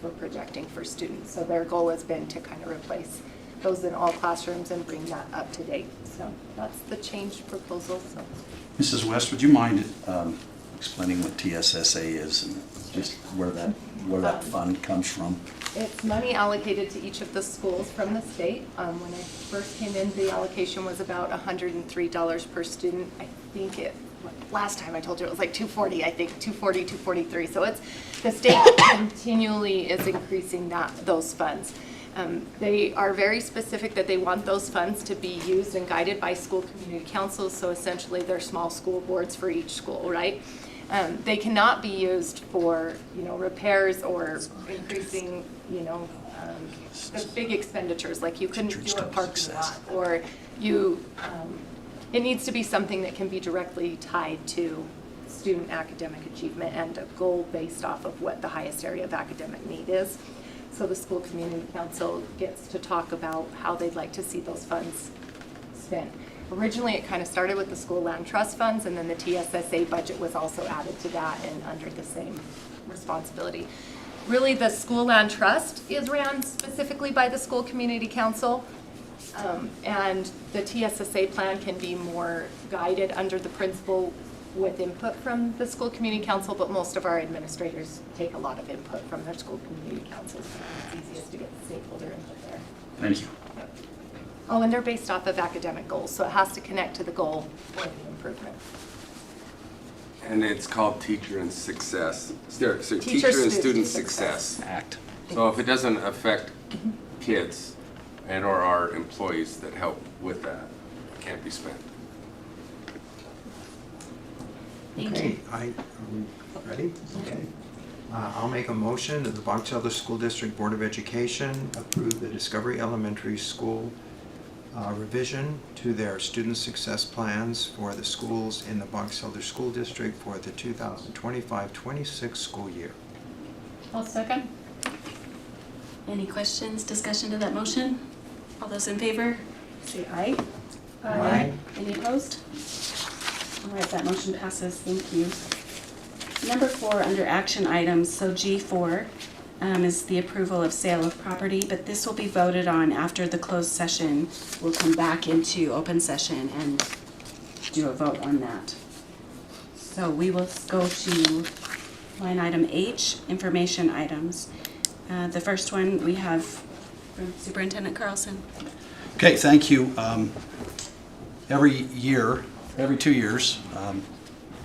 for projecting for students. So their goal has been to kind of replace those in all classrooms and bring that up to date. So that's the change proposal. So. Mrs. West, would you mind explaining what TSSA is and just where that fund comes from? It's money allocated to each of the schools from the state. When I first came in, the allocation was about $103 per student. I think last time I told you it was like $240, I think, $240, $243. So it's, the state continually is increasing those funds. They are very specific that they want those funds to be used and guided by school community councils. So essentially they're small school boards for each school, right? They cannot be used for, repairs or increasing you know, the big expenditures, like you couldn't do a parking lot, or you, it needs to be something that can be directly tied to student academic achievement and a goal based off of what the highest area of academic need is. So the school community council gets to talk about how they'd like to see those funds spent. Originally, it kind of started with the school land trust funds, and then the TSSA budget was also added to that and under the same responsibility. Really, the school land trust is ran specifically by the school community council, and the TSSA plan can be more guided under the principal with input from the school community council, but most of our administrators take a lot of input from their school community councils. It's easiest to get the stakeholder input there. Thank you. Oh, and they're based off of academic goals, so it has to connect to the goal for the improvement. And it's called Teacher and Success. So Teacher Teacher and Student Success. Success Act. So if it doesn't affect kids and or our employees that help with that, it can't be spent. Okay, are we ready? Okay. I'll make a motion that the Box Elder School District Board of Education approve the Discovery Elementary School revision to their student success plans for the schools in the Box Elder School District for the 2025-26 school year. I'll second. Any questions, discussion to that motion? All those in favor, say aye. Aye. Any opposed? All right, that motion passes. Thank you. Number 4, under action items, so G4 is the approval of sale of property, but this will be voted on after the closed session. We'll come back into open session and do a vote on that. So we will go to line item H, information items. The first one we have from Superintendent Carlson. Okay, thank you. Every year, every 2 years,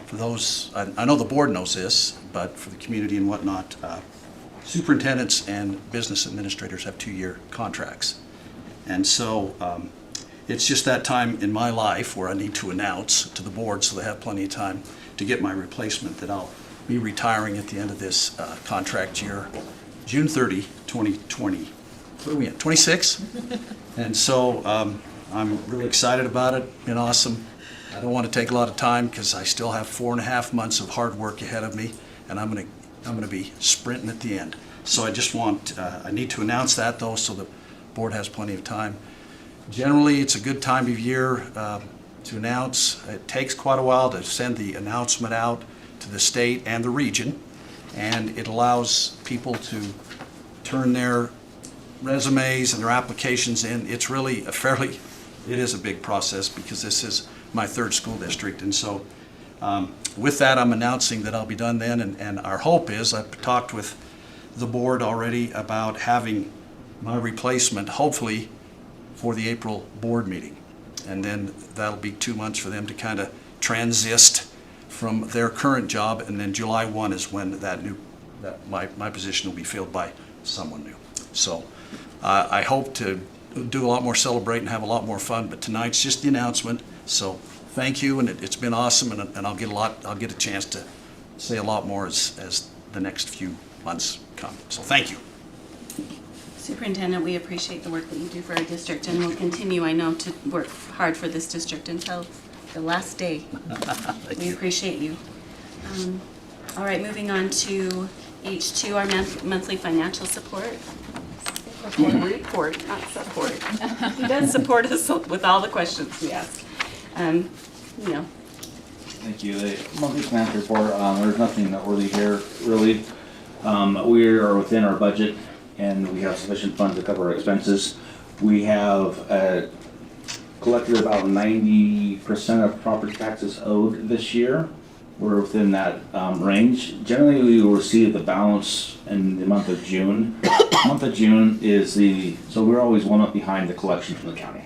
for those, I know the board knows this, but for the community and whatnot, superintendents and business administrators have 2-year contracts. And so it's just that time in my life where I need to announce to the board, so they have plenty of time to get my replacement, that I'll be retiring at the end of this contract year, June 30, 2020. What are we at, 26? And so I'm really excited about it, been awesome. I don't want to take a lot of time because I still have 4.5 months of hard work ahead of me, and I'm going to be sprinting at the end. So I just want, I need to announce that though, so the board has plenty of time. Generally, it's a good time of year to announce. It takes quite a while to send the announcement out to the state and the region, and it allows people to turn their resumes and their applications in. It's really it is a big process because this is my 3rd school district. And so with that, I'm announcing that I'll be done then. And our hope is, I've talked with the board already about having my replacement, hopefully, for the April board meeting. And then that'll be 2 months for them to kind of transist from their current job. And then July 1 is when my position will be filled by someone new. So I hope to do a lot more celebrating, have a lot more fun, but tonight's just the announcement. So thank you, and it's been awesome, and I'll get a chance to say a lot more as the next few months come. So thank you. Superintendent, we appreciate the work that you do for our district, and we'll continue, I know, to work hard for this district until the last day. We appreciate you. All right, moving on to H2, our monthly financial support. Report, not support. He does support us with all the questions we ask. Neil. Thank you. The monthly financial report, there's nothing noteworthy here, really. We are within our budget and we have sufficient funds to cover our expenses. We have collected about 90% of property taxes owed this year. We're within that range. Generally, we will receive the balance in the month of June. The month of June is so we're always 1 month behind the collection from the county.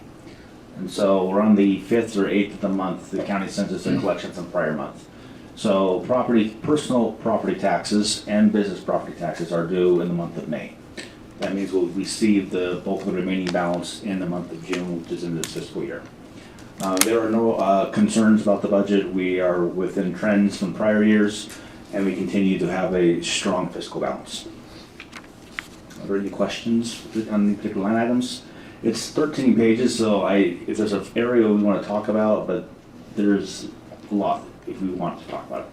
And so we're on the 5th or 8th of the month, the county sends us the collection from the prior month. So personal property taxes and business property taxes are due in the month of May. That means we'll receive the bulk of the remaining balance in the month of June, which is in this fiscal year. There are no concerns about the budget. We are within trends from prior years, and we continue to have a strong fiscal balance. Are there any questions on the particular line items? It's 13 pages, so if there's an area we want to talk about, but there's a lot if we want to talk about it.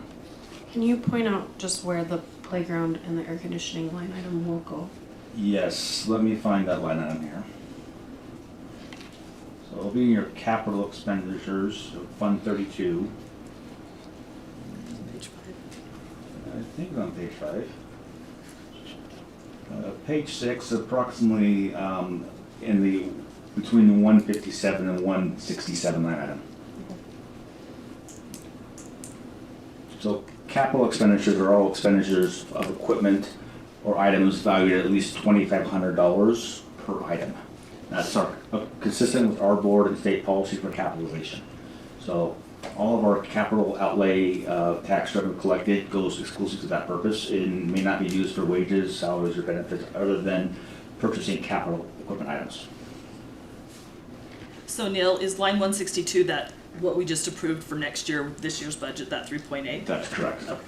Can you point out just where the playground and the air conditioning line item will go? Yes, let me find that line item here. So it'll be in your capital expenditures, so Fund 32. Page 5. I think it's on page 5. Page 6, approximately between the 157 and 167 line item. So capital expenditures are all expenditures of equipment or items valued at least $2,500 per item. That's consistent with our board and state policy for capitalization. So all of our capital outlay tax revenue collected goes exclusively to that purpose. It may not be used for wages, salaries, or benefits other than purchasing capital equipment items. So Neil, is line 162 that what we just approved for next year, this year's budget, that 3.8? That's correct. Okay.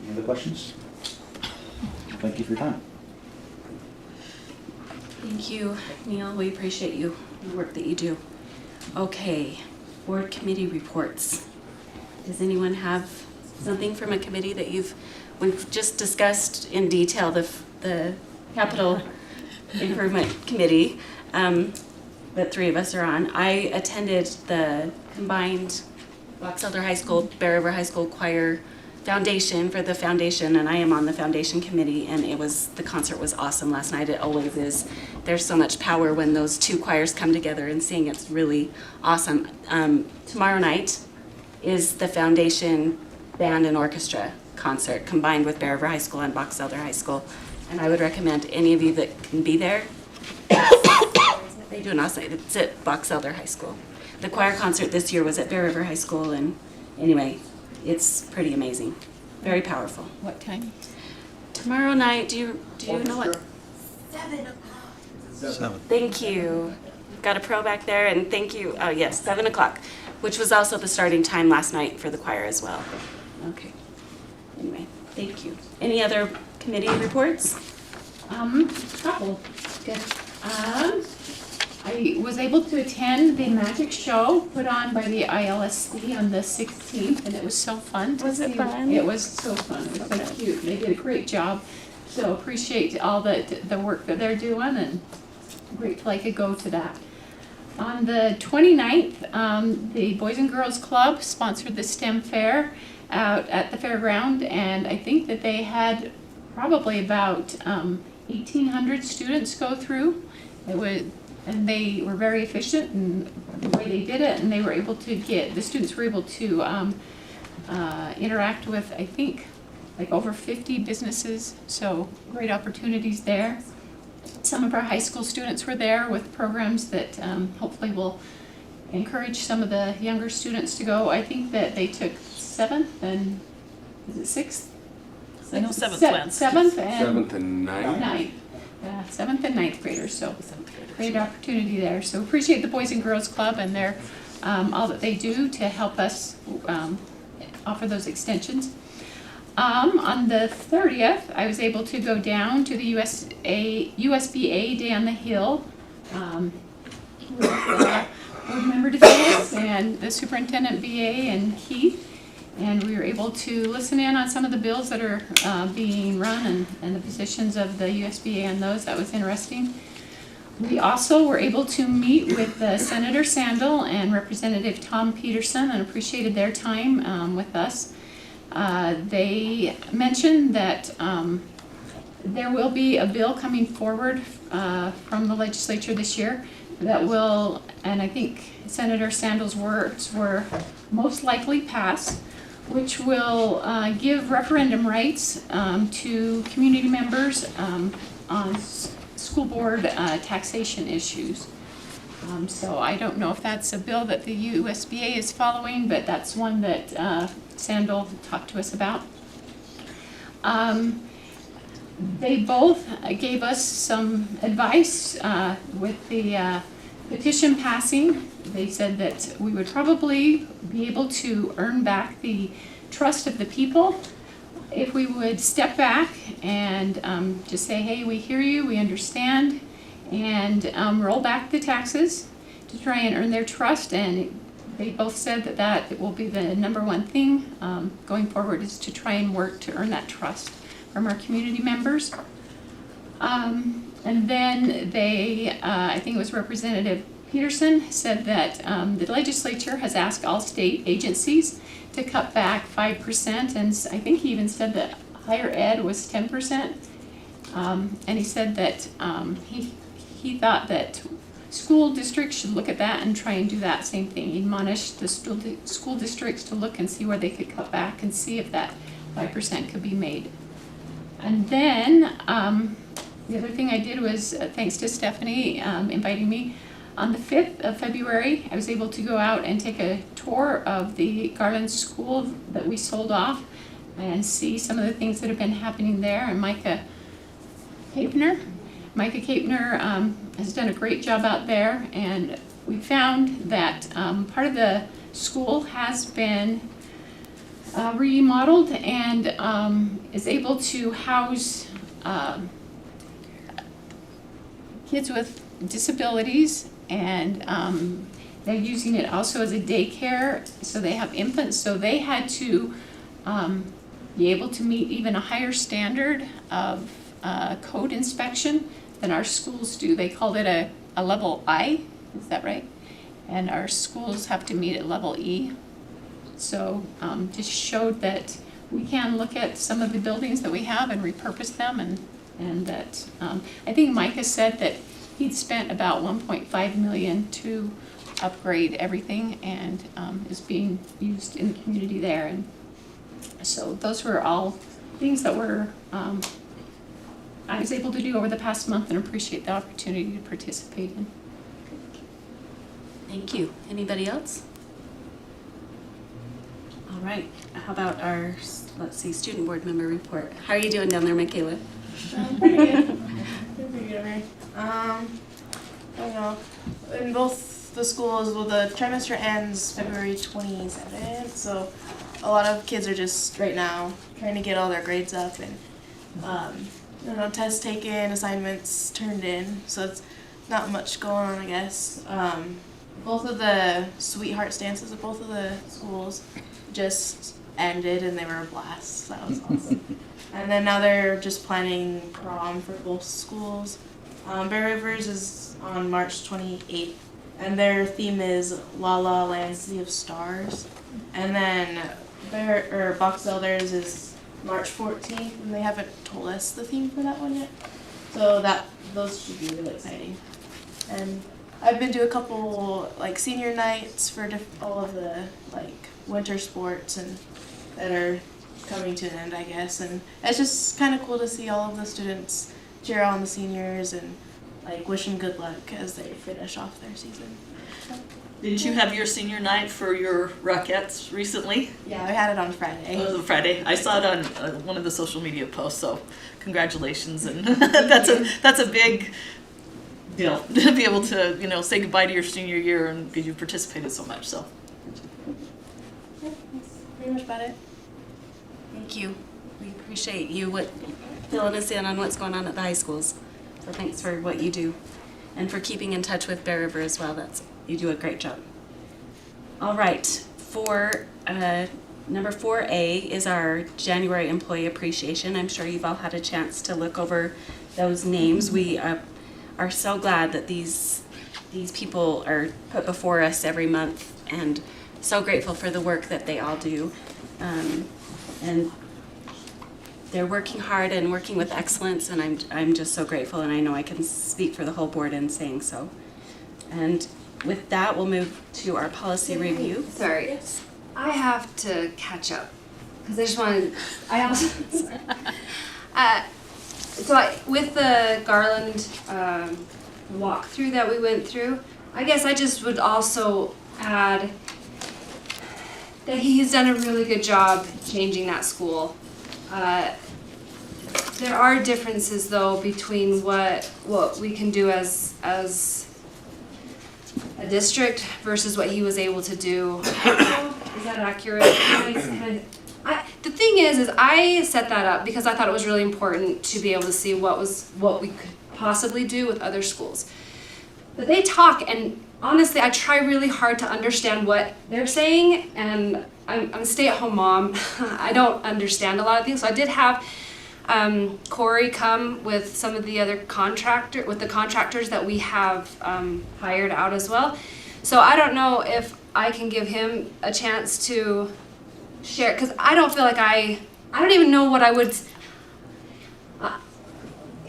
Any other questions? Thank you for your time. Thank you, Neil. We appreciate you, the work that you do. Okay, board committee reports. Does anyone have something from a committee that we've just discussed in detail, the capital improvement committee that 3 of us are on. I attended the combined Box Elder High School, Bear River High School choir foundation for the foundation, and I am on the foundation committee, and the concert was awesome last night. It always is. There's so much power when those 2 choirs come together and sing. It's really awesome. Tomorrow night is the foundation band and orchestra concert combined with Bear River High School and Box Elder High School, and I would recommend any of you that can be there. They do an awesome. It's at Box Elder High School. The choir concert this year was at Bear River High School, and anyway, it's pretty amazing. Very powerful. What time? Tomorrow night, do you know what? 7 o'clock. 7. Thank you. Got a pro back there, and thank you. Oh yes, 7 o'clock, which was also the starting time last night for the choir as well. Okay. Anyway, thank you. Any other committee reports? Couple. Good. I was able to attend the magic show put on by the ILSC on the 16th, and it was so fun. Was it fun? It was so fun. It was so cute. They did a great job. So appreciate all the work that they're doing, and grateful I could go to that. On the 29th, the Boys and Girls Club sponsored the STEM Fair out at the fairground, and I think that they had probably about 1,800 students go through. And they were very efficient in the way they did it, and they were able to the students were able to interact with, I think, like over 50 businesses, so great opportunities there. Some of our high school students were there with programs that hopefully will encourage some of the younger students to go. I think that they took 7th and, is it 6th? I know 7th went. 7th and 7th and 9th. 9th. Yeah, 7th and 9th graders, so great opportunity there. So appreciate the Boys and Girls Club and their all that they do to help us offer those extensions. On the 30th, I was able to go down to the USBA Day on the Hill with board member DeFillis and the superintendent BA and Keith. And we were able to listen in on some of the bills that are being run and the positions of the USBA on those. That was interesting. We also were able to meet with Senator Sandel and Representative Tom Peterson and appreciated their time with us. They mentioned that there will be a bill coming forward from the legislature this year that will, and I think Senator Sandel's words were most likely pass, which will give referendum rights to community members on school board taxation issues. So I don't know if that's a bill that the USBA is following, but that's one that Sandel talked to us about. They both gave us some advice with the petition passing. They said that we would probably be able to earn back the trust of the people if we would step back and just say, hey, we hear you, we understand, and roll back the taxes to try and earn their trust. And they both said that that will be the number one thing going forward, is to try and work to earn that trust from our community members. And then they, I think it was Representative Peterson, said that the legislature has asked all state agencies to cut back 5%, and I think he even said that higher ed was 10%. And he said that he thought that school districts should look at that and try and do that same thing. He admonished the school districts to look and see where they could cut back and see if that 5% could be made. And then the other thing I did was, thanks to Stephanie inviting me, on the 5th of February, I was able to go out and take a tour of the Garland School that we sold off and see some of the things that have been happening there. And Micah Kapner has done a great job out there, and we found that part of the school has been remodeled and is able to house kids with disabilities, and they're using it also as a daycare, so they have infants, so they had to be able to meet even a higher standard of code inspection than our schools do. They called it a level I, is that right? And our schools have to meet at level E. So just showed that we can look at some of the buildings that we have and repurpose them, and that I think Micah said that he'd spent about $1.5 million to upgrade everything, and is being used in the community there. And so those were all things that were I was able to do over the past month, and appreciate the opportunity to participate in. Thank you. Anybody else? All right. How about our, let's see, student board member report? How are you doing down there, Michaela? Pretty good. Pretty good, right? I don't know. In both the schools, well, the trimester ends February 27th, so a lot of kids are just right now trying to get all their grades up and tests taken, assignments turned in, so it's not much going on, I guess. Both of the sweetheart stances of both of the schools just ended, and they were a blast. So that was awesome. And then now they're just planning prom for both schools. Bear Rivers is on March 28th, and their theme is La La Land Sea of Stars. And then Box Elders is March 14th, and they haven't told us the theme for that one yet. So those should be really exciting. And I've been to a couple senior nights for all of the winter sports and that are coming to an end, I guess. And it's just kind of cool to see all of the students cheer on the seniors and wish them good luck as they finish off their season. Did you have your senior night for your Rockettes recently? Yeah, I had it on Friday. Oh, it was on Friday. I saw it on one of the social media posts, so congratulations. And that's a big deal to be able to say goodbye to your senior year, and because you participated so much. So yeah, that's pretty much about it. Thank you. We appreciate you filling us in on what's going on at the high schools. So thanks for what you do, and for keeping in touch with Bear River as well. You do a great job. All right, for number 4A is our January Employee Appreciation. I'm sure you've all had a chance to look over those names. We are so glad that these people are put before us every month, and so grateful for the work that they all do. And they're working hard and working with excellence, and I'm just so grateful, and I know I can speak for the whole board in saying so. And with that, we'll move to our policy review. Sorry, yes. I have to catch up because I just wanted. I also with the Garland walkthrough that we went through, I guess I just would also add that he's done a really good job changing that school. There are differences though between what we can do as a district versus what he was able to do. Is that accurate? the thing is I set that up because I thought it was really important to be able to see what we could possibly do with other schools. But they talk, and honestly, I try really hard to understand what they're saying, and I'm a stay-at-home mom. I don't understand a lot of things, so I did have Corey come with some of the other contractors that we have hired out as well. So I don't know if I can give him a chance to share, because I don't feel like I don't even know what I would.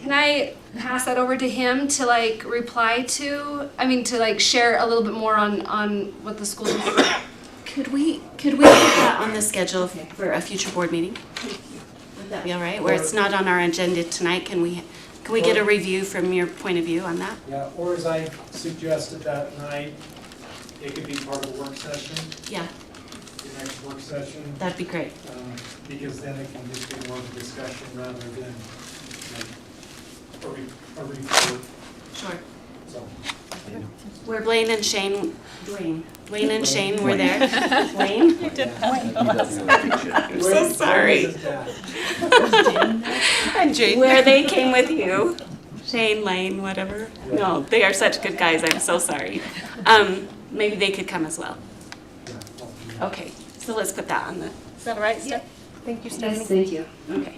Can I pass that over to him to like reply to? I mean, to like share a little bit more on what the school is. Could we put that on the schedule for a future board meeting? Would that be all right? Where it's not on our agenda tonight, can we get a review from your point of view on that? Yeah, or as I suggested that night, it could be part of a work session. Yeah. The next work session. That'd be great. Because then it can just be more of a discussion rather than a report. Sure. So. Where Dwayne and Shane were there. Dwayne? You did. I'm so sorry. And Jane. Where they came with you. Shane, Lane, whatever. No, they are such good guys. I'm so sorry. Maybe they could come as well. Okay, so let's put that on the. Is that all right, Steph? Thank you, Stephanie. Yes, thank you. Okay,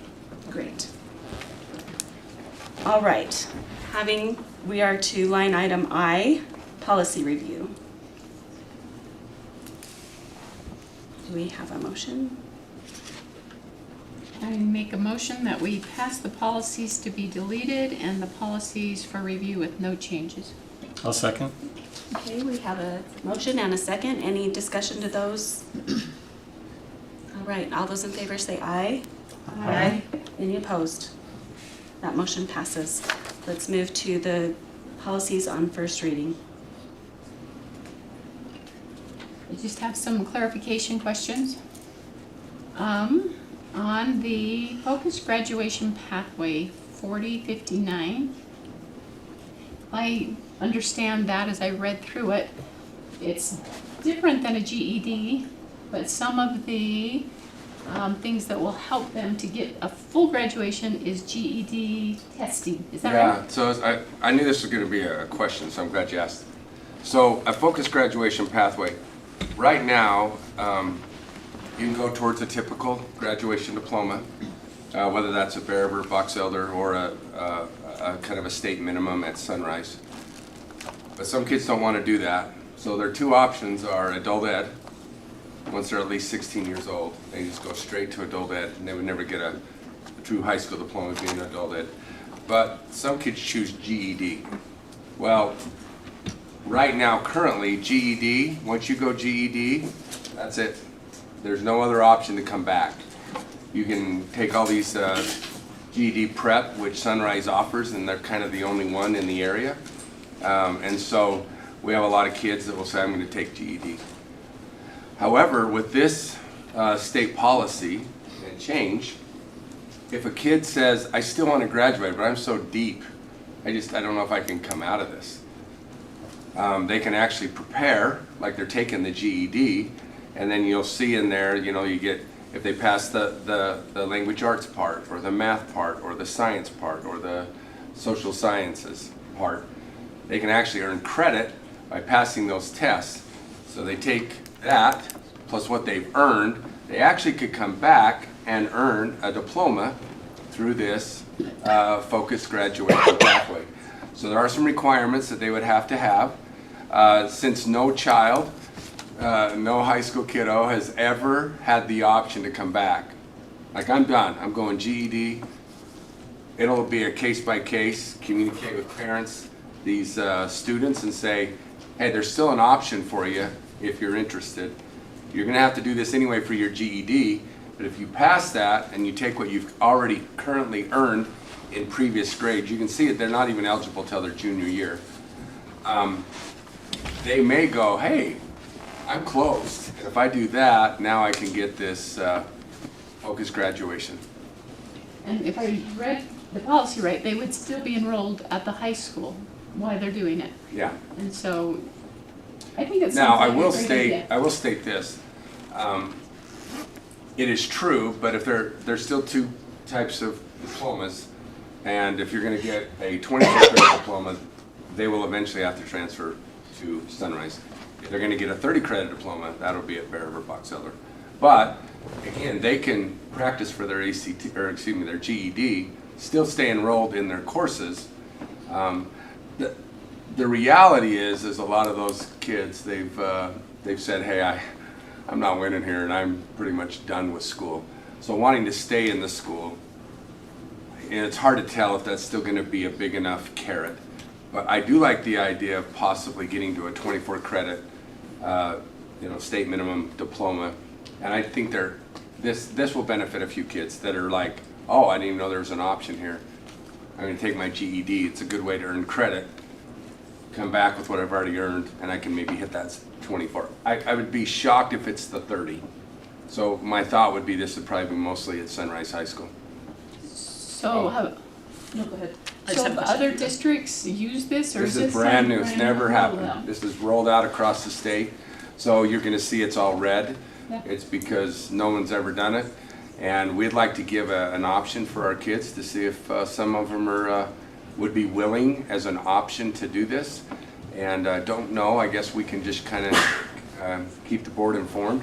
great. All right, we are to line item I, policy review. Do we have a motion? I make a motion that we pass the policies to be deleted and the policies for review with no changes. I'll second. Okay, we have a motion and a second. Any discussion to those? All right, all those in favor say aye. Aye. Any opposed? That motion passes. Let's move to the policies on first reading. I just have some clarification questions. On the focused graduation pathway 4059, I understand that as I read through it, it's different than a GED, but some of the things that will help them to get a full graduation is GED testing. Is that right? Yeah, so I knew this was going to be a question, so I'm glad you asked. So a focused graduation pathway. Right now, you can go towards a typical graduation diploma, whether that's a Baraber, Box Elder, or a kind of a state minimum at Sunrise. But some kids don't want to do that. So their two options are adult ed. Once they're at least 16 years old, they just go straight to adult ed, and they would never get a true high school diploma being adult ed. But some kids choose GED. Well, right now, currently, GED, once you go GED, that's it. There's no other option to come back. You can take all these GED prep, which Sunrise offers, and they're kind of the only one in the area. And so we have a lot of kids that will say, I'm going to take GED. However, with this state policy and change, if a kid says, I still want to graduate, but I'm so deep, I don't know if I can come out of this. They can actually prepare like they're taking the GED, and then you'll see in there, you get, if they pass the language arts part, or the math part, or the science part, or the social sciences part, they can actually earn credit by passing those tests. So they take that, plus what they've earned, they actually could come back and earn a diploma through this focused graduation pathway. So there are some requirements that they would have to have. Since no child, no high school kiddo has ever had the option to come back. Like, I'm done, I'm going GED. It'll be a case by case, communicate with parents, these students, and say, hey, there's still an option for you if you're interested. You're going to have to do this anyway for your GED, but if you pass that and you take what you've already currently earned in previous grades, you can see that they're not even eligible till their junior year. They may go, hey, I'm closed. And if I do that, now I can get this focused graduation. And if I read the policy right, they would still be enrolled at the high school while they're doing it. Yeah. And so I think it's now I something will a great idea. state this. it is true, but if there's still two types of diplomas, and if you're going to get a 24-credit diploma, they will eventually have to transfer to Sunrise. If they're going to get a 30-credit diploma, that'll be at Bear River Box Elder. But again, they can practice for their ACT, or excuse me, their GED, still stay enrolled in their courses. The reality is a lot of those kids, they've said, hey, I'm not winning here, and I'm pretty much done with school. So wanting to stay in the school, and it's hard to tell if that's still going to be a big enough carrot. But I do like the idea of possibly getting to a 24-credit, state minimum diploma, and I think this will benefit a few kids that are like, oh, I didn't even know there was an option here. I'm going to take my GED. It's a good way to earn credit, come back with what I've already earned, and I can maybe hit that 24. I would be shocked if it's the 30. So my thought would be this would probably be mostly at Sunrise High School. So, no, go ahead. So have other districts use this, or This is brand new. It's never happened. This is rolled out across the state. So you're going to see it's all red. Yeah. It's because no one's ever done it. And we'd like to give an option for our kids to see if some of them would be willing as an option to do this. And don't know. I guess we can just kind of keep the board informed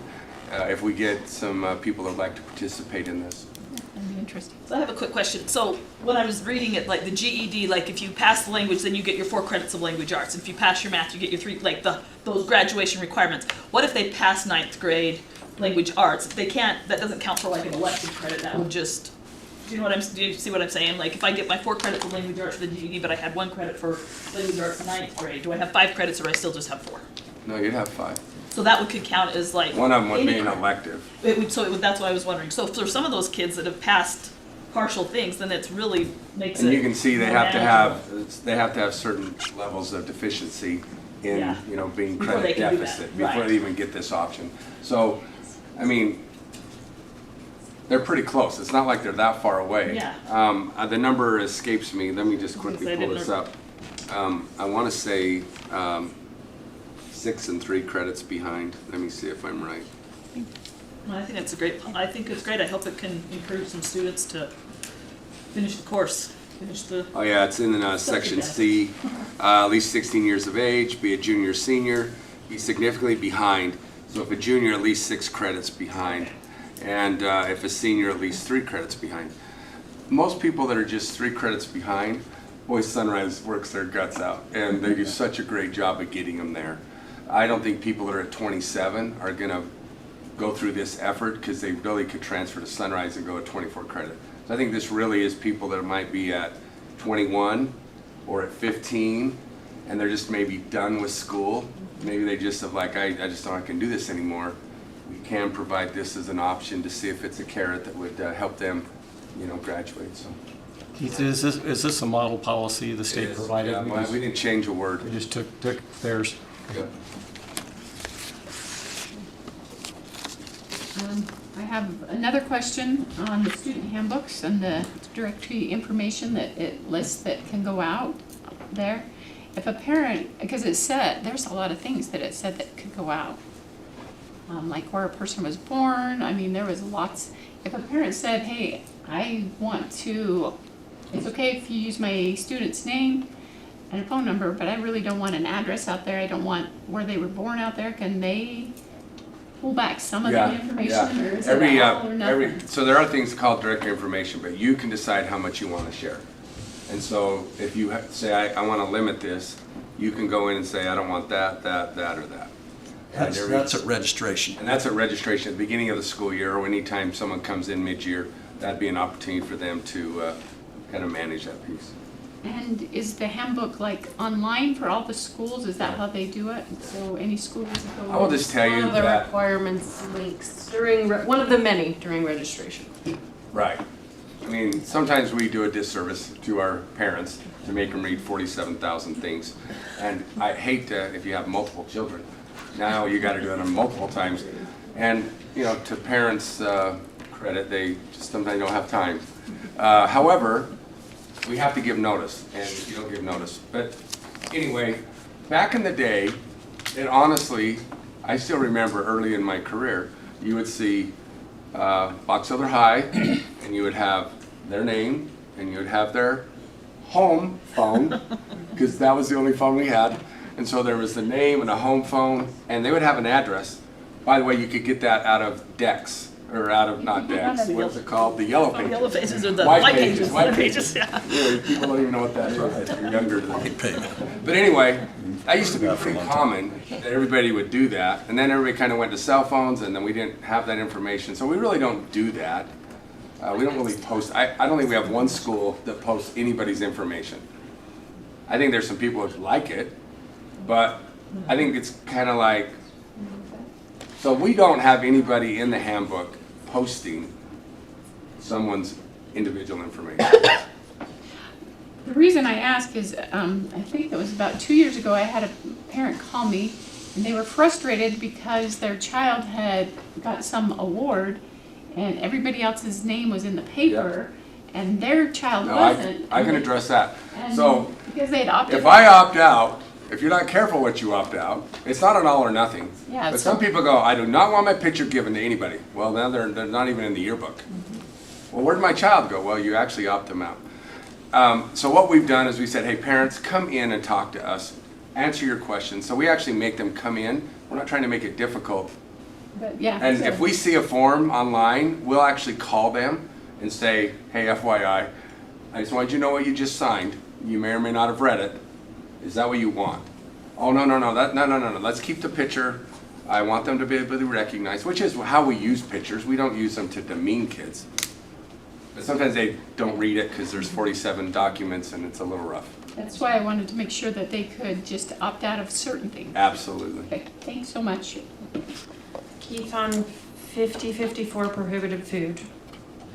if we get some people that would like to participate in this. That'd be interesting. So I have a quick question. So when I was reading it, like the GED, like if you pass the language, then you get your 4 credits of language arts. If you pass your math, you get your 3, like those graduation requirements. What if they pass 9th grade language arts? If they can't, that doesn't count for like an elective credit. That would just, do you see what I'm saying? Like if I get my 4 credits of language arts for the GED, but I had 1 credit for language arts 9th grade, do I have 5 credits or do I still just have 4? No, you'd have 5. So that could count as like One of them would any be an credit. elective. That's what I was wondering. So for some of those kids that have passed partial things, then it's really makes And it you can see they more have to manageable. have certain levels of deficiency in Yeah. being Before they credit can do deficit that. before Right. they even get this option. So, I mean, they're pretty close. It's not like they're that far away. Yeah. The number escapes me. Let me just quickly I pull didn't this know. up. I want to say 6 and 3 credits behind. Let me see if I'm right. I think it's great. I hope it can encourage some students to finish the course, finish the. Oh yeah, it's in section C. At least 16 years of age, be a junior, senior, be significantly behind. So if a junior, at least 6 credits behind, and if a senior, at least 3 credits behind. Most people that are just 3 credits behind, boy, Sunrise works their guts out, and they do such a great job of getting them there. I don't think people that are at 27 are going to go through this effort because they really could transfer to Sunrise and go at 24 credit. So I think this really is people that might be at 21 or at 15 and they're just maybe done with school. Maybe they just have like, I just don't know I can do this anymore. We can provide this as an option to see if it's a carrot that would help them, graduate. So. Keith, is this a model policy the state provided? Yeah, we didn't change a word. We just took theirs. Yeah. I have another question on the student handbooks and the directory information that it lists that can go out there. If a parent, because it said, there's a lot of things that it said that could go out. Like where a person was born, there was lots. If a parent said, hey, I want to, it's okay if you use my student's name and a phone number, but I really don't want an address out there, I don't want where they were born out there, can they pull back some of the information, or is it all or nothing? So there are things called directory information, but you can decide how much you want to share. And so if you say, I want to limit this, you can go in and say, I don't want that, or that. That's at registration. And that's at registration at the beginning of the school year, or anytime someone comes in mid-year, that'd be an opportunity for them to kind of manage that piece. And is the handbook like online for all the schools? Is that how they do it? So any schools go? I will just tell you One of the that. requirements links during, one of the many during registration. Right. Sometimes we do a disservice to our parents to make them read 47,000 things. And I hate to, if you have multiple children, now you got to do it multiple times. And, to parents' credit, they just sometimes don't have time. However, we have to give notice, and you don't give notice. But anyway, back in the day, and honestly, I still remember early in my career, you would see Box Elder High, and you would have their name, and you would have their home phone, because that was the only phone we had. And so there was the name and a home phone, and they would have an address. By the way, you could get that out of decks, or out of, not decks, what's it called? The yellow pages. Yellow pages or the White white pages. pages. White Pages, yeah. Yeah, people don't even know what that is if you're younger than me. But anyway, that used to be pretty common, that everybody would do that. And then everybody kind of went to cell phones, and then we didn't have that information. So we really don't do that. We don't really post. I don't think we have one school that posts anybody's information. I think there's some people that like it, but I think it's kind of like, so we don't have anybody in the handbook posting someone's individual information. The reason I ask is, I think it was about 2 years ago, I had a parent call me, and they were frustrated because their child had got some award, and everybody else's name was in the paper, and their child No, wasn't. I can address that. And So, because they had opted if I opt out, if you're not careful what you opt out, it's not an all or nothing. Yeah, But so- some people go, I do not want my picture given to anybody. Well, now they're not even in the yearbook. Well, where'd my child go? Well, you actually opt them out. So what we've done is we said, hey, parents, come in and talk to us. Answer your questions. So we actually make them come in. We're not trying to make it difficult. But yeah. And so- if we see a form online, we'll actually call them and say, hey, FYI, I just wanted you to know what you just signed. You may or may not have read it. Is that what you want? Oh, no. No. Let's keep the picture. I want them to be able to recognize, which is how we use pictures. We don't use them to demean kids. But sometimes they don't read it because there's 47 documents and it's a little rough. That's why I wanted to make sure that they could just opt out of certain things. Absolutely. Okay, thanks so much. Keith, on 5054 prohibited food.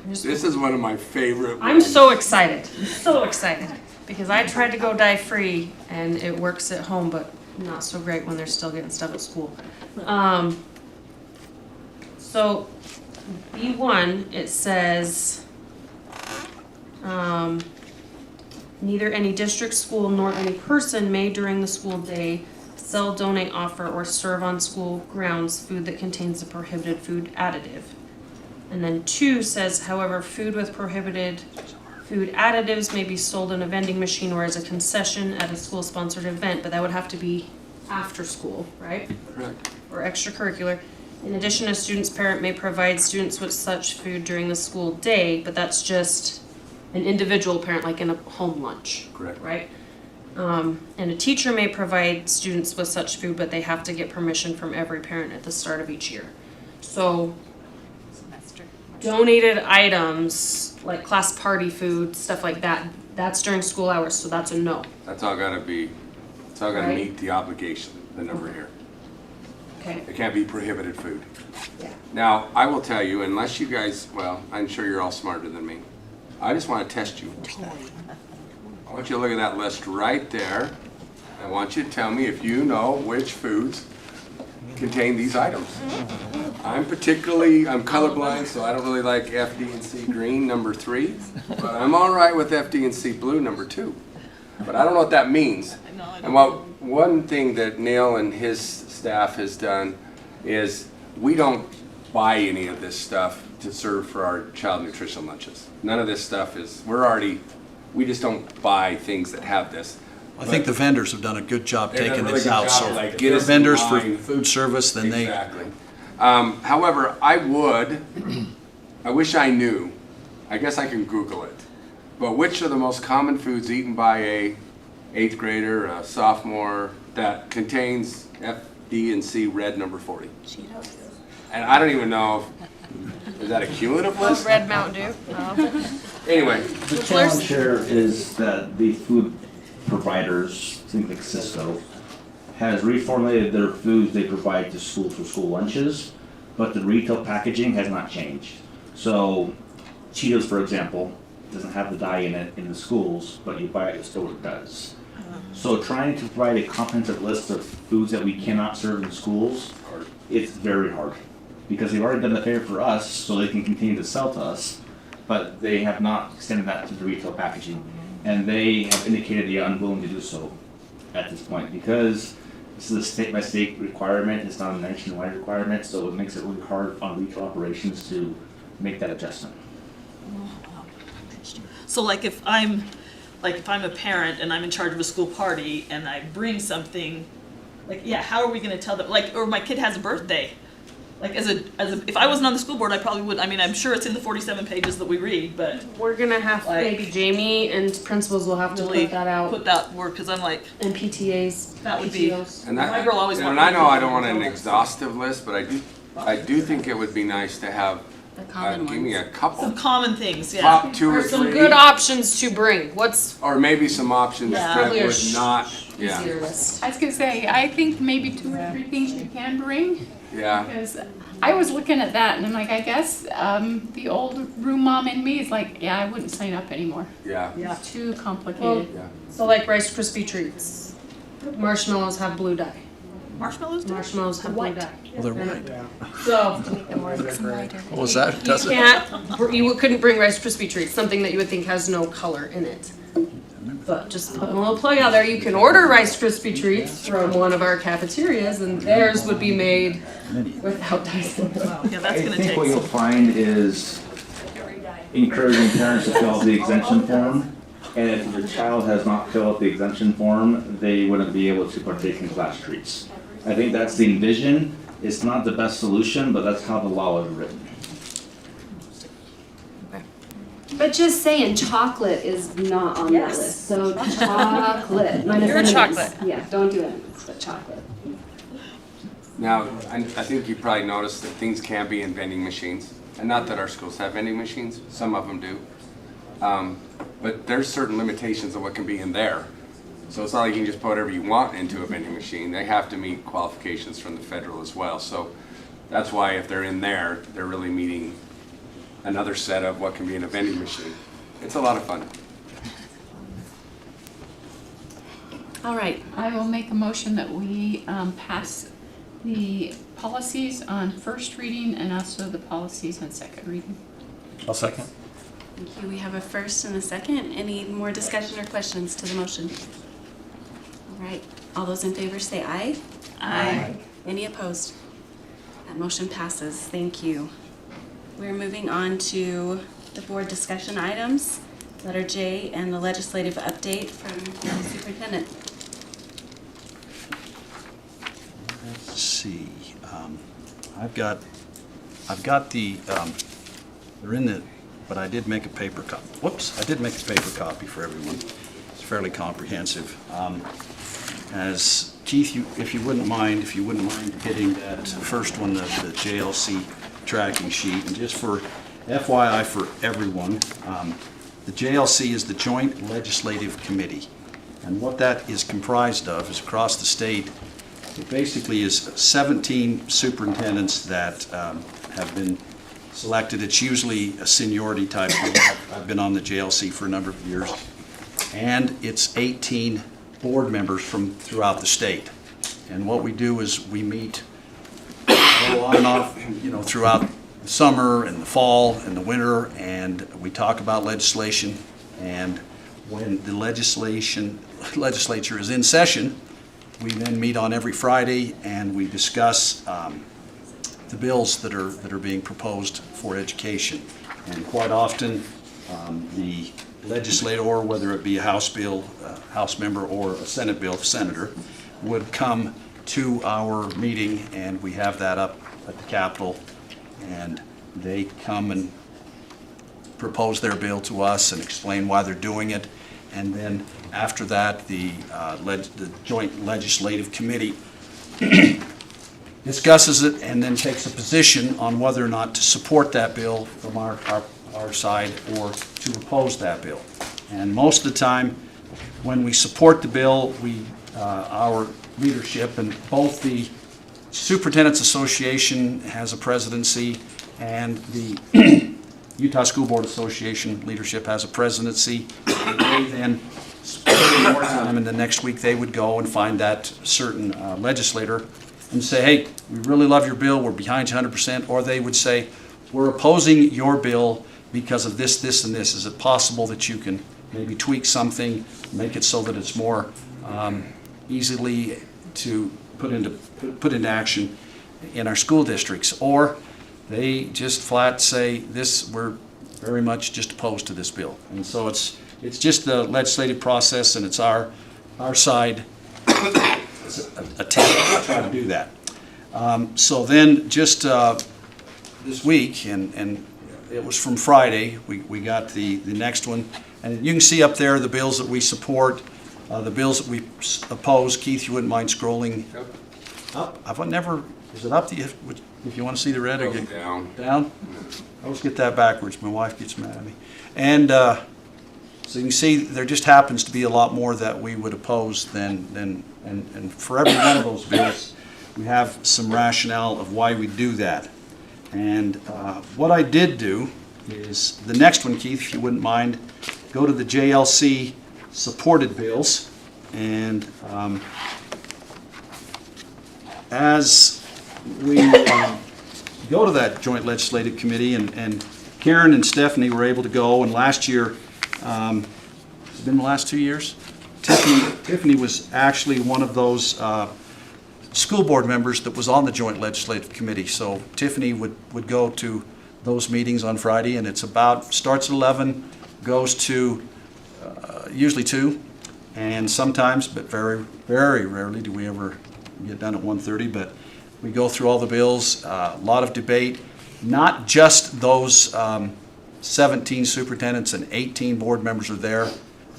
This is one of my favorite I'm ones. so excited. I'm so excited. Because I tried to go dye-free and it works at home, but not so great when they're still getting stuff at school. So B1, it says, neither any district, school, nor any person may during the school day sell, donate, offer, or serve on school grounds food that contains a prohibited food additive. And then 2 says, however, food with prohibited food additives may be sold in a vending machine or as a concession at a school-sponsored event, but that would have to be after school, right? Correct. Or extracurricular. In addition, a student's parent may provide students with such food during the school day, but that's just an individual parent, like in a home lunch. Correct. Right? And a teacher may provide students with such food, but they have to get permission from every parent at the start of each year. So, donated items, like class party food, stuff like that, that's during school hours, so that's a no. That's all gotta be, it's all gotta Right. meet the obligation, the number here. Okay. It can't be prohibited food. Yeah. Now, I will tell you, unless you guys, well, I'm sure you're all smarter than me. I just want to test you. I want you to look at that list right there. I want you to tell me if you know which foods contain these items. I'm colorblind, so I don't really like F, D, and C green, number 3. But I'm all right with F, D, and C blue, number 2. But I don't know what that means. And one thing that Neil and his staff has done is we don't buy any of this stuff to serve for our child nutrition lunches. None of this stuff is, we just don't buy things that have this. I think the vendors have done a good job They've done a taking really this good out. job, So like, if get they're us in vendors for line. food service, then they. Exactly. However, I wish I knew, I guess I can Google it, but which are the most common foods eaten by a 8th grader, a sophomore, that contains F, D, and C red number 40? Cheetos. And I don't even know, is that a cumulative list? Red Mountain Dew. Anyway. The challenge here is that the food providers, things like Cisco, has reformulated their foods they provide to schools for school lunches, but the retail packaging has not changed. So Cheetos, for example, doesn't have the dye in it in the schools, but you buy it at the store, it does. So trying to provide a comprehensive list of foods that we cannot serve in schools, it's very hard. Because they've already done the favor for us, so they can continue to sell to us, but they have not extended that to the retail packaging. And they have indicated they are unwilling to do so at this point, because This is a state-by-state requirement, it's not a nationwide requirement, so it makes it really hard on retail operations to make that adjustment. So like if I'm a parent and I'm in charge of a school party and I bring something, like, yeah, how are we gonna tell them, like, or my kid has a birthday? Like if I wasn't on the school board, I probably would, I mean, I'm sure it's in the 47 pages that we read, but. We're gonna have, Like- maybe Jamie and principals will have to Really put that out. Put that word, cause I'm like, And PTAs. that would be, PTOs. And my girl always and wanted. I know I to don't want an know. exhaustive list, but I do think it would be nice to have, The common give me a couple, Some common things, yeah. top 2 or Or some 3, good options to bring. What's or maybe some options Yeah. that Probably a would not, yeah, easier list? I was gonna say, I think maybe 2 or 3 things you can bring, yeah. because I was looking at that and I'm like, I guess, the old room mom in me is like, yeah, I wouldn't sign up anymore. Yeah. Yeah. It's too complicated. So like Rice Krispie treats. Marshmallows have blue dye. Marshmallows do? Marshmallows have blue White. dye. Well, they're white. So What was that? you Does it? you couldn't bring Rice Krispie treats, something that you would think has no color in it. But just putting a little plug out there, you can order Rice Krispie treats from one of our cafeterias and theirs would be made without dyes. Yeah, that's I gonna think take what you'll some. find is encouraging parents to fill out the exemption form. And if your child has not filled out the exemption form, they wouldn't be able to partake in class treats. I think that's the envision. It's not the best solution, but that's how the law is written. But just saying, chocolate is not on that list, so chocolate. minus You're a M&Ms. chocolate. Yeah, don't do M&Ms, but chocolate. Now, I think you probably noticed that things can be in vending machines, and not that our schools have vending machines, some of them do. But there's certain limitations of what can be in there. So it's not like you can just put whatever you want into a vending machine. They have to meet qualifications from the federal as well. So that's why if they're in there, they're really meeting another set of what can be in a vending machine. It's a lot of fun. All right. I will make a motion that we pass the policies on first reading and also the policies on second reading. I'll second. Thank you. We have a first and a second. Any more discussion or questions to the motion? All right. All those in favor say aye. Aye. Any opposed? That motion passes. Thank you. We're moving on to the board discussion items, letter J, and the legislative update from the superintendent. Let's see, I've got the, they're in the, but I did make a paper copy. Whoops, I did make a paper copy for everyone. It's fairly comprehensive. As Keith, if you wouldn't mind hitting that first one, the JLC tracking sheet, and just for FYI for everyone, the JLC is the Joint Legislative Committee, and what that is comprised of is across the state. It basically is 17 superintendents that have been selected. It's usually a seniority type thing. I've been on the JLC for a number of years, and it's 18 board members from throughout the state. And what we do is we meet on and off, throughout the summer and the fall and the winter, and we talk about legislation. And when the legislature is in session, we then meet on every Friday and we discuss the bills that are being proposed for education. And quite often, the legislator, whether it be a House bill, a House member, or a Senate bill, the senator, would come to our meeting, and we have that up at the Capitol, and they come and propose their bill to us and explain why they're doing it. And then after that, the Joint Legislative Committee discusses it and then takes a position on whether or not to support that bill from our side or to oppose that bill. And most of the time, when we support the bill, our leadership, and both the Superintendent's Association has a presidency and the Utah School Board Association leadership has a presidency. They then spend more time, and the next week they would go and find that certain legislator and say, hey, we really love your bill, we're behind you 100%, or they would say, we're opposing your bill because of this, this, and this. Is it possible that you can maybe tweak something, make it so that it's more easily to put into action in our school districts, or they just flat say this, we're very much just opposed to this bill. And so it's just the legislative process, and it's our side attempt to try to do that. So then just this week, and it was from Friday, we got the next one, and you can see up there the bills that we support, the bills that we oppose. Keith, you wouldn't mind scrolling up? I've never, is it up to you if you want to see the red? Or Down. Down? I always get that backwards. My wife gets mad at me. And so you can see there just happens to be a lot more that we would oppose and for every one of those bills, we have some rationale of why we do that. And what I did do is the next one, Keith, if you wouldn't mind, go to the JLC supported bills. And as we go to that joint legislative committee, and Karen and Stephanie were able to go, and last year, it's been the last 2 years, Tiffany was actually one of those school board members that was on the joint legislative committee. So Tiffany would go to those meetings on Friday, and it's starts at 11, goes to usually 2, and sometimes, but very, very rarely do we ever get done at 1:30, but we go through all the bills, a lot of debate, not just those 17 superintendents and 18 board members are there.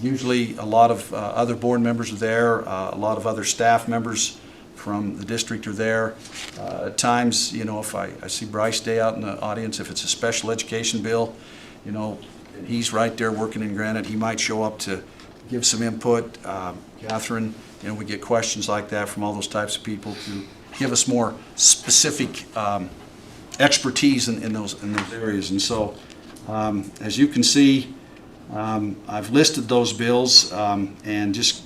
Usually a lot of other board members are there, a lot of other staff members from the district are there. At times, you know, if I see Bryce Day out in the audience, if it's a special education bill, you know, and he's right there working in Granite, he might show up to give some input. Catherine, you know, we get questions like that from all those types of people to give us more specific expertise in those areas. And so, as you can see, I've listed those bills and just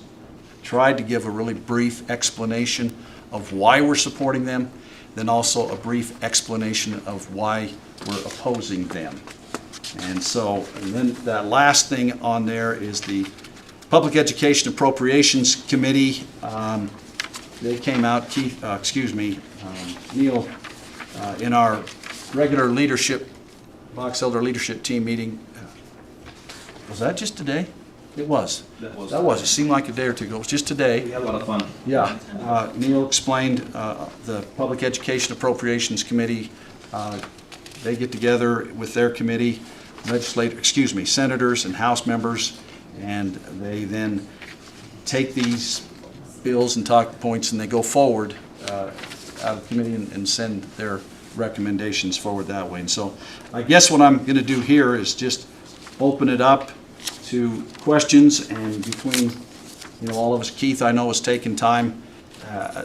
tried to give a really brief explanation of why we're supporting them, then also a brief explanation of why we're opposing them. And so, and then that last thing on there is the Public Education Appropriations Committee. They came out, Neil, in our regular leadership, Box Elder leadership team meeting. Was that just today? It was. That was. It seemed like a day or two ago. It was just today. We had a lot of fun. Yeah. Neil explained the Public Education Appropriations Committee. They get together with their committee, senators and House members, and they then take these bills and talking points, and they go forward out of the committee and send their recommendations forward that way. And so I guess what I'm going to do here is just open it up to questions, and between all of us, Keith I know has taken time,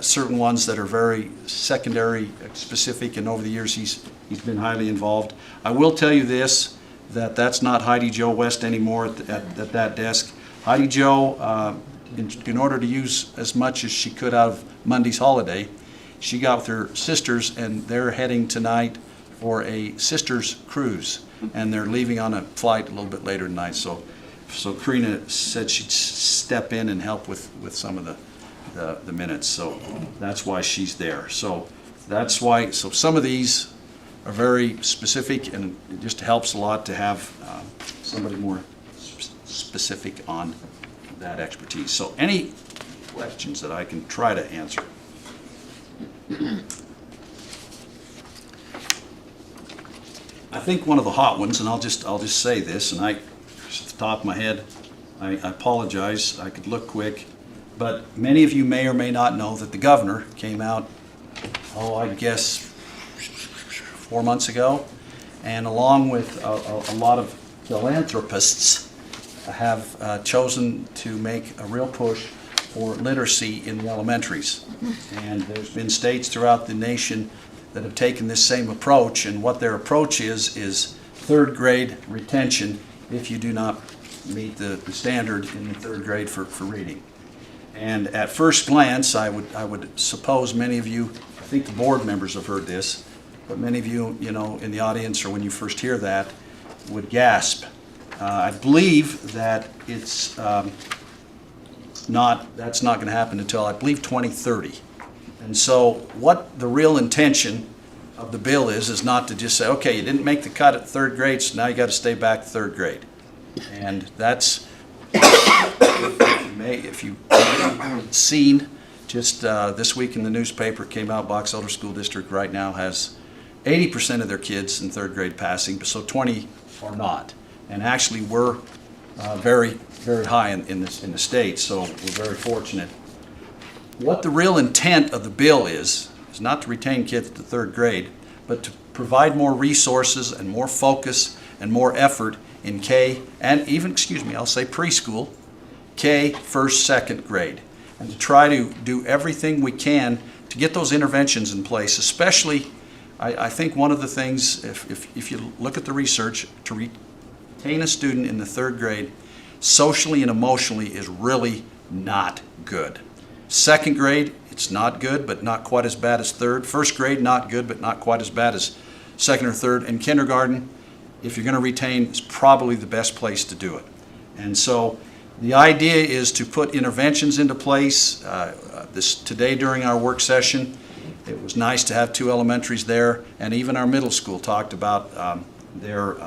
certain ones that are very secondary specific, and over the years he's been highly involved. I will tell you this, that's not Heidi Jo West anymore at that desk. Heidi Jo, in order to use as much as she could out of Monday's holiday, she got with her sisters, and they're heading tonight for a sisters cruise, and they're leaving on a flight a little bit later tonight. So Karina said she'd step in and help with some of the minutes. So that's why she's there. So that's why. So some of these are very specific, and it just helps a lot to have somebody more specific on that expertise. So any questions that I can try to answer? I think one of the hot ones, and I'll just say this, and at the top of my head, I apologize, I could look quick, but many of you may or may not know that the governor came out, I guess 4 months ago, and along with a lot of philanthropists have chosen to make a real push for literacy in the elementaries. And there's been states throughout the nation that have taken this same approach, and what their approach is third grade retention if you do not meet the standard in the third grade for reading. And at first glance, I would suppose many of you, I think the board members have heard this, but many of you, in the audience or when you first hear that, would gasp. I believe that that's not going to happen until, I believe, 2030. And so what the real intention of the bill is not to just say, okay, you didn't make the cut at third grade, so now you got to stay back to third grade. And that's, if you've seen, just this week in the newspaper came out, Box Elder School District right now has 80% of their kids in third grade passing, so 20 are not. And actually we're very, very high in the state, so we're very fortunate. What the real intent of the bill is not to retain kids to third grade, but to provide more resources and more focus and more effort in K and even, I'll say preschool, K, first, second grade, and to try to do everything we can to get those interventions in place, especially, I think one of the things, if you look at the research, to retain a student in the third grade, socially and emotionally is really not good. Second grade, it's not good, but not quite as bad as third. First grade, not good, but not quite as bad as second or third. And kindergarten, if you're going to retain, is probably the best place to do it. And so the idea is to put interventions into place. Today during our work session, it was nice to have 2 elementaries there, and even our middle school talked about their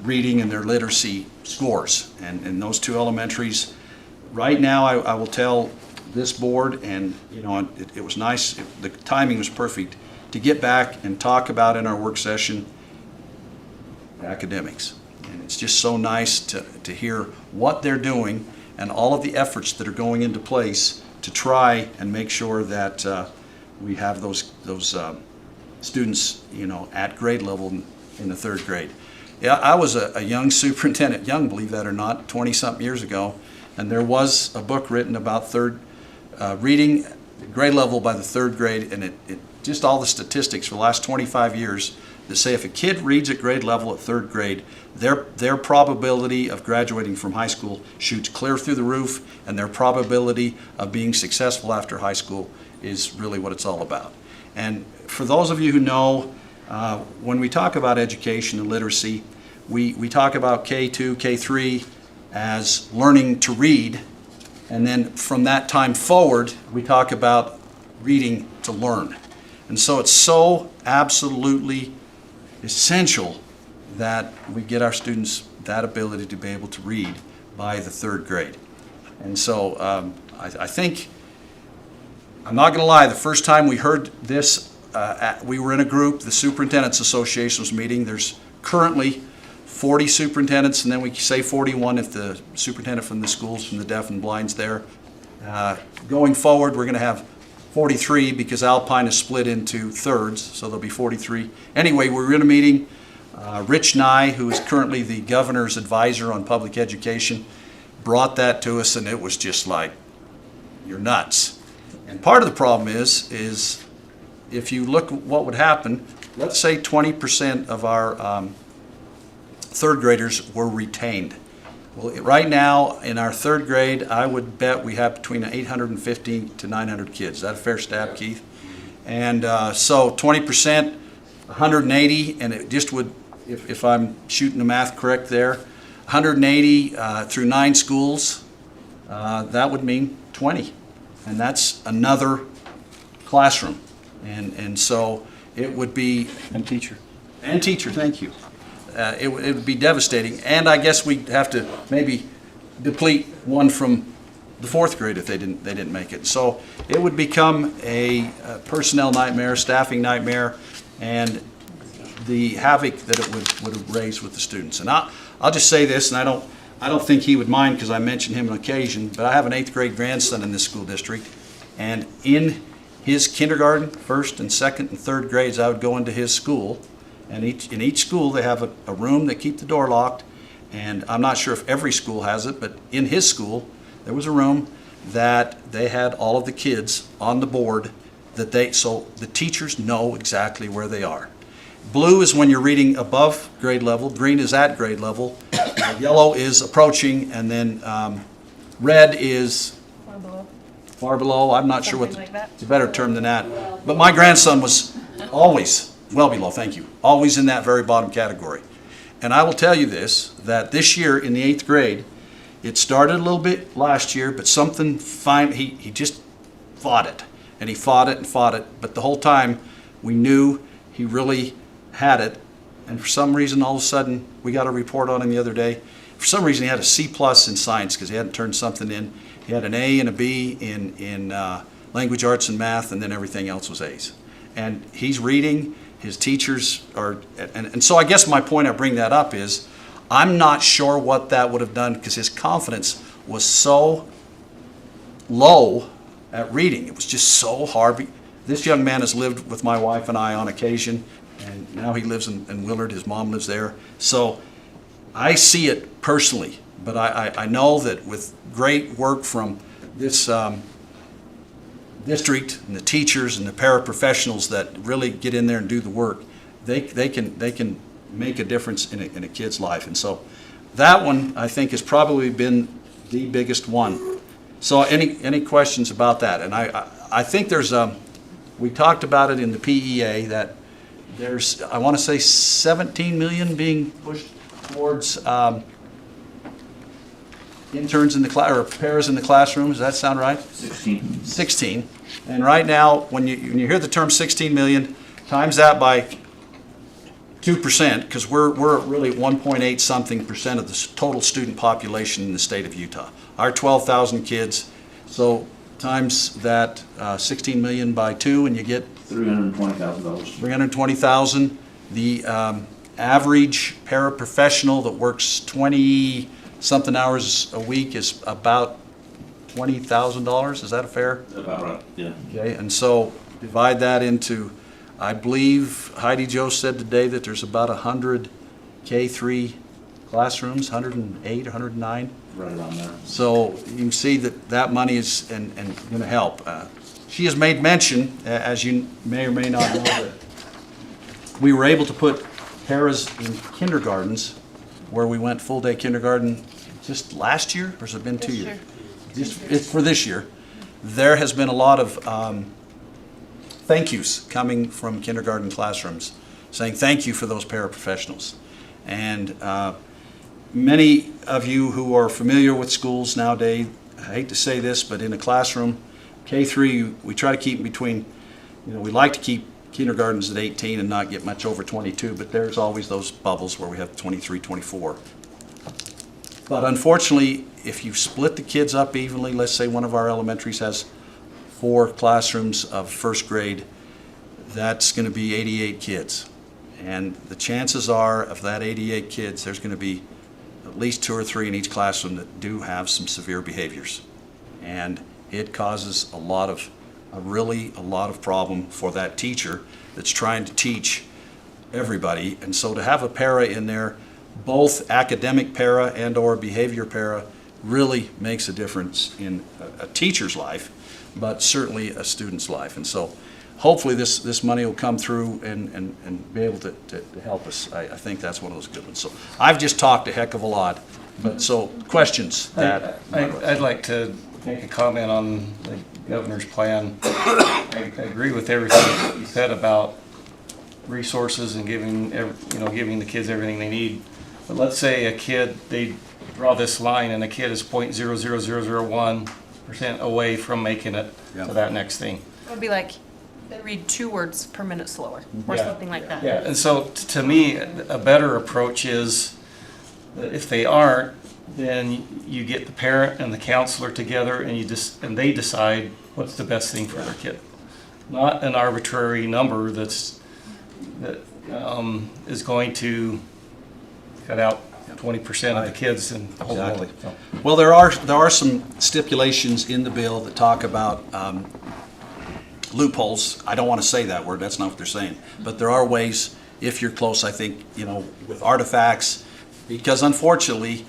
reading and their literacy scores. And those 2 elementaries, right now I will tell this board, and it was nice, the timing was perfect, to get back and talk about in our work session academics. And it's just so nice to hear what they're doing and all of the efforts that are going into place to try and make sure that we have those students at grade level in the third grade. Yeah, I was a young superintendent, young, believe that or not, 20-something years ago, and there was a book written about reading grade level by the third grade, and it just all the statistics for the last 25 years that say if a kid reads at grade level at third grade, their probability of graduating from high school shoots clear through the roof, and their probability of being successful after high school is really what it's all about. And for those of you who know, when we talk about education and literacy, we talk about K2, K3 as learning to read, and then from that time forward, we talk about reading to learn. And so it's so absolutely essential that we get our students that ability to be able to read by the third grade. And so I think, I'm not going to lie, the first time we heard this, we were in a group, the Superintendent's Association was meeting. There's currently 40 superintendents, and then we say 41 if the superintendent from the schools, from the deaf and blind's there. Going forward, we're going to have 43 because Alpine is split into thirds, so there'll be 43. Anyway, we were in a meeting. Rich Nye, who is currently the governor's advisor on public education, brought that to us, and it was just like, you're nuts. And part of the problem is if you look at what would happen, let's say 20% of our third graders were retained. Well, right now in our third grade, I would bet we have between 850 to 900 kids. Is that a fair stab, Keith? And so 20%, 180, and it just would, if I'm shooting the math correct there, 180 through 9 schools, that would mean 20. And that's another classroom. And so it would be... And teacher. And teacher, thank you. It would be devastating. And I guess we'd have to maybe deplete one from the fourth grade if they didn't make it. So it would become a personnel nightmare, staffing nightmare, and the havoc that it would raise with the students. And I'll just say this, and I don't think he would mind because I mentioned him on occasion, but I have an 8th grade grandson in this school district, and in his kindergarten, 1st and 2nd and 3rd grades, I would go into his school, and in each school they have a room that keep the door locked, and I'm not sure if every school has it, but in his school there was a room that they had all of the kids on the board so the teachers know exactly where they are. Blue is when you're reading above grade level, green is at grade level, yellow is approaching, and then red is far below. I'm not sure what it's a better term than that. But my grandson was always well below, thank you, always in that very bottom category. And I will tell you this, that this year in the 8th grade, it started a little bit last year, but something fine, he just fought it. and he fought it and fought it, but the whole time we knew he really had it. And for some reason, all of a sudden, we got a report on him the other day. For some reason, he had a C+ in science because he hadn't turned something in. He had an A and a B in language arts and math, and then everything else was A's. And he's reading, his teachers are, and so I guess my point I bring that up is, I'm not sure what that would have done because his confidence was so low at reading. It was just so hard. This young man has lived with my wife and I on occasion, and now he lives in Willard. His mom lives there. So I see it personally, but I know that with great work from this district and the teachers and the paraprofessionals that really get in there and do the work, they can make a difference in a kid's life. And so that one, I think, has probably been the biggest one. So any questions about that? And I think there's we talked about it in the PEA that there's, I want to say 17 million being pushed towards interns in the class, or pairs in the classroom. Does that sound right? 16. And right now, when you hear the term 16 million, times that by 2%, because we're really 1.8 something percent of the total student population in the state of Utah. Our 12,000 kids, so times that 16 million by 2, and you get $320,000. $320,000. The average paraprofessional that works 20-something hours a week is about $20,000. Is that fair? About right, yeah. Okay, and so divide that into, I believe Heidi Jo said today that there's about 100 K3 classrooms, 108, 109. Right around there. So you can see that that money is and going to help. She has made mention, as you may or may not know, that we were able to put paras in kindergartens where we went full-day kindergarten just last year, or has it been 2 years? It's for this year. There has been a lot of thank yous coming from kindergarten classrooms saying thank you for those paraprofessionals. And many of you who are familiar with schools nowadays, I hate to say this, but in a classroom, K3, we try to keep between, we like to keep kindergartens at 18 and not get much over 22, but there's always those bubbles where we have 23, 24. But unfortunately, if you split the kids up evenly, let's say one of our elementaries has 4 classrooms of first grade, that's going to be 88 kids. And the chances are of that 88 kids, there's going to be at least 2 or 3 in each classroom that do have some severe behaviors. And it causes a lot of problem for that teacher that's trying to teach everybody. And so to have a para in there, both academic para and or behavior para, really makes a difference in a teacher's life, but certainly a student's life. And so hopefully this money will come through and be able to help us. I think that's one of those good ones. So I've just talked a heck of a lot, but so questions that I'd like to make a comment on the governor's plan. I agree with everything you said about resources and giving the kids everything they need. But let's say a kid, they draw this line and a kid is 0.00001% away from making it to that next thing. It would be like they read 2 words per minute slower or something like that. Yeah, and so to me, a better approach is that if they aren't, then you get the parent and the counselor together and they decide what's the best thing for their kid. Not an arbitrary number that is going to cut out 20% of the kids and the whole Exactly. world. So. Well, there are some stipulations in the bill that talk about loopholes. I don't want to say that word, that's not what they're saying. But there are ways, if you're close, I think, with artifacts, because unfortunately,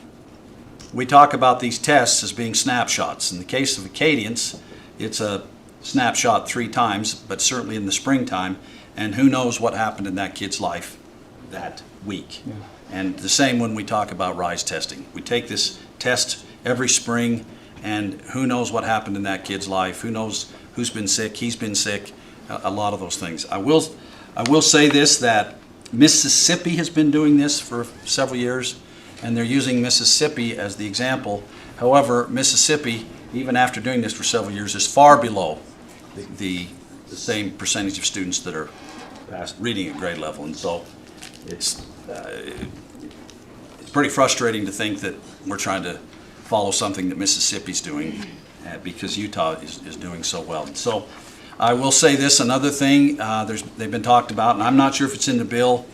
we talk about these tests as being snapshots. In the case of Acadians, it's a snapshot 3 times, but certainly in the springtime, and who knows what happened in that kid's life that week. Yeah. And the same when we talk about RISE testing. We take this test every spring, and who knows what happened in that kid's life, who knows who's been sick, he's been sick, a lot of those things. I will say this, that Mississippi has been doing this for several years, and they're using Mississippi as the example. However, Mississippi, even after doing this for several years, is far below the same percentage of students that are reading at grade level. And so it's pretty frustrating to think that we're trying to follow something that Mississippi's doing because Utah is doing so well. And so I will say this, another thing, they've been talked about, and I'm not sure if it's in the bill.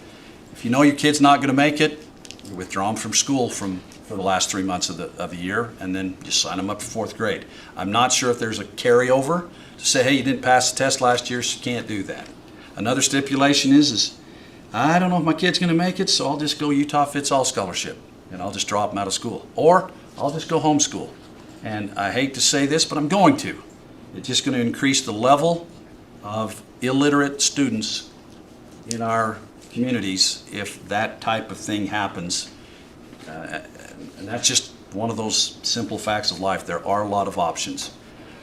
If you know your kid's not going to make it, you withdraw them from school for the last 3 months of the year, and then just sign them up for 4th grade. I'm not sure if there's a carryover to say, hey, you didn't pass the test last year, so you can't do that. Another stipulation is I don't know if my kid's going to make it, so I'll just go Utah Fits All Scholarship, and I'll just drop them out of school. Or I'll just go homeschool. And I hate to say this, but I'm going to. It's just going to increase the level of illiterate students in our communities if that type of thing happens. And that's just one of those simple facts of life. There are a lot of options.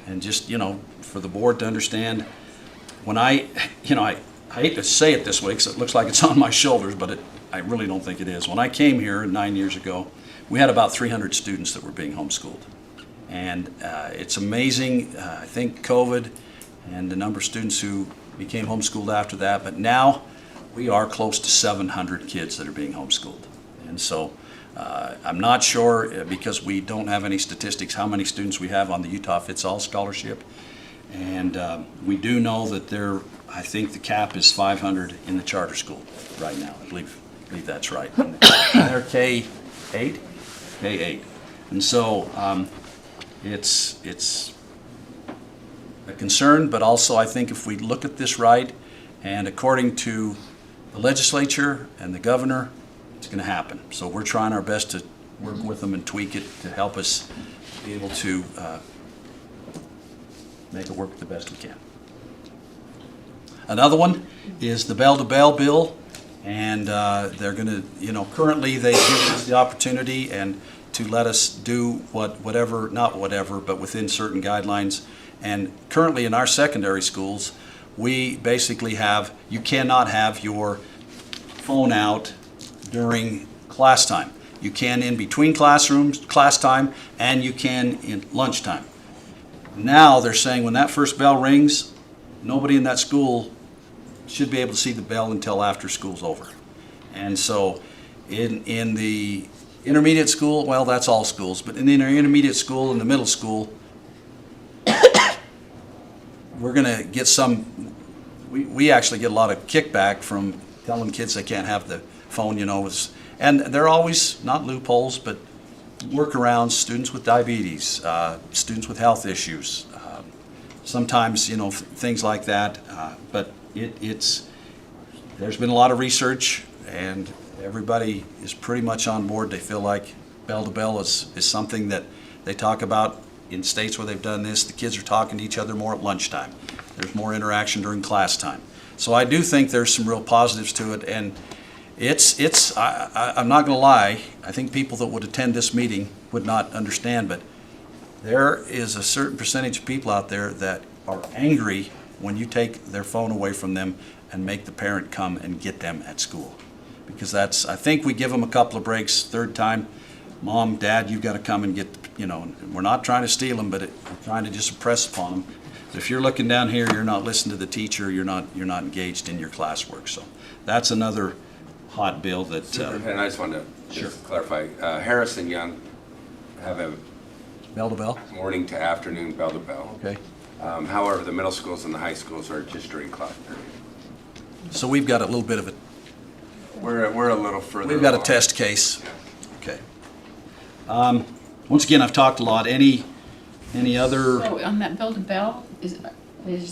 And just, for the board to understand, when I hate to say it this way because it looks like it's on my shoulders, but I really don't think it is. When I came here 9 years ago, we had about 300 students that were being homeschooled. And it's amazing, I think COVID and the number of students who became homeschooled after that, but now we are close to 700 kids that are being homeschooled. And so I'm not sure, because we don't have any statistics, how many students we have on the Utah Fits All Scholarship. And we do know that I think the cap is 500 in the charter school right now. I believe that's right. And they're K-8? K-8. And so it's a concern, but also I think if we look at this right, and according to the legislature and the governor, it's going to happen. So we're trying our best to work with them and tweak it to help us be able to make it work the best we can. Another one is the bell-to-bell bill, and they're going to, currently they give us the opportunity and to let us do not whatever, but within certain guidelines. And currently in our secondary schools, we basically you cannot have your phone out during class time. You can in between class time, and you can in lunchtime. Now they're saying when that first bell rings, nobody in that school should be able to see the bell until after school's over. And so in the intermediate school, well, that's all schools, but in the intermediate school and the middle school, we're going to get we actually get a lot of kickback from telling kids they can't have the phone, and there are always, not loopholes, but workarounds, students with diabetes, students with health issues, sometimes, things like that, but there's been a lot of research, and everybody is pretty much on board. They feel like bell-to-bell is something that they talk about in states where they've done this. The kids are talking to each other more at lunchtime. There's more interaction during class time. So I do think there's some real positives to it, and I'm not going to lie, I think people that would attend this meeting would not understand, but there is a certain percentage of people out there that are angry when you take their phone away from them and make the parent come and get them at school. Because I think we give them a couple of breaks, third time, Mom, Dad, you've got to come and get, we're not trying to steal them, but we're trying to just impress upon them. If you're looking down here, you're not listening to the teacher, you're not engaged in your classwork. So that's another hot bill that... Superintendent, I just wanted to clarify. Harris and Young have a bell-to-bell? Morning to afternoon bell-to-bell. Okay. However, the middle schools and the high schools are just during class period. So we've got a little bit of a... We're a little further We've got along. a test case. Okay. Once again, I've talked a lot. Any other... So on that bell-to-bell, is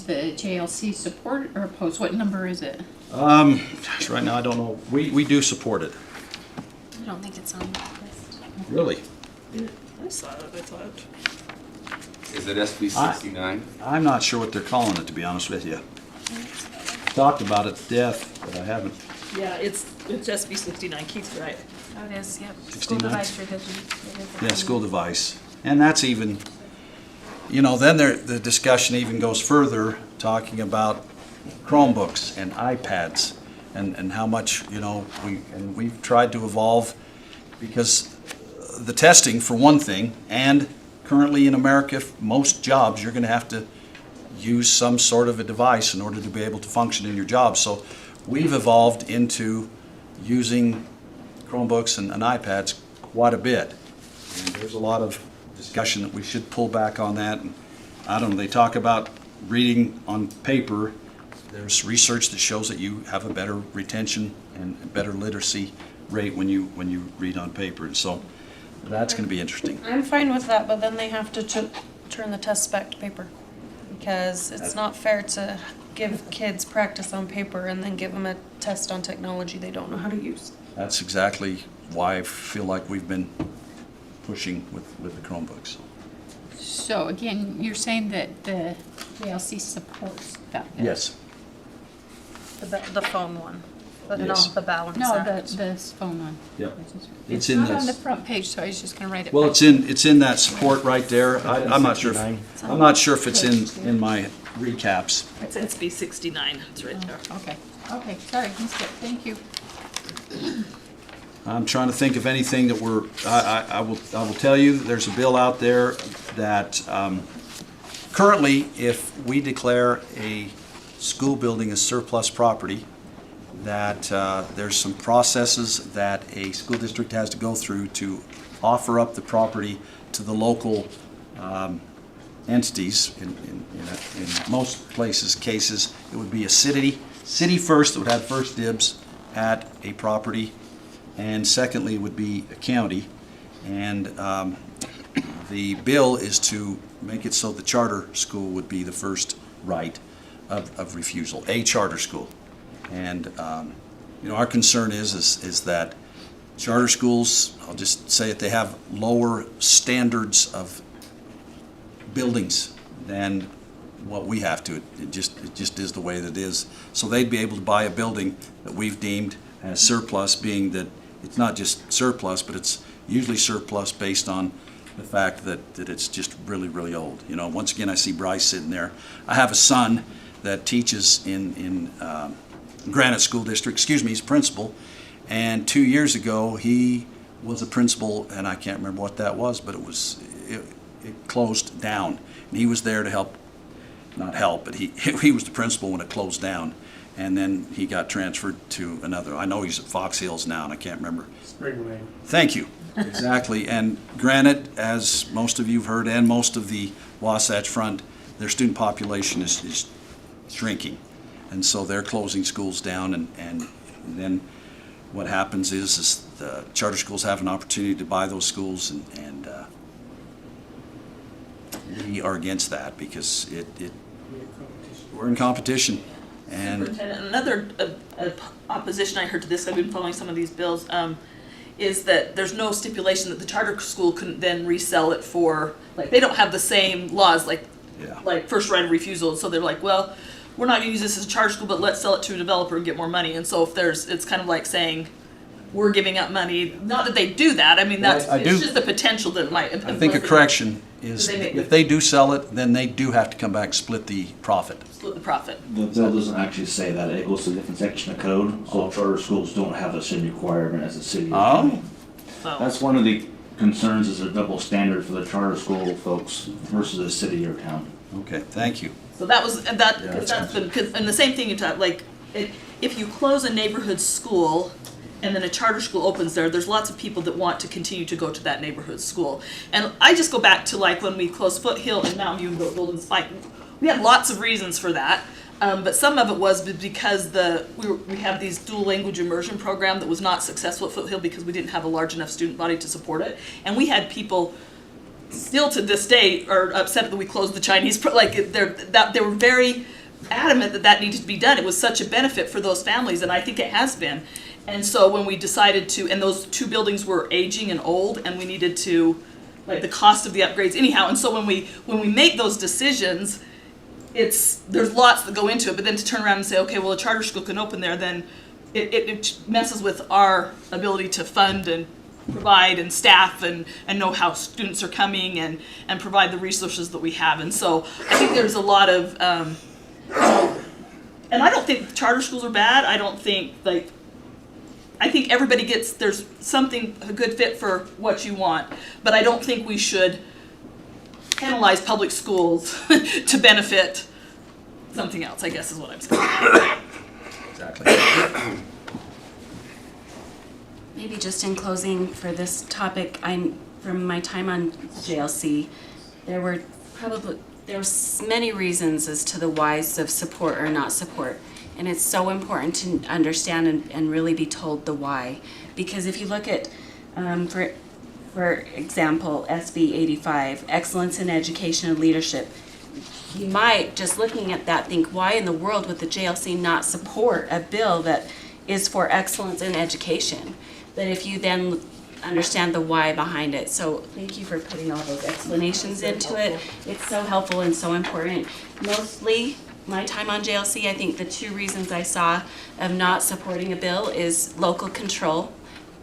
the JLC support or opposed? What number is it? Gosh, right now I don't know. We do support it. I don't think it's on the list. Really? I saw it, I thought. Is it SB 69? I'm not sure what they're calling it, to be honest with you. Talked about it to death, but I haven't. Yeah, it's SB 69, Keith's right. Oh, it is, yep. 69? School device revision. Yeah, school device. And that's even, then the discussion even goes further, talking about Chromebooks and iPads and how much, we've tried to evolve because the testing, for one thing, and currently in America, most jobs, you're going to have to use some sort of a device in order to be able to function in your job. So we've evolved into using Chromebooks and iPads quite a bit. And there's a lot of discussion that we should pull back on that. And I don't know, they talk about reading on paper. There's research that shows that you have a better retention and a better literacy rate when you read on paper. And so that's going to be interesting. I'm fine with that, but then they have to turn the tests back to paper, because it's not fair to give kids practice on paper and then give them a test on technology they don't know how to use. That's exactly why I feel like we've been pushing with the Chromebooks. So again, you're saying that the JLC supports that? Yes. The phone one, but Yes. not the balance. No, act. the phone one. Yep. It's in not on the this. front page, so I was just gonna write it. Well, back. it's in that support right there. I'm not sure. I'm not sure if it's in my recaps. It's SB 69, it's right there. Okay, sorry, missed it, thank you. I'm trying to think of anything that I will tell you, there's a bill out there that currently, if we declare a school building as surplus property, that there's some processes that a school district has to go through to offer up the property to the local entities. In most cases, it would be a city first that would have first dibs at a property, and secondly would be a county. And the bill is to make it so the charter school would be the first right of refusal, a charter school. And our concern is that charter schools, I'll just say it, they have lower standards of buildings than what we have to. It just is the way that it is. So they'd be able to buy a building that we've deemed as surplus, being that it's not just surplus, but it's usually surplus based on the fact that it's just really, really old. Once again, I see Bryce sitting there. I have a son that teaches in Granite School District, he's principal, and 2 years ago he was a principal, and I can't remember what that was, but it closed down. And he was there to help, not help, but he was the principal when it closed down, and then he got transferred to another. I know he's at Fox Hills now, and I can't remember. Springway. Thank you. Exactly. And Granite, as most of you have heard, and most of the Wasatch Front, their student population is shrinking. And so they're closing schools down, and then what happens is the charter schools have an opportunity to buy those schools, and we are against that because we're in competition. And Superintendent, another opposition I heard to this, I've been following some of these bills, is that there's no stipulation that the charter school couldn't then resell it for, like, they don't have the same laws, like first right of refusal. So they're like, well, we're not going to use this as a charter school, but let's sell it to a developer and get more money. And so it's kind of like saying we're giving up money. Not that they do that. I mean, it's just the potential that it might. I think a correction is if they do sell it, then they do have to come back and split the profit. Split the profit. The bill doesn't actually say that. It goes to a different section of code, so charter schools don't have the same requirement as a city. Oh. That's one of the concerns, is a double standard for the charter school folks versus a city or town. Okay, thank you. So that was, and the same thing you talked, like, if you close a neighborhood school and then a charter school opens there's lots of people that want to continue to go to that neighborhood school. And I just go back to like when we closed Foothill and Mountain View and Golden Spike. We had lots of reasons for that, but some of it was because we have these dual language immersion program that was not successful at Foothill because we didn't have a large enough student body to support it. And we had people still to this day are upset that we closed the Chinese, they were very adamant that needed to be done. It was such a benefit for those families, and I think it has been. And so when we decided to, and those two buildings were aging and old, and we needed to, like, the cost of the upgrades anyhow. And so when we make those decisions, there's lots that go into it. But then to turn around and say, okay, well, a charter school can open there, then it messes with our ability to fund and provide and staff and know how students are coming and provide the resources that we have. And so I think there's a lot of, and I don't think charter schools are bad. I think everybody there's a good fit for what you want, but I don't think we should penalize public schools to benefit something else, I guess is what I'm saying. Exactly. Maybe just in closing for this topic, from my time on JLC, there were many reasons as to the whys of support or not support. And it's so important to understand and really be told the why. Because if you look at, for example, SB 85, Excellence in Education and Leadership, you might, just looking at that, think, why in the world would the JLC not support a bill that is for excellence in education? But if you then understand the why behind it. So thank you for putting all those explanations into it. It's so helpful and so important. Mostly, my time on JLC, I think the two reasons I saw of not supporting a bill is local control,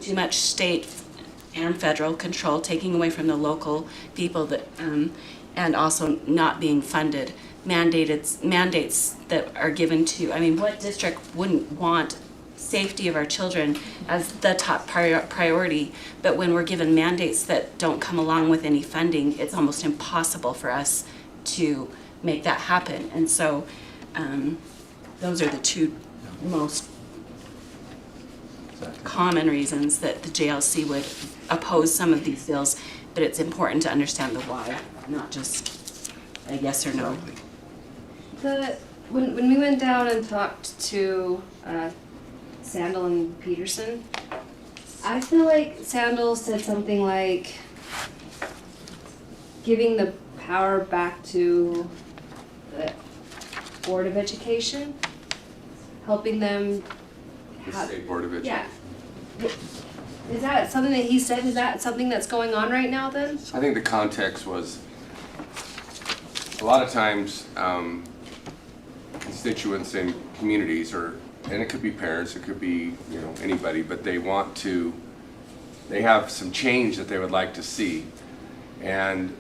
too much state and federal control, taking away from the local people that, and also not being funded. Mandates that are given to, I mean, what district wouldn't want safety of our children as the top priority, but when we're given mandates that don't come along with any funding, it's almost impossible for us to make that happen. And so those are the two most common reasons that the JLC would oppose some of these bills, but it's important to understand the why, not just a yes or no. When we went down and talked to Sandal and Peterson, I feel like Sandal said something like giving the power back to the Board of Education, helping them The State Board of Education. Yeah. Is that something that he said? Is that something that's going on right now then? I think the context was, a lot of times, constituents in communities and it could be parents, it could be, anybody, but they have some change that they would like to see. And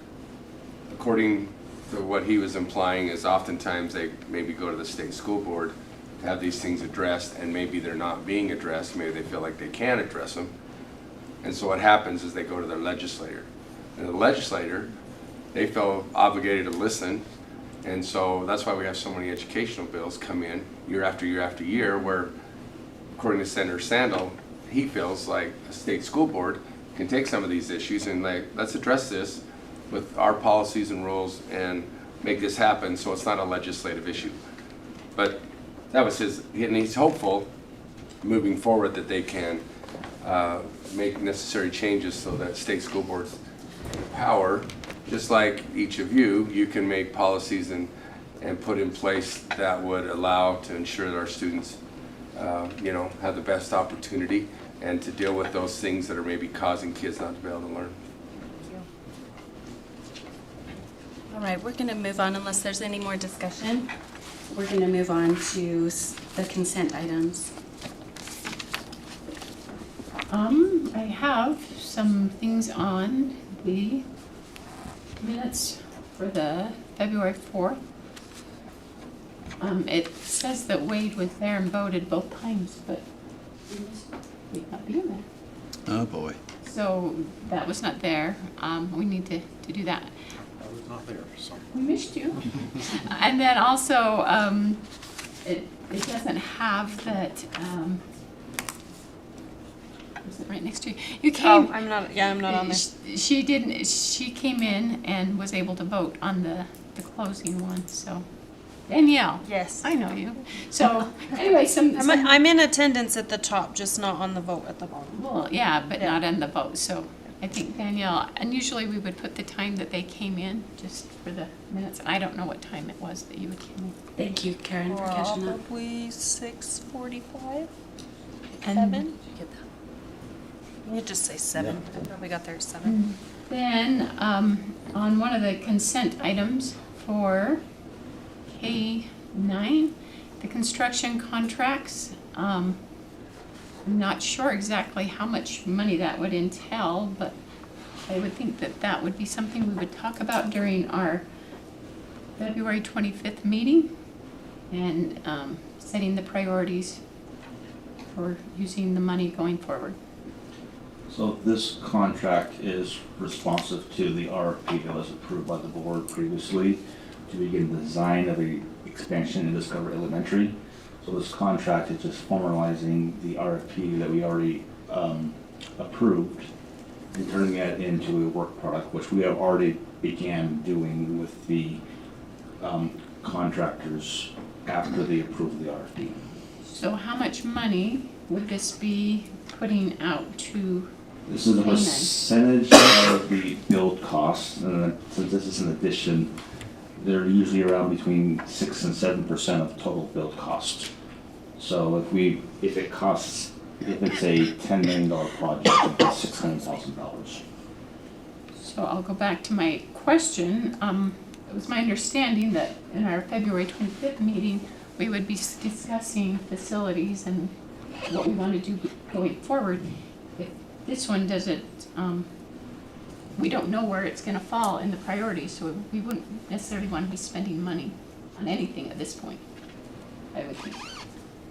according to what he was implying is oftentimes they maybe go to the state school board to have these things addressed, and maybe they're not being addressed, maybe they feel like they can address them. And so what happens is they go to their legislator. And the legislator, they feel obligated to listen. And so that's why we have so many educational bills come in year after year after year, where, according to Senator Sandal, he feels like a state school board can take some of these issues and let's address this with our policies and rules and make this happen so it's not a legislative issue. But that was and he's hopeful moving forward that they can make necessary changes so that state school boards power, just like each of you can make policies and put in place that would allow to ensure that our students have the best opportunity and to deal with those things that are maybe causing kids not to be able to learn. All right, we're going to move on unless there's any more discussion. We're going to move on to the consent items. I have some things on the minutes for the February 4th. It says that Wade was there and voted both times, but he would not be in there. Oh, boy. So that was not there. We need to do that. I was not there, so. We missed you. And then also, it doesn't have that, is it right next to you? You came. Oh, I'm not on there. She didn't, she came in and was able to vote on the closing one, so. Danielle. Yes. I know you. So, anyway, I'm in attendance at the top, just not on the vote at the bottom. Well, yeah, but not on the vote, so I think Danielle, and usually we would put the time that they came in, just for the minutes. I don't know what time it was that you would come in. Thank you, Karen, for catching up. Probably 6:45, And 7. You just say 7. I probably got there at 7. then, on one of the consent items for K9, the construction contracts, I'm not sure exactly how much money that would entail, but I would think that that would be something we would talk about during our February 25th meeting and setting the priorities for using the money going forward. So this contract is responsive to the RFP that was approved by the board previously to begin the design of a expansion in Discover Elementary. So this contract is just formalizing the RFP that we already approved and turning it into a work product, which we have already began doing with the contractors after the approval of the RFP. So how much money would this be putting out to This is a K9? percentage of the build cost, and then since this is an addition, they're usually around between 6 and 7% of total build cost. So if it's a $10 million project, it'd be $600,000. So I'll go back to my question. It was my understanding that in our February 25th meeting, we would be discussing facilities and what we want to do going forward. If this one doesn't, we don't know where it's going to fall in the priorities, so we wouldn't necessarily want to be spending money on anything at this point, I would think.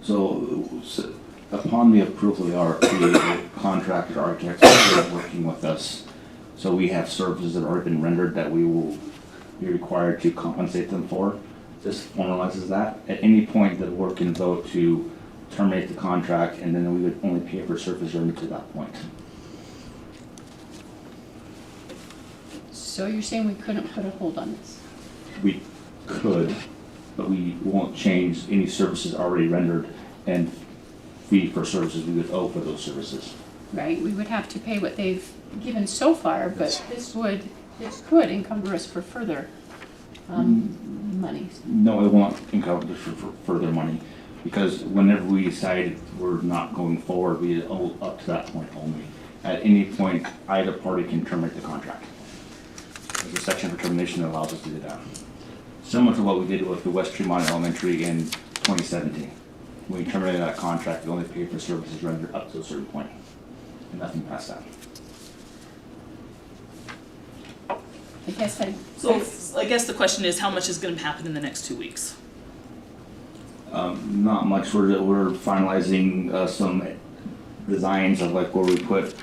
So upon the approval of the RFP, the contractor architects are working with us. So we have services that have already been rendered that we will be required to compensate them for. This formalizes that. At any point, the board can vote to terminate the contract, and then we would only pay for service rendered to that point. So you're saying we couldn't put a hold on this? We could, but we won't change any services already rendered and fee for services we would owe for those services. Right, we would have to pay what they've given so far, but this could encumber us for further monies. No, it won't encumber us for further money, because whenever we decide we're not going forward, we owe up to that point only. At any point, either party can terminate the contract. There's a section for termination that allows us to do that. Similar to what we did with the West Tremont Elementary in 2017. When we terminated that contract, we only paid for services rendered up to a certain point, and nothing past that. I guess I guess the question is, how much is going to happen in the next 2 weeks? Not much. We're finalizing some designs of like where we put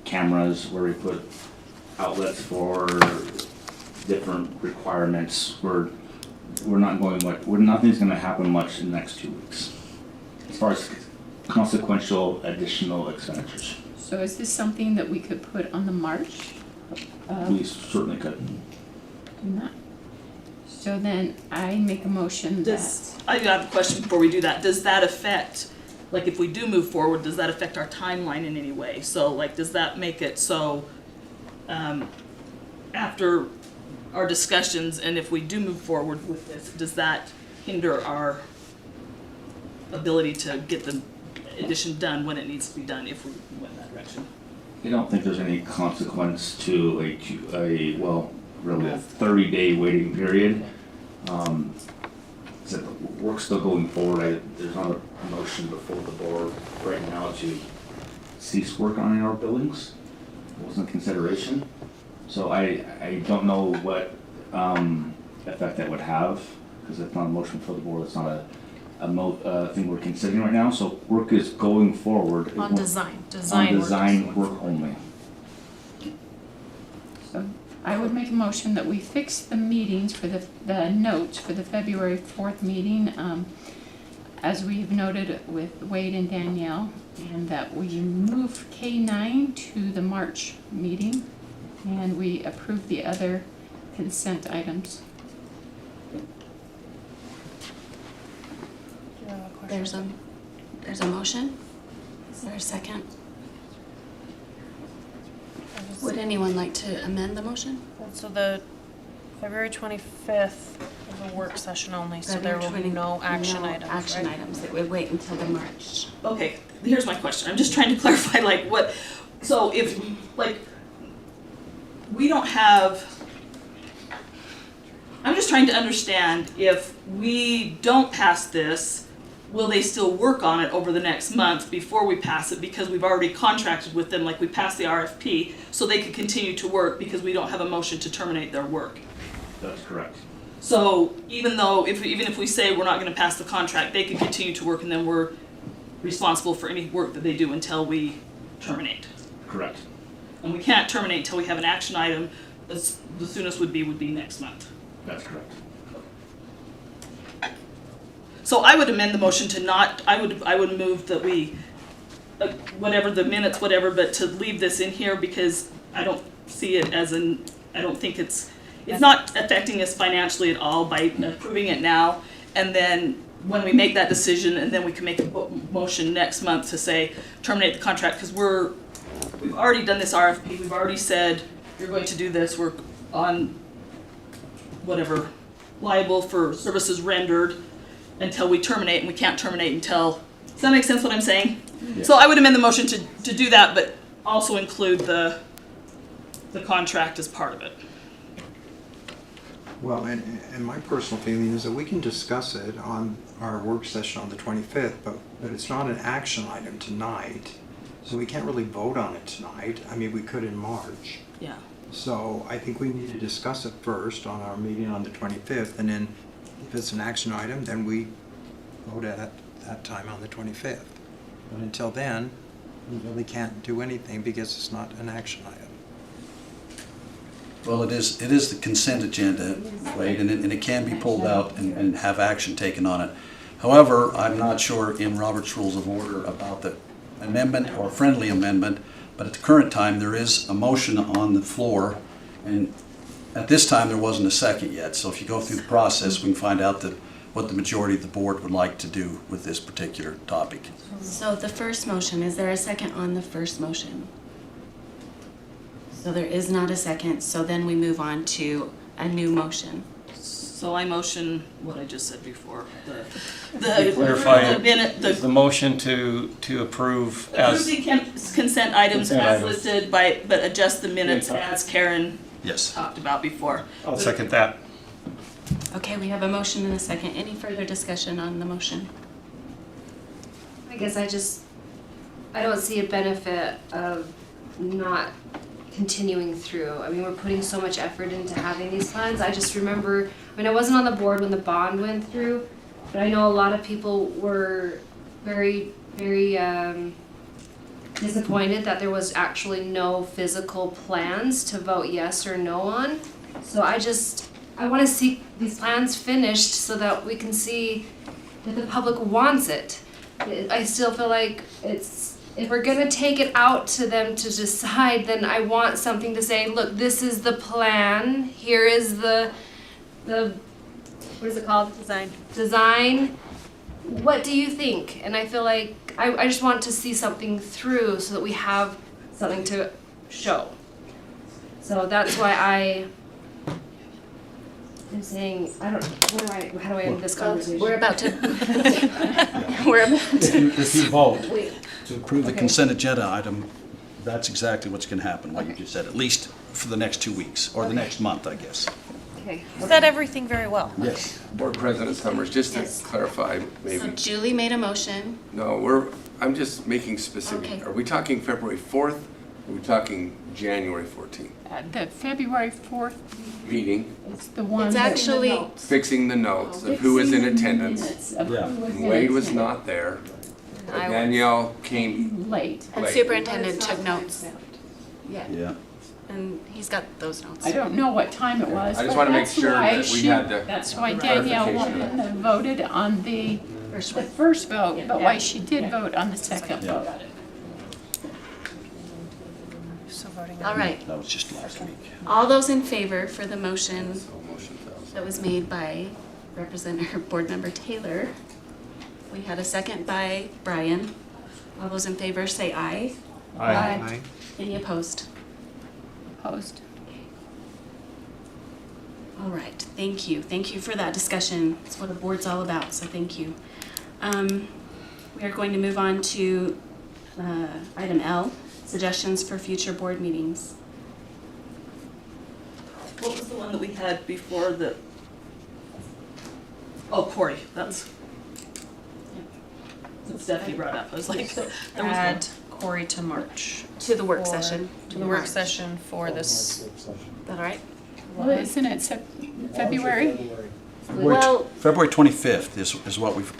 cameras, where we put outlets for different requirements. We're not going much. Nothing's going to happen much in the next 2 weeks as far as consequential additional expenditures. So is this something that we could put on the March? We certainly could. Do that. So then I make a motion I have a question before we do that. Does that affect, like if we do move forward, does that affect our timeline in any way? So like, does that make it so after our discussions, and if we do move forward with this, does that hinder our ability to get the addition done when it needs to be done if we went that direction? I don't think there's any consequence to a 30-day waiting period. So the work's still going forward. There's not a motion before the board right now to cease work on any of our buildings. It wasn't a consideration. So I don't know what effect that would have, because it's not a motion for the board. It's not a thing we're considering right now. So work is going forward. On design work only. So I would make a motion that we fix the meetings for the notes for the February 4th meeting, as we've noted with Wade and Danielle, and that we move K9 to the March meeting, and we approve the other consent items. There's a motion? Is there a second? Would anyone like to amend the motion? So the February 25th is a work session only, so there will be no action items, action right? items. It would wait until the March. Okay, here's my question. I'm just trying to clarify, like, what, so if, like, we don't have, I'm just trying to understand, if we don't pass this, will they still work on it over the next month before we pass it, because we've already contracted with them, like we passed the RFP, so they could continue to work because we don't have a motion to terminate their work? That's correct. So even if we say we're not going to pass the contract, they can continue to work, and then we're responsible for any work that they do until we terminate. Correct. And we can't terminate until we have an action item. The soonest would be next month. That's correct. So I would amend the motion to not, I would move that we, whatever the minutes, whatever, but to leave this in here because I don't see it as I don't think it's not affecting us financially at all by approving it now. And then when we make that decision, and then we can make a motion next month to say terminate the contract, because we've already done this RFP, we've already said you're going to do this, we're on whatever, liable for services rendered until we terminate, and we can't terminate until, does that make sense what I'm saying? Yeah. So I would amend the motion to do that, but also include the contract as part of it. Well, and my personal feeling is that we can discuss it on our work session on the 25th, but it's not an action item tonight, so we can't really vote on it tonight. I mean, we could in March. Yeah. So I think we need to discuss it first on our meeting on the 25th, and then if it's an action item, then we vote at that time on the 25th. But until then, we really can't do anything because it's not an action item. Well, it is the consent agenda, right, and it can be pulled out and have action taken on it. However, I'm not sure in Robert's Rules of Order about the amendment or friendly amendment, but at the current time, there is a motion on the floor, and at this time, there wasn't a second yet. So if you go through the process, we can find out what the majority of the board would like to do with this particular topic. So the first motion, is there a second on the first motion? So there is not a second, so then we move on to a new motion. So I motion what I just said before. Clarify the motion to approve as the consent items as items. listed but adjust the minutes as Karen Yes. talked about before. I'll second that. Okay, we have a motion and a second. Any further discussion on the motion? I guess I don't see a benefit of not continuing through. I mean, we're putting so much effort into having these plans. I just remember, I wasn't on the board when the bond went through, but I know a lot of people were very, very disappointed that there was actually no physical plans to vote yes or no on. So I want to see these plans finished so that we can see that the public wants it. I still feel like if we're gonna take it out to them to decide, then I want something to say, look, this is the plan, here is the what is it called? Design. What do you think? And I feel like I just want to see something through so that we have something to show. So that's why I'm saying, how do I end this conversation? We're about to. If you vote Wait. to approve the consent agenda item, that's exactly what's going to happen, what you just said, at least for the next 2 weeks, or the next month, I guess. Okay. You said everything very well. Yes. Board President Summers, just to clarify, So maybe. Julie made a motion. No, I'm just making specific. Okay. Are we talking February 4th? Are we talking January 14th? The February 4th Meeting, is the one. It's that- actually, fixing the notes of who was in attendance. Minutes of who Yeah. was in Wade was attendance. not there. I was. Danielle came, Late. and Wait. superintendent took notes. Yeah. And he's got those notes. I don't know what time it was. I just but wanna make that's sure why that we she- had the That's why Danielle clarification of voted on the first vote, but why she did vote on the second Yeah. vote. All right. That was just last week. All those in favor for the motion motion fails. that was made by Representative Board Member Taylor. We had a second by Brian. All those in favor say aye. Aye. Any opposed? Opposed. All right, thank you. Thank you for that discussion. That's what the board's all about, so thank you. We are going to move on to item L, suggestions for future board meetings. What was the one that we had before the? Oh, Corey, that's. Stephanie brought up, I was like, there was Add Corey to March. To the work For- session. To the work session for this. Is that all right? Well, isn't it February? Well, February 25th is what we've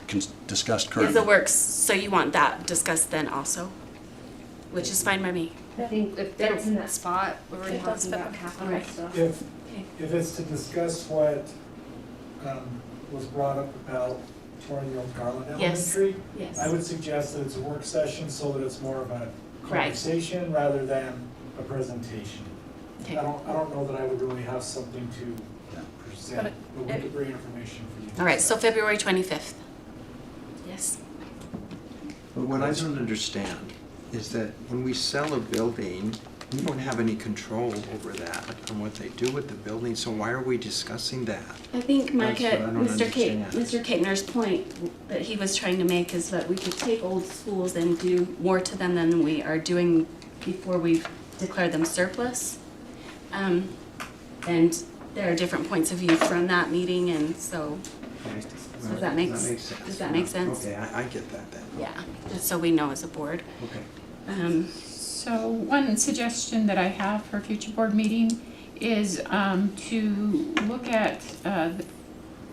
discussed is currently. the works, so you want that discussed then also? Which is fine by me. I think if that's in that spot, we're already talking about capital Alright. stuff. If it's to discuss what was brought up about 20-year-old Garland Yes. Elementary, Yes. I would suggest that it's a work session so that it's more of a Right. conversation rather than a presentation. Okay. I don't know that I would really have something to present, but we could bring information for you. All right, so February 25th. Yes. But what I don't understand is that when we sell a building, we don't have any control over that and what they do with the building, so why are we discussing that? I think Mike, That's what I don't Mr. Kaitner's point that he was trying to make is that we could take old schools and do more to them than we are doing before we declare them surplus. And there are different points of view from that meeting, and so Okay. does that make sense? does that make sense? Okay, I get that then. Yeah, just so we know as a board. Okay. So one suggestion that I have for a future board meeting is to look at the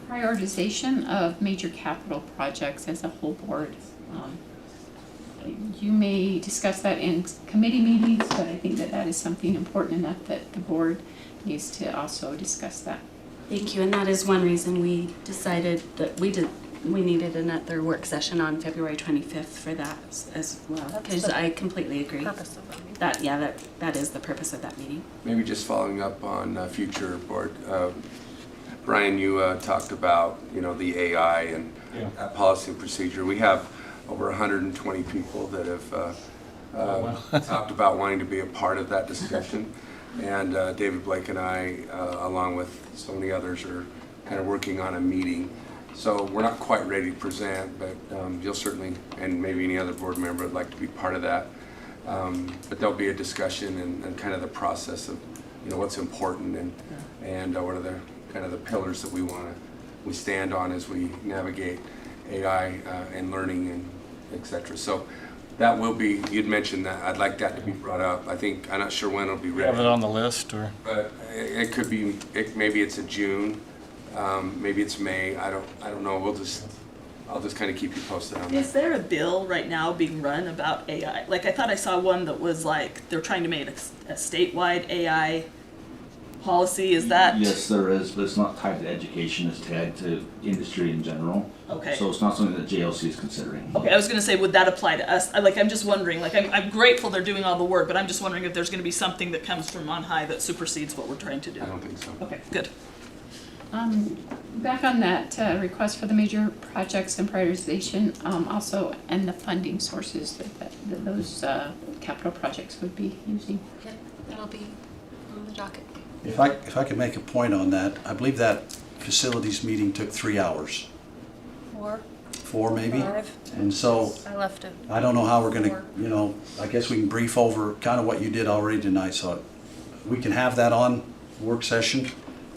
prioritization of major capital projects as a whole board. You may discuss that in committee meetings, but I think that that is something important enough that the board needs to also discuss that. Thank you, and that is one reason we decided that we needed another work session on February 25th for that as well, because I completely agree. Purpose of that meeting. That is the purpose of that meeting. Maybe just following up on future board, Brian, you talked about, the AI and that policy and procedure. We have over 120 people that have talked about wanting to be a part of that discussion. And David Blake and I, along with so many others, are kind of working on a meeting. So we're not quite ready to present, but you'll certainly, and maybe any other board member would like to be part of that. But there'll be a discussion and kind of the process of, what's important and what are the kind of the pillars that we stand on as we navigate AI and learning and et cetera. So that will be, you'd mentioned that, I'd like that to be brought up. I'm not sure when it'll be ready. Have it on the list, or? But it could be, maybe it's a June, maybe it's May, I don't know, I'll just kind of keep you posted on that. Is there a bill right now being run about AI? Like, I thought I saw one that was like, they're trying to make a statewide AI policy, is that? Yes, there is, but it's not tied to education, it's tied to industry in general. Okay. So it's not something that JLC is considering. Okay, I was gonna say, would that apply to us? I'm just wondering, I'm grateful they're doing all the work, but I'm just wondering if there's gonna be something that comes from on high that supersedes what we're trying to do. I don't think so. Okay, good. Back on that request for the major projects and prioritization, also, and the funding sources that those capital projects would be using. Yep, that'll be on the docket. If I could make a point on that, I believe that facilities meeting took 3 hours. 4 maybe? 5. And so, I left it. I don't know how we're gonna, 4. I guess we can brief over kind of what you did already tonight, so we can have that on work session.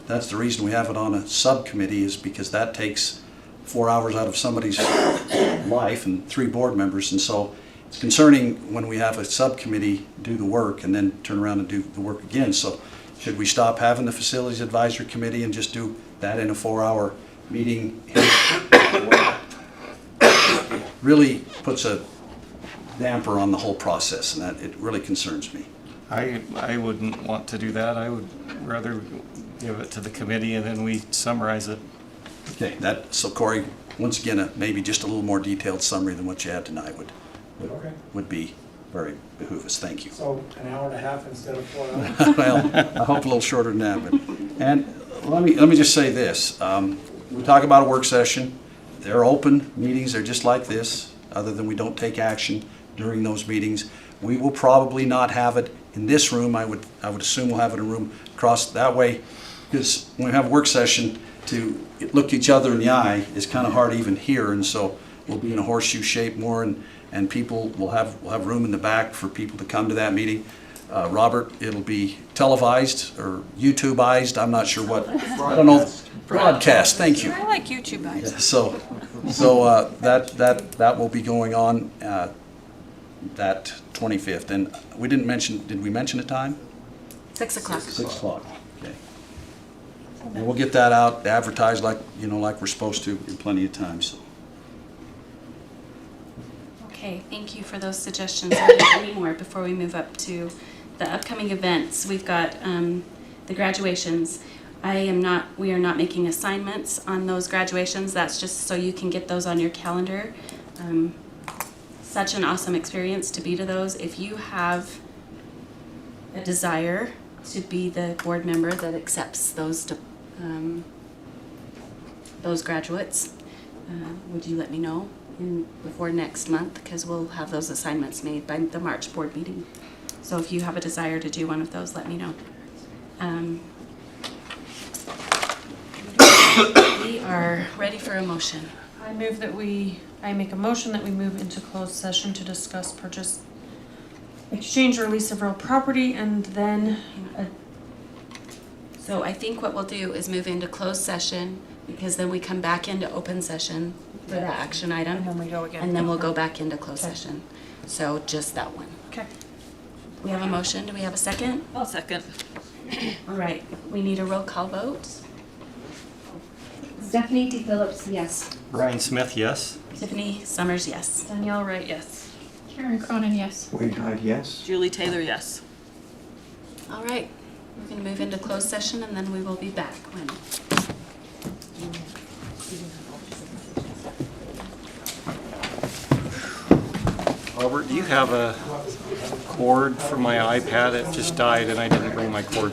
That's the reason we have it on a subcommittee, is because that takes 4 hours out of somebody's life and 3 board members, and so it's concerning when we have a subcommittee do the work and then turn around and do the work again. So should we stop having the facilities advisory committee and just do that in a 4-hour meeting? Really puts a damper on the whole process, and that it really concerns me. I wouldn't want to do that. I would rather give it to the committee and then we summarize it. Okay, so Corey, once again, maybe just a little more detailed summary than what you had tonight would be very behoove us. Thank you. So an hour and a half instead of 4 hours? Well, I hope a little shorter than that. And let me just say this. We talk about a work session. They're open meetings. They're just like this, other than we don't take action during those meetings. We will probably not have it in this room. I would assume we'll have it in a room across that way, because when we have a work session, to look each other in the eye is kind of hard even here, and so we'll be in a horseshoe shape more, and people will have room in the back for people to come to that meeting. Robert, it'll be televised or YouTubeized. I'm not sure what. I don't know. Broadcast. Thank you. I like YouTube guys. Yeah, so that will be going on that 25th, and we didn't mention. Did we mention the time? 6 o'clock. 6 o'clock. Okay. And we'll get that out, advertised like we're supposed to in plenty of time. So. Okay, thank you for those suggestions. Are there any more before we move up to the upcoming events? We've got the the graduations. We are not making assignments on those graduations. That's just so you can get those on your calendar. Such an awesome experience to be to those. If you have a desire to be the board member that accepts those graduates, would you let me know before next month? Because we'll have those assignments made by the March board meeting. So if you have a desire to do one of those, let me know. We are ready for a motion. I make a motion that we move into closed session to discuss purchase, exchange, or lease of real property, and then. So I think what we'll do is move into closed session, because then we come back into open session for the action item. And then we go again. And then we'll go back into closed session. So just that one. Okay. We have a motion. Do we have a second? I'll second. All right. We need a roll call vote. Stephanie D. Phillips, yes. Ryan Smith, yes. Tiffany Summers, yes. Danielle Wright, yes. Karen Cronin, yes. Wade Hyde, yes. Julie Taylor, yes. All right. We're going to move into closed session, and then we will be back when. Albert, do you have a cord for my iPad? It just died and I didn't bring my cord.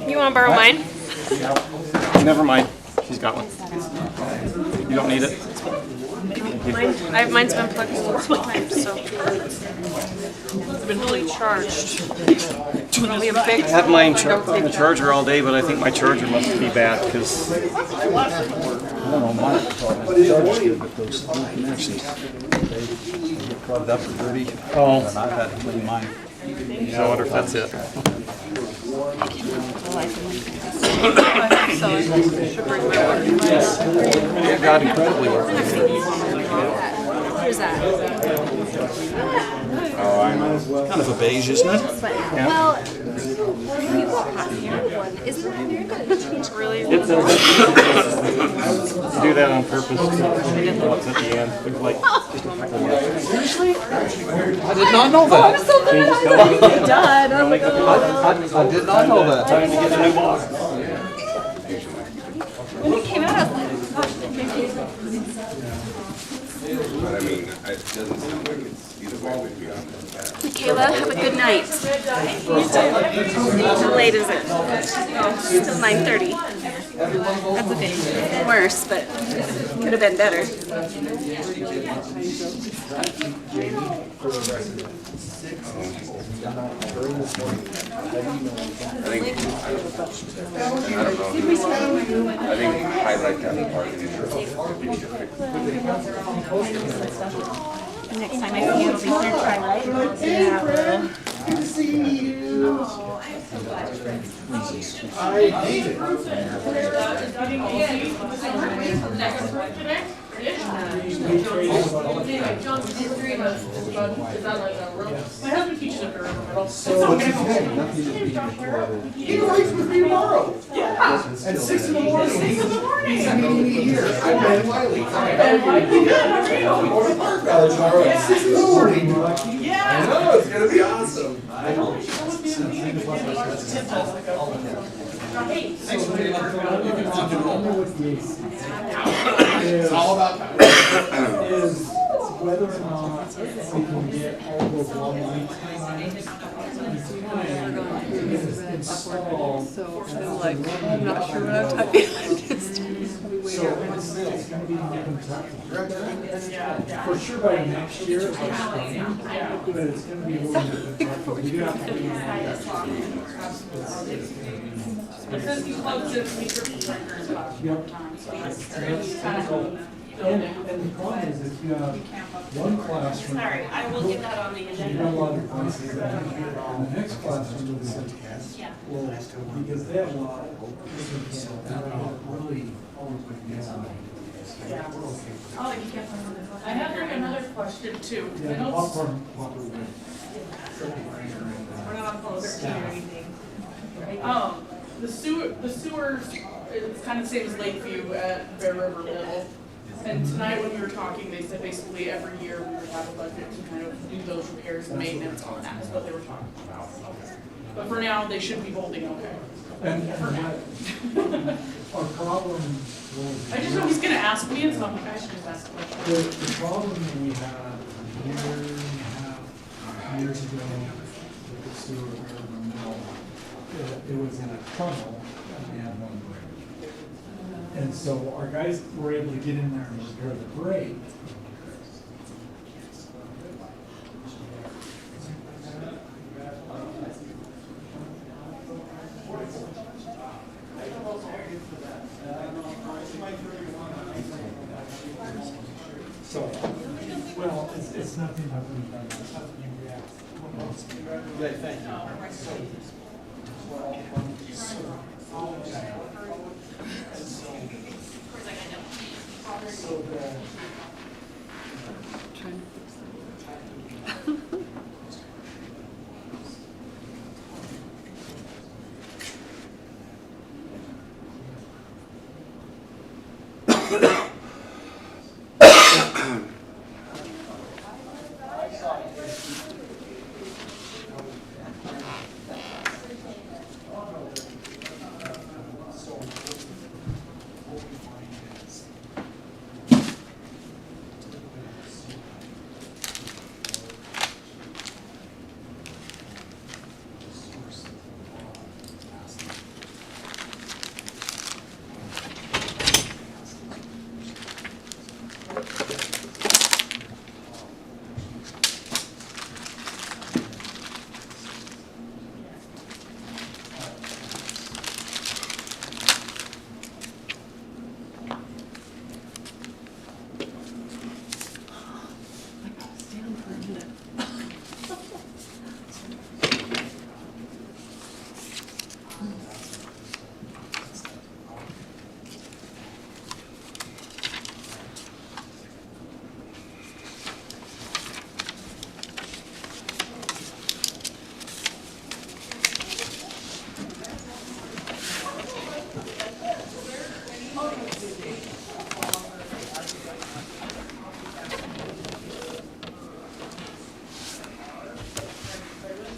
You want to borrow mine? Yeah. Never mind. She's got one. You don't need it? Mine's been plugged multiple times, so. It's been fully charged. Only a big. I had mine on the charger all day, but I think my charger must be bad because. I don't know, mine charged good, but those connections, they get plugged up for 30. Oh. And I've had to clean mine. Yeah, I wonder if that's it. It got incredibly hard. Where's that? Oh, I know. Kind of a beige, isn't it? Well, you got half here one. Isn't that very good? Change really. It does. Do that on purpose. What's at the end? There's like just a couple more. Seriously? I did not know that. I'm so glad I'm done. I'm like, I did not know that. Time to get a new box. When it came out, I was like, gosh, But I mean, it doesn't sound like it's either way would be on this path. Michaela, have a good night. You too. How late is it? Still 9:30. That's okay. Worse, but could have been better. I think highlight that part in your video. Next time I see you, it'll be third try, right? Yeah. Good to see you. I hate it. My husband teaches at Brigham Middle. So what's his name? He works with me tomorrow. Yeah. At 6 in the morning. 6 in the morning. He's meeting me here. I'm Ben Wiley. Or the Park Valley tomorrow at 6 in the morning. Yeah. I know, it's gonna be awesome. It's all about Is whether or not we can get all those long lead times installed. So I'm like, I'm not sure what I'm typing. So it's gonna be for sure by next year, it's like spring, but it's gonna be a little bit tough. We do have to do Because you plugged in prescription printers about times, so it's kind of. And the problem is if you have one classroom. Sorry, I will get that on the You agenda. have a lot of classes that and the next classroom is Yeah. well, because they have a lot of really I have another question too. I yeah, know popcorn. we're not on closed or anything. The sewers, it's kind of the same as Lakeview at Bear River Middle. And tonight when we were talking, they said basically every year we would have a budget to kind of do those repairs and maintenance on that, is what they were talking about. But for now, they should be holding okay. And our problem was. I just know he's gonna ask me, and so I'm like, I should just ask a question. The problem that we had a year and a half, years ago, with the sewer or the mill, it was in a tunnel and we had no break. And so our guys were able to get in there and repair the break. So, well, it's nothing that we've done, it's something you react. Yeah, thank you. So the.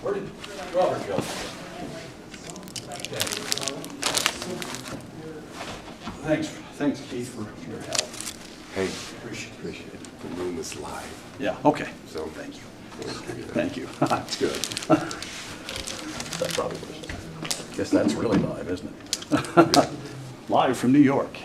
Where did Robert go? Thanks Keith for your help. Hey, Appreciate it. the room is live, Yeah, okay. so. Thank you. you. Thank you. That's good. That probably was. Guess that's really live, isn't it? Live from New York.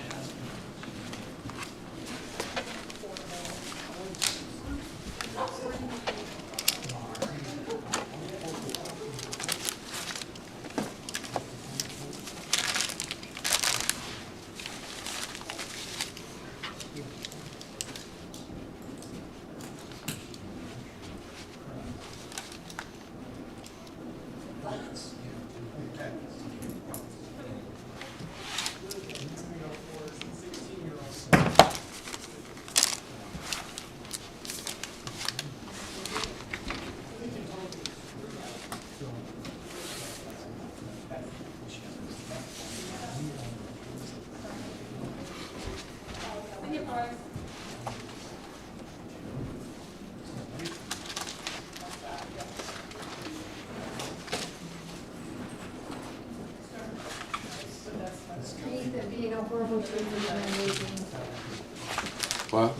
What?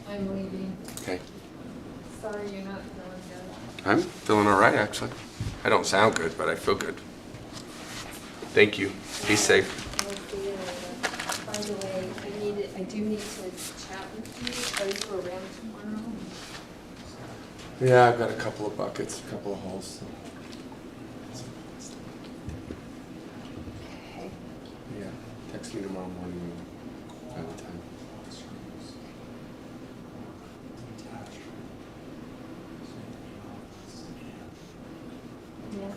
I'm leaving. Okay. Sorry you're not feeling good. I'm feeling all right, actually. I don't sound good, but I feel good. Thank you. Be safe. I'll see you later. By the way, I do need to chat with you. Are you around tomorrow? Yeah, I've got a couple of buckets, a couple of holes. Yeah, text me tomorrow morning by the time. Yeah.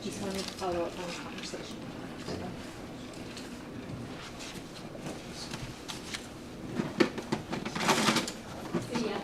Just wanted to follow up on the conversation. See ya.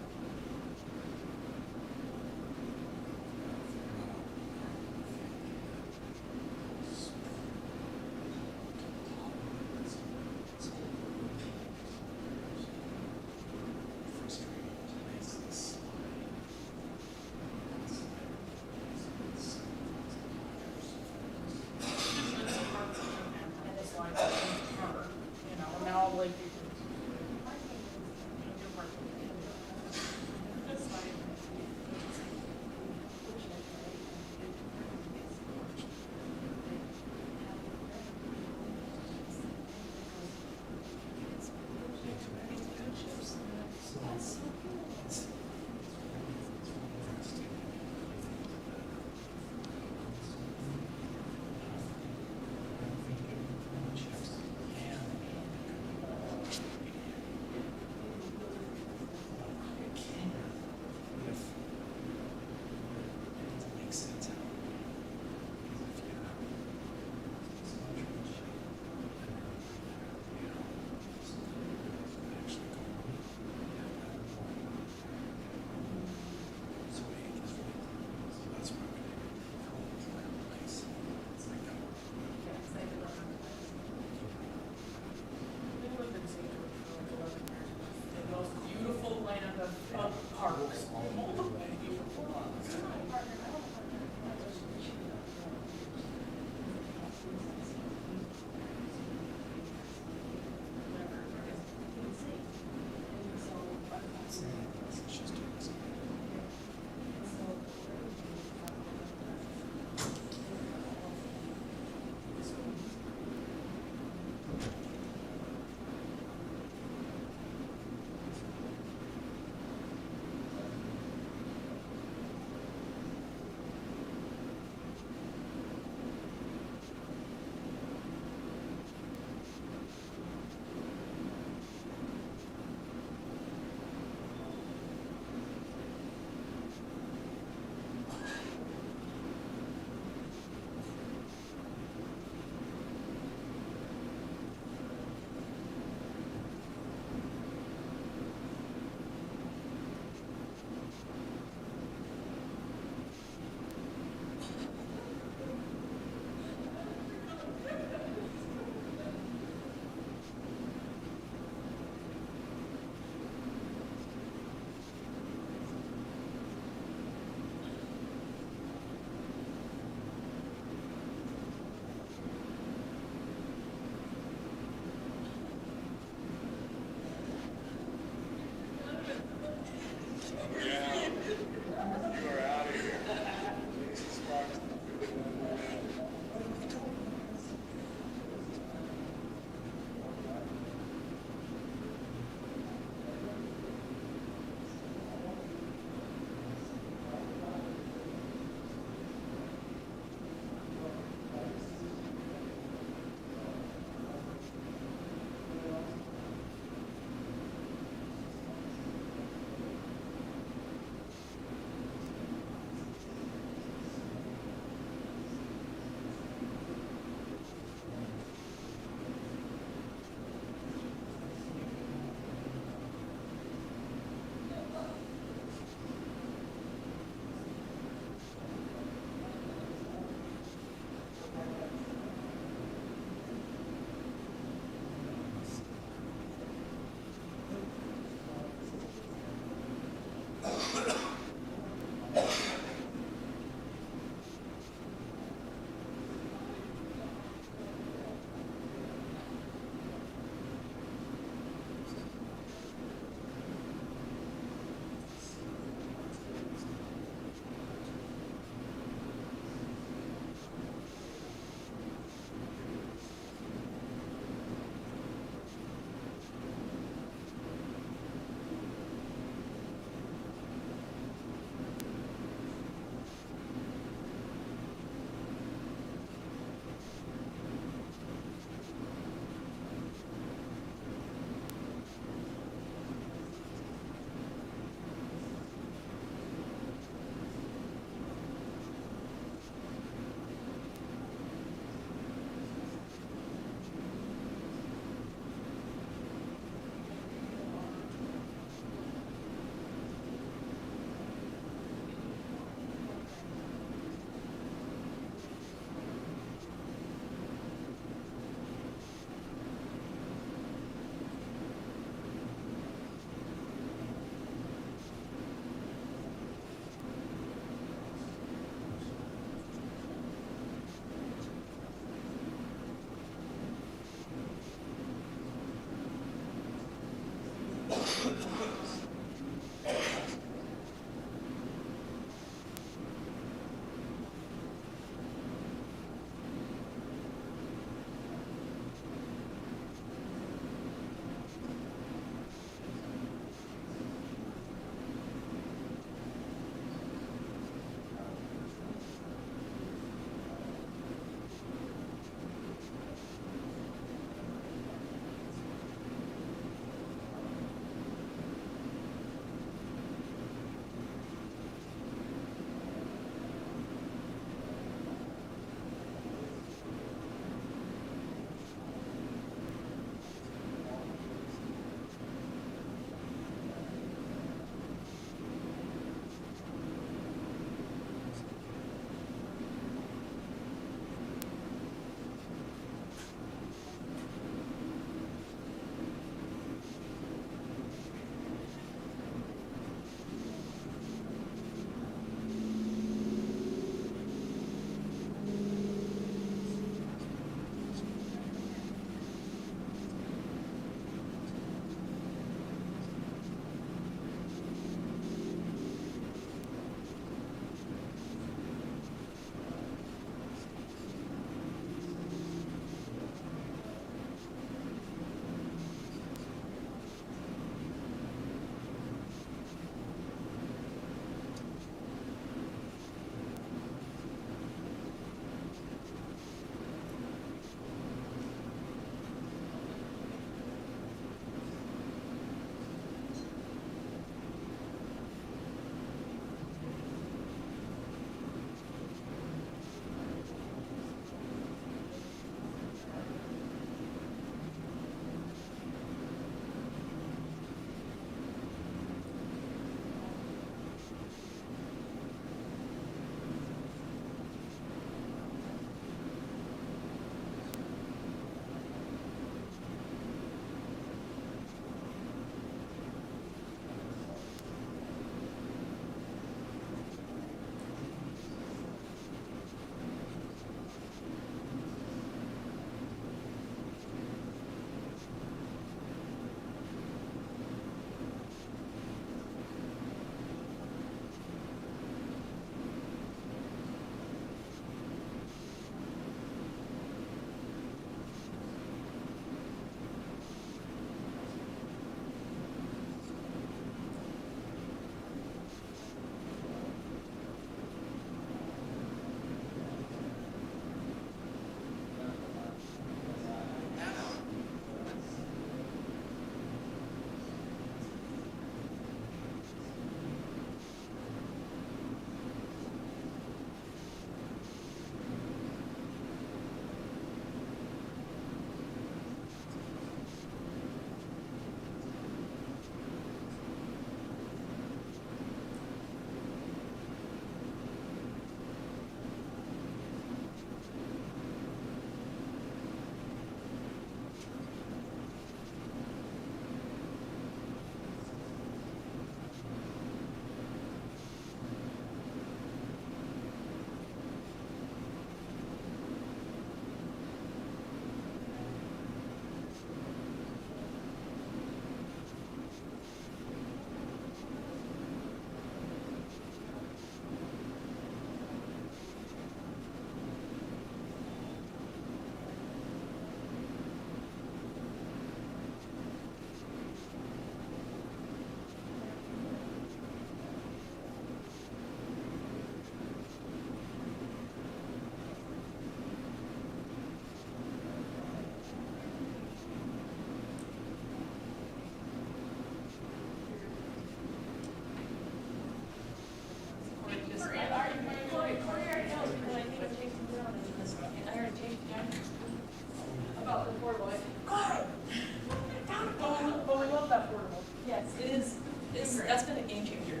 That's been a game changer.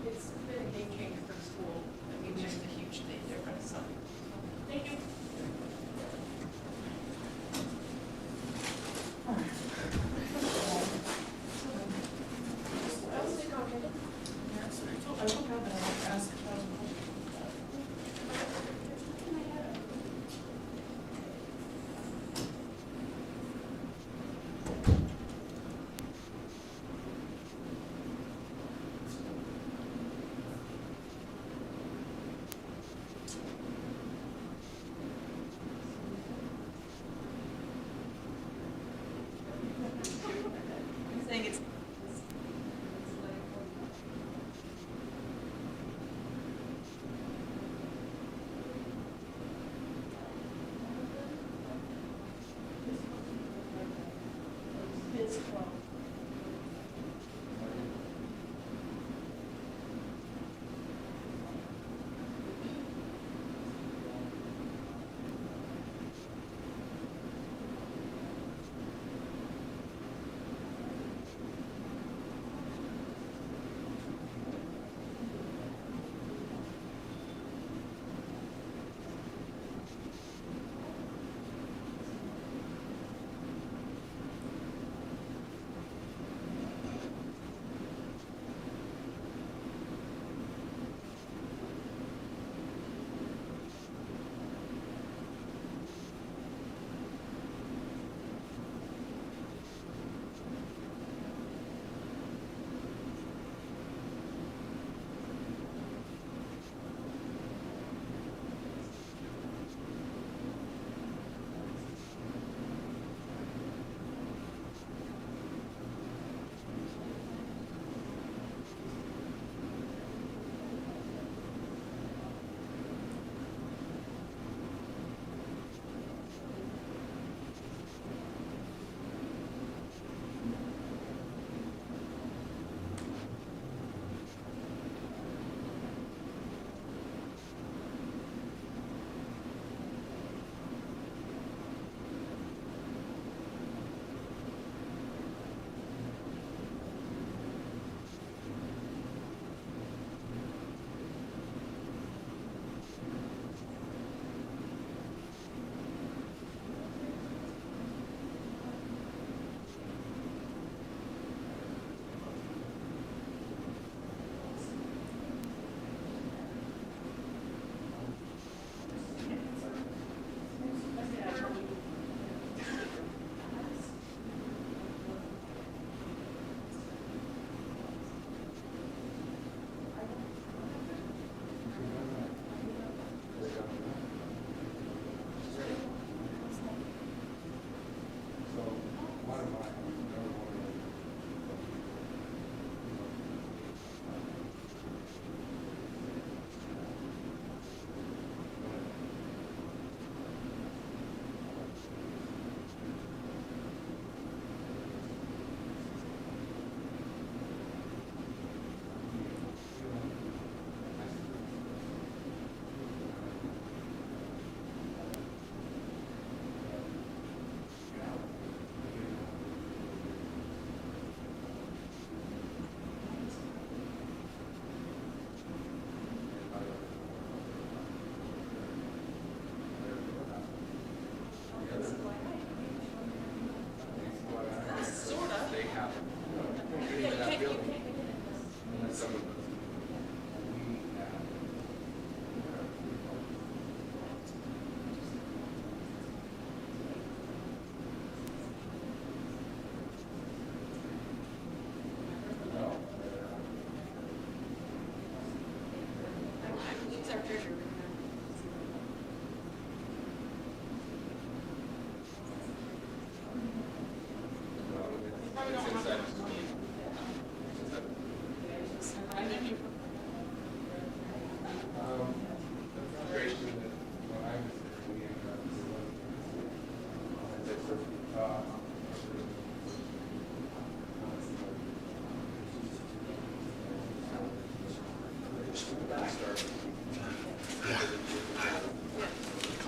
It's been a game changer for the school. I mean, just a huge thing difference, so. Thank you. Saying it's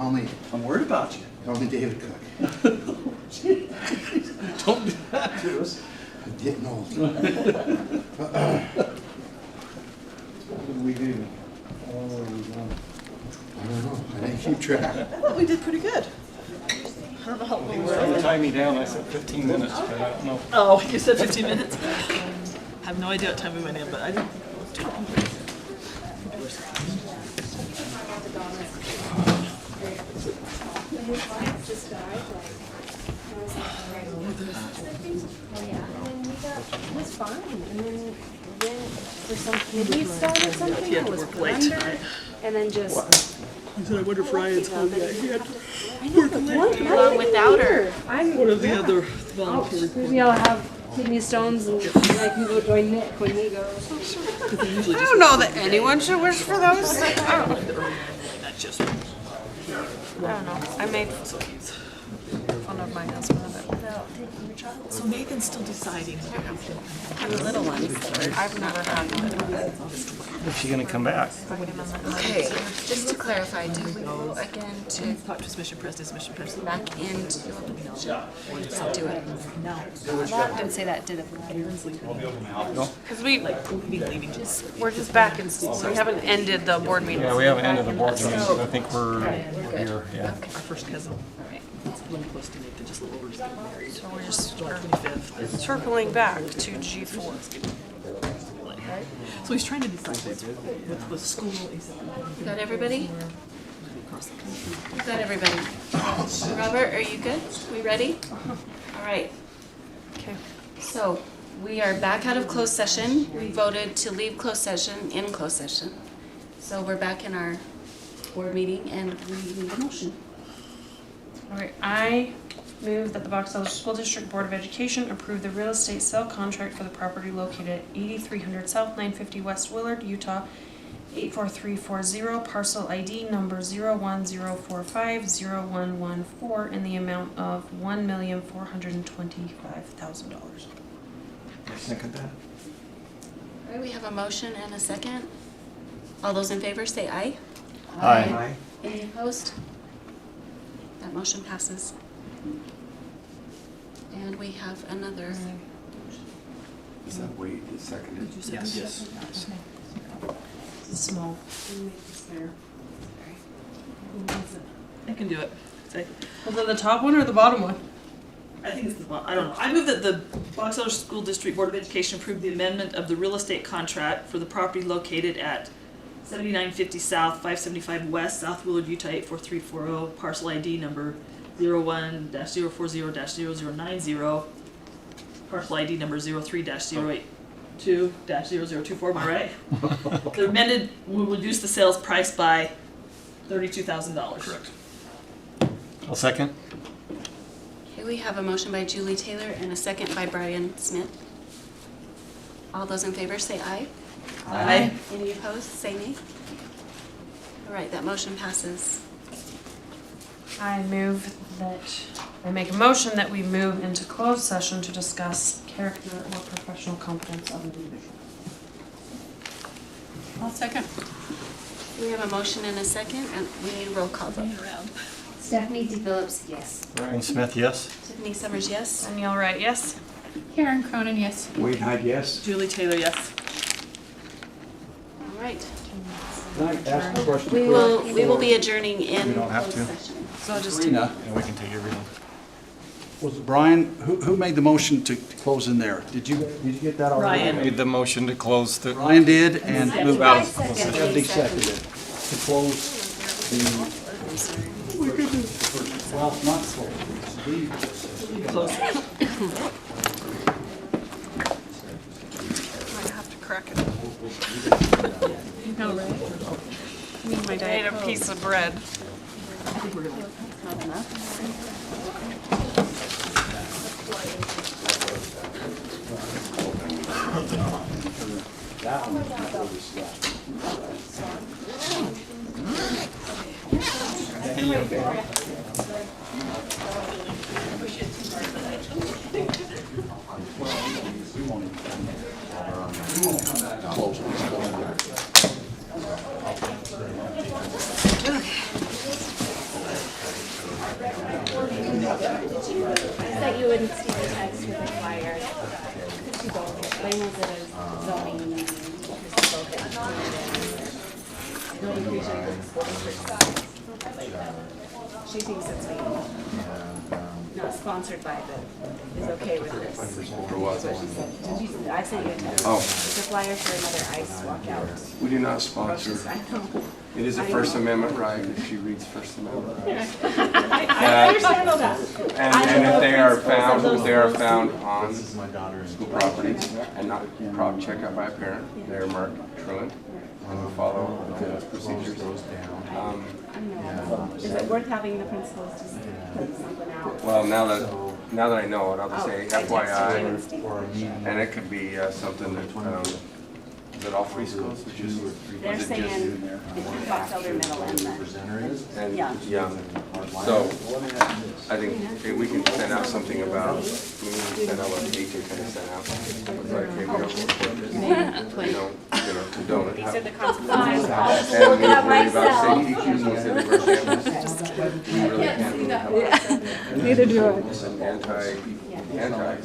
Call me. I'm worried about you. Call me David Cook. Don't do that to us. Getting old. What did we do? Oh, we done. I don't know, I didn't keep track. I thought we did pretty good. I don't know how long we were. Trying to tie me down, I said 15 minutes, but I don't know. Oh, you said 15 minutes? I have no idea what time we went in, but I didn't. It was fine, and then for some kidney stone or something, it was blender, and then just. I said, I wonder if Ryan's home yet. He had I know, but what? Along without her. I'm. one of the other Oh, volunteers. maybe I'll have kidney stones and I can go join Nick when he goes. I don't know that anyone should wish for those. Not just. I don't know. I made fun of my husband a bit. So Nathan's still deciding. And the little ones. I've never had one. Is she gonna come back? Okay, just to clarify, do we go again to Talk to Mission President, back into do it? I didn't say that, did it? Because we're just back in school. We haven't ended the board meeting. Yeah, we haven't ended the board meeting. I think we're here, yeah. our first cousin. It's really close to Nathan, just a little over just getting married. So we're just July 25th. circling back to G4. So he's trying to decide what's the school. Got everybody? Got everybody. Robert, are you good? We ready? All right. Okay. So we are back out of closed session. We voted to leave closed session in closed session. So we're back in our board meeting and we need a motion. All right, I move that the Box Elder School District Board of Education approve the real estate sale contract for the property located at 8300 South 950 West Willard, Utah, 84340, parcel ID number 010450114 in the amount of $1,425,000. Second that. All right, we have a motion and a second. All those in favor say aye. Aye. Any opposed? That motion passes. And we have another. Is that Wade that seconded? Yes. It's small. I can do it. Say. Was it the top one or the bottom one? I think it's the one. I don't know. I move that the Box Elder School District Board of Education approve the amendment of the real estate contract for the property located at 7950 South, 575 West, South Willard, Utah 84340, parcel ID number 01-040-0090, parcel ID number 03-082-0024. Am I right? The amended will reduce the sales price by $32,000. Correct. I'll second. Okay, we have a motion by Julie Taylor and a second by Brian Smith. All those in favor say aye. Aye. Any opposed, say nay. All right, that motion passes. I make a motion that we move into closed session to discuss character or professional competence of an individual. I'll second. We have a motion and a second, and we need a roll call vote. Stephanie D. Phillips, yes. Brian Smith, yes? Tiffany Summers, yes. Danielle Wright, yes. Karen Cronin, yes. Wade Hyde, yes. Julie Taylor, yes. All right. Can I ask a question? We will be adjourning in We don't have closed to. session. So just Sabrina, And we can take everything. was it Brian, who made the motion to close in there? Did you get that already? Ryan. Made the motion to close the. Ryan did, and Move out of Second. Andy seconded it, to close the, well, not close, Might have to crack it. No, right? I ate a piece of bread. I think we're gonna. Not enough. I thought you wouldn't see the text with the flyer. Blaine was at a zoning meeting. Crystal had nobody appreciates the school district. She thinks it's being not sponsored by, but is okay with this. For what? That's what she said. I sent you a text. Oh. It's a flyer for another ICE walkout. We do not sponsor. I know. It is a First Amendment right if she reads First Amendment rights. I understand all that. And if they are found on school property and not checked out by a parent, they are marked truant and will follow the procedures. Is it worth having the principals just put something out? Well, now that I know it, I'll just say FYI, and it could be something that all three schools would just. They're saying Fox Elder Middle and then Yeah. So I think we can send out something about. We can send out what AJ kind of sent out. It's like, hey, we don't support this. You know, condone it. These are the consequences. And we worry about safety issues on campus. We really can't really help it. Neither do I. Anti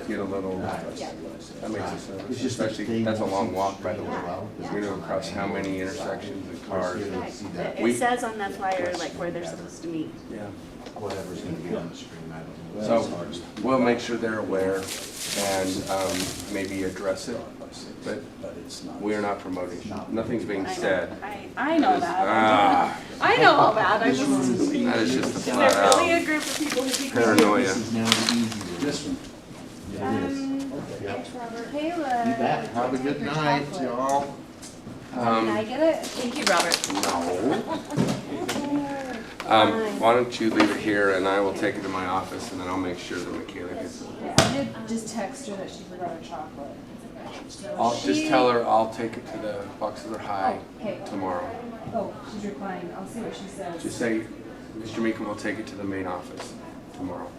get a little, that makes us nervous, especially, that's a long walk, by the way. We know across how many intersections and cars. It says on that flyer like where they're supposed to meet. Yeah. So we'll make sure they're aware and maybe address it, but we are not promoting. Nothing's being said. I know that. I know all that. I just. That is just a Is flat there really out a group of people who keep paranoia. This one. Kayla. Have a good night, y'all. Can I get it? Thank you, Robert. Why don't you leave it here and I will take it to my office and then I'll make sure that Michaela gets it. I did just text her that she forgot her chocolate. I'll just tell her I'll take it to the Boxer High tomorrow. Oh, she's replying. I'll see what she says. Just say, Mr. Meekum will take it to the main office tomorrow.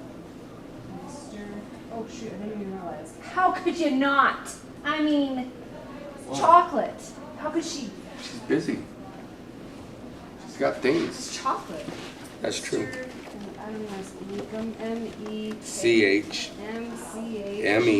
Oh shoot, I didn't even realize. How could you not? I mean, chocolate. How could she? She's busy. She's got things. It's chocolate. That's true. I don't know. Meekum, M-E-K. C-H. M-C-H. M-E.